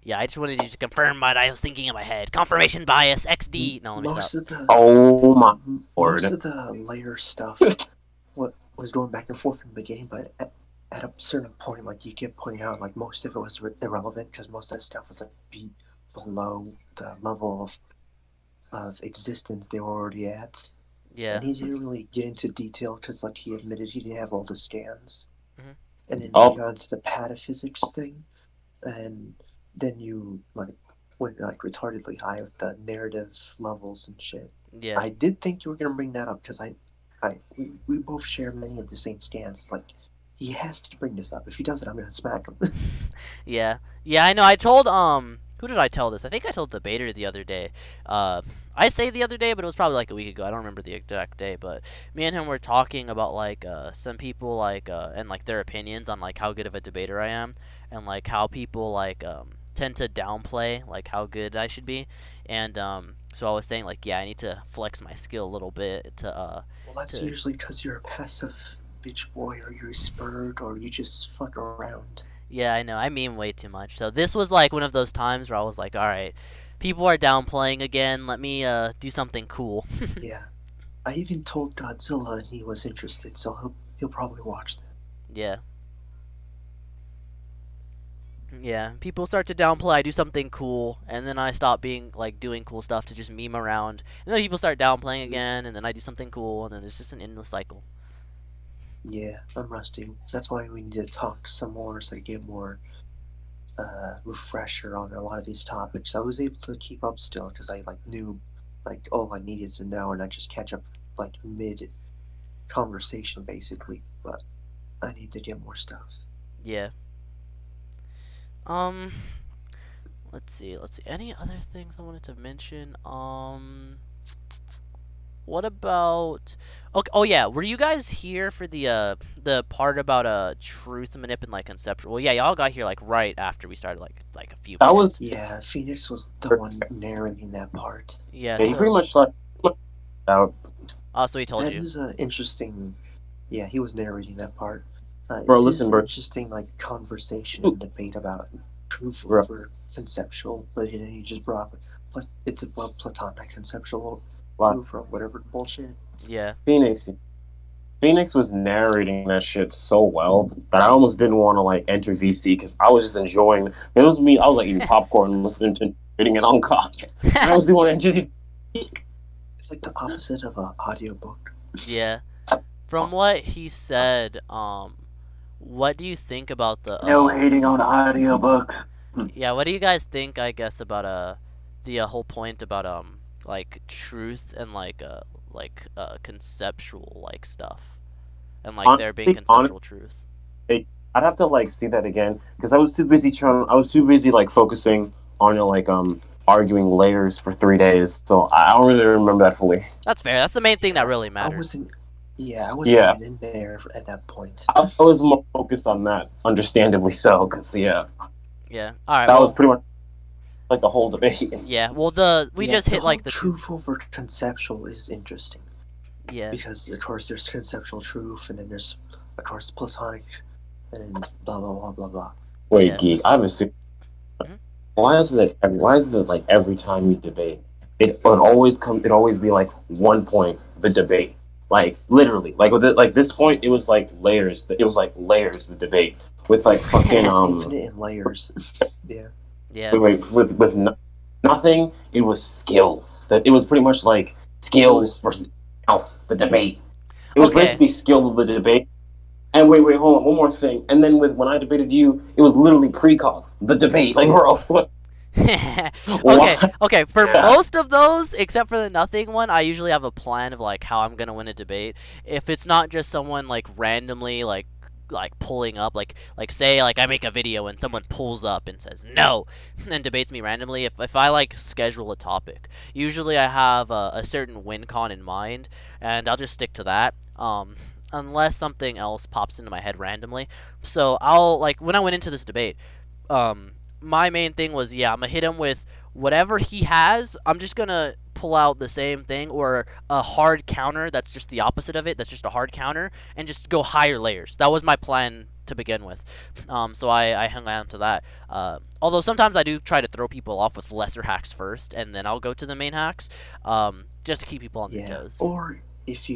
Yeah, I just wanted you to confirm what I was thinking in my head. Confirmation bias, XD. No, let me stop.
Oh my word.
Most of the layer stuff what was going back and forth in the beginning, but at a certain point, like you kept pointing out, like most of it was irrelevant because most of that stuff was like below the level of existence they were already at.
Yeah.
And he didn't really get into detail because, like, he admitted he didn't have all the scans.
Mm-hmm.
And then he got into the pataphysics thing, and then you like went like retardedly high with the narrative levels and shit.
Yeah.
I did think you were gonna bring that up because we both share many of the same scans. Like, he has to bring this up. If he doesn't, I'm gonna smack him.
Yeah. Yeah, I know. I told who did I tell this? I think I told Debater the other day. I say the other day, but it was probably like a week ago. I don't remember the exact day, but me and him were talking about like some people like and like their opinions on like how good of a debater I am, and like how people like tend to downplay like how good I should be, and so I was saying like yeah, I need to flex my skill a little bit to
Well, that's usually because you're a passive bitch boy, or you're spurred, or you just fuck around.
Yeah, I know. I mean way too much. So this was like one of those times where I was like, all right, People are downplaying again. Let me do something cool.
Yeah. I even told Godzilla and he was interested, so he'll probably watch that.
Yeah. Yeah, people start to downplay. I do something cool, and then I stop being like doing cool stuff to just meme around. And then people start downplaying again, and then I do something cool, and then it's just an endless cycle.
Yeah, I'm rusty. That's why we need to talk some more so I get more refresher on a lot of these topics. I was able to keep up still because I knew all I needed to know, and I just catch up like mid conversation basically. But I need to get more stuff.
Yeah. Let's see. Any other things I wanted to mention? What about? Okay. Oh yeah. Were you guys here for the part about truth manip and like conceptual? Well, yeah, y'all got here like right after we started, like a few
That was
minutes.
Yeah, Phoenix was the one narrating that part.
Yeah.
he pretty much like out.
Oh, so he told
That
you.
is an interesting. Yeah, he was narrating that part.
Bro,
It
listen,
is
bro.
interesting conversation and debate about truth
Bro.
over conceptual, but then he just brought up it's above platonic conceptual
What?
truth or whatever bullshit.
Yeah.
Phoenix was narrating that shit so well that I almost didn't want to like enter VC because I was just enjoying. It was me. I was like eating popcorn, listening to reading it on cock. I was doing enter the.
It's like the opposite of an audiobook.
Yeah. From what he said, what do you think about the
No hating on audiobooks.
Yeah, what do you guys think, I guess, about the whole point about like truth and conceptual like stuff, and like there being conceptual truth?
I'd have to like see that again because I was too busy like focusing on arguing layers for 3 days, so I don't really remember that fully.
That's fair. That's the main thing that really
I
matters.
wasn't
Yeah.
even in there at that point.
I was more focused on that, understandably so, because
Yeah. All right.
that was pretty much like the whole debate.
Yeah. Well, we just hit like the
truth over conceptual is interesting.
Yeah.
Because of course there's conceptual truth, and then there's of course platonic, and then blah blah blah blah blah.
Wait,
Yeah.
Geek, I have a why is it like every time you debate, it always be like one point the debate, like literally, like with it, like this point it was like layers, the debate with like fucking
It's infinite in layers. Yeah.
Yeah.
with nothing, it was skill. That it was pretty much like skills versus else the debate. It was
Okay.
basically skill of the debate. And wait, hold on, one more thing. And then when I debated you, it was literally pre-con the debate. Like, bro, what?
Okay. For most of those, except for the nothing one, I usually have a plan of like how I'm gonna win a debate. If it's not just someone like randomly like pulling up, like say like I make a video and someone pulls up and says no, and debates me randomly. If I like schedule a topic, usually I have a certain win con in mind, and I'll just stick to that. Unless something else pops into my head randomly. So I'll like when I went into this debate, my main thing was I'm gonna hit him with whatever he has. I'm just gonna pull out the same thing or a hard counter that's just the opposite of it. That's just a hard counter, and just go higher layers. That was my plan to begin with. So I hung on to that. Although sometimes I do try to throw people off with lesser hacks first, and then I'll go to the main hacks, just to keep people on their toes.
Or if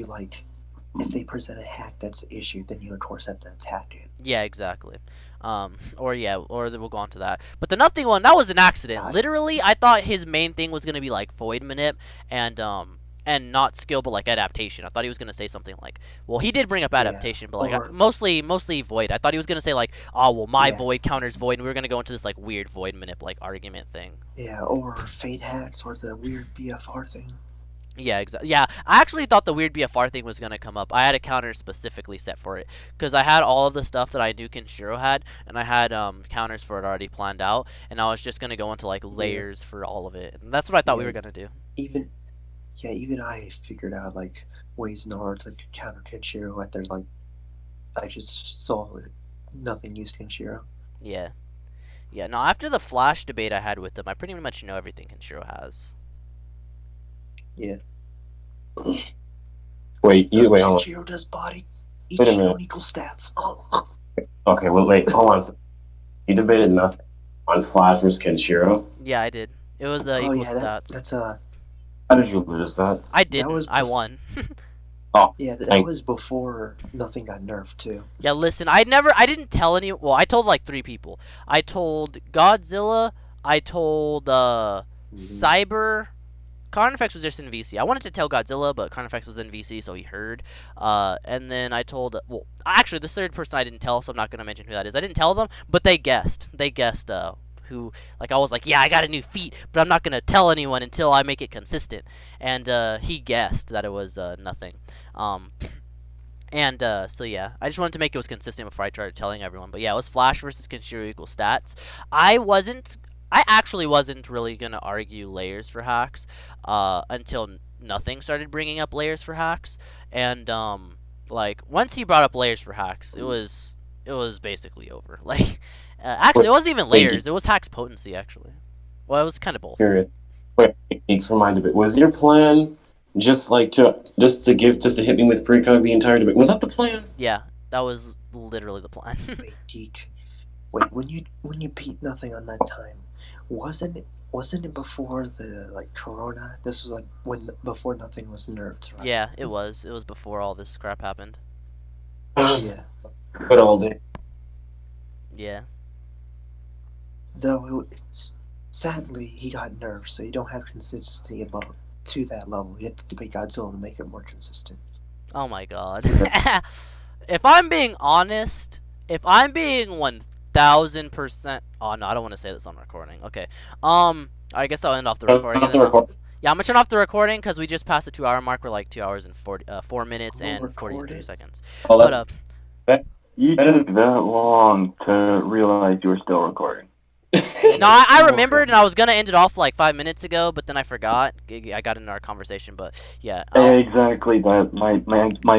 if they present a hack that's issued, then you of course have to attack it.
Yeah, exactly. Or we'll go on to that. But the nothing one, that was an accident. Literally, I thought his main thing was gonna be like void manip and not skill, but like adaptation. I thought he was gonna say something like, well, he did bring up adaptation, but like mostly void. I thought he was gonna say like, oh well, my void counters void, and we were gonna go into this like weird void manip like argument thing.
Yeah, or fade hacks or the weird BFR thing.
Yeah, exactly. Yeah, I actually thought the weird BFR thing was gonna come up. I had a counter specifically set for it because I had all of the stuff that I knew Kenshiro had, and I had counters for it already planned out, and I was just gonna go into like layers for all of it, and that's what I thought we were gonna do.
Even I figured out like ways in order to counter Kenshiro at their like. I just saw it. Nothing used Kenshiro.
Yeah. No, after the Flash debate I had with them, I pretty much know everything Kenshiro has.
Yeah.
Wait, hold on.
Kenshiro does body. Each
Wait a minute.
equal stats. Oh.
Okay, well, wait, hold on. You debated nothing on Flash versus Kenshiro?
Yeah, I did. It was
Oh
equal
yeah,
stats.
that's
How did you lose that?
I didn't.
was
I
bef-
won.
yeah, that
Thank-
was before nothing got nerfed too.
Yeah, listen, I didn't tell any. Well, I told like 3 people. I told Godzilla. I told Cyber. Carnifex was just in VC. I wanted to tell Godzilla, but Carnifex was in VC, so he heard. And then I told. Well, actually, the third person I didn't tell, so I'm not gonna mention who that is. I didn't tell them, but they guessed. They guessed. Who? Like I was like, yeah, I got a new feat, but I'm not gonna tell anyone until I make it consistent. And he guessed that it was nothing. And so yeah, I just wanted to make it was consistent before I started telling everyone. But yeah, it was Flash versus Kenshiro equal stats. I actually wasn't really gonna argue layers for hacks until nothing started bringing up layers for hacks. And like once he brought up layers for hacks, it was basically over. Like actually, it wasn't even layers. It was hacks potency actually. Well, it was kind of both.
Curious. Wait, Geeks, remind me. Was your plan just to hit me with precog the entire debate? Was that the plan?
Yeah, that was literally the plan.
Wait, Geek. Wait, when you beat nothing on that time, wasn't it before the like Corona? This was like before nothing was nerfed, right?
Yeah, it was. It was before all this crap happened.
Yeah.
Good old day.
Yeah.
Though sadly he got nerfed, so you don't have consistency above to that level. You have to debate Godzilla to make it more consistent.
Oh my god. If I'm being honest, if I'm being 1000%. Oh no, I don't want to say this on recording. Okay. I guess I'll end off the recording. And then yeah, I'm gonna turn off the recording because we just passed the 2-hour mark. We're like 2 hours and 4 minutes and 43 seconds.
Oh, that's
But
You took that long to realize you were still recording.
no, I remembered and I was gonna end it off like 5 minutes ago, but then I forgot. I got into our conversation, but yeah.
Exactly. That my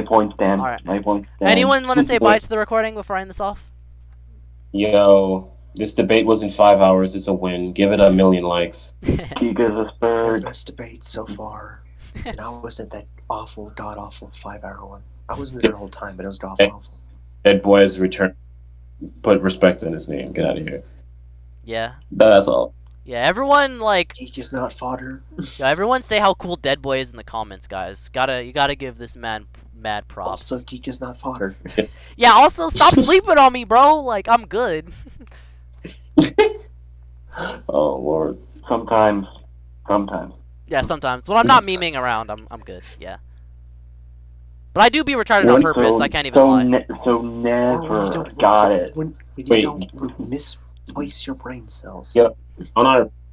point stands.
Alright.
My point stands.
Anyone want to say bye to the recording before I end this off?
Yo, this debate was in 5 hours. It's a win. Give it 1,000,000 likes.
Giga's a spur.
Best debate so far, and I wasn't that awful, god awful 5-hour one. I wasn't there the whole time, but it was god awful.
Deadboy has returned. Put respect on his name. Get out of here.
Yeah.
That's all.
Yeah, everyone like
Geek is not fodder.
yeah, everyone say how cool Deadboy is in the comments, guys. You gotta give this man mad props.
Also, Geek is not fodder.
Yeah, also stop sleeping on me, bro. Like I'm good.
Oh Lord.
Sometimes.
Yeah, sometimes. When I'm not memeing around, I'm good. Yeah. But I do be retarded on purpose. I can't even lie.
So never got it.
When you
Wait.
don't misplace your brain cells.
Yep.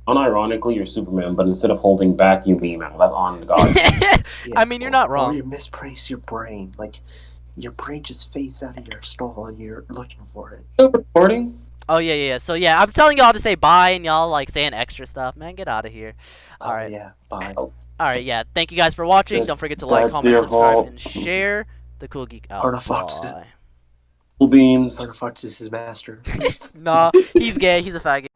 Unironically, you're Superman, but instead of holding back, you beam out. That's on God.
Yeah,
I mean, you're not
Or
wrong.
you misplace your brain. Like, your brain just phased out of your skull and you're looking for it.
Still recording?
Oh yeah. So yeah, I'm telling y'all to say bye, and y'all like saying extra stuff. Man, get out of here. All right.
Yeah, bye.
All right. Yeah. Thank you guys for watching. Don't forget to like,
That's
comment,
your
subscribe,
fault.
and share. The Cool Geek out.
Artifox.
Bye.
Cool beans.
Artifox is his master.
Nah, he's gay. He's a faggot.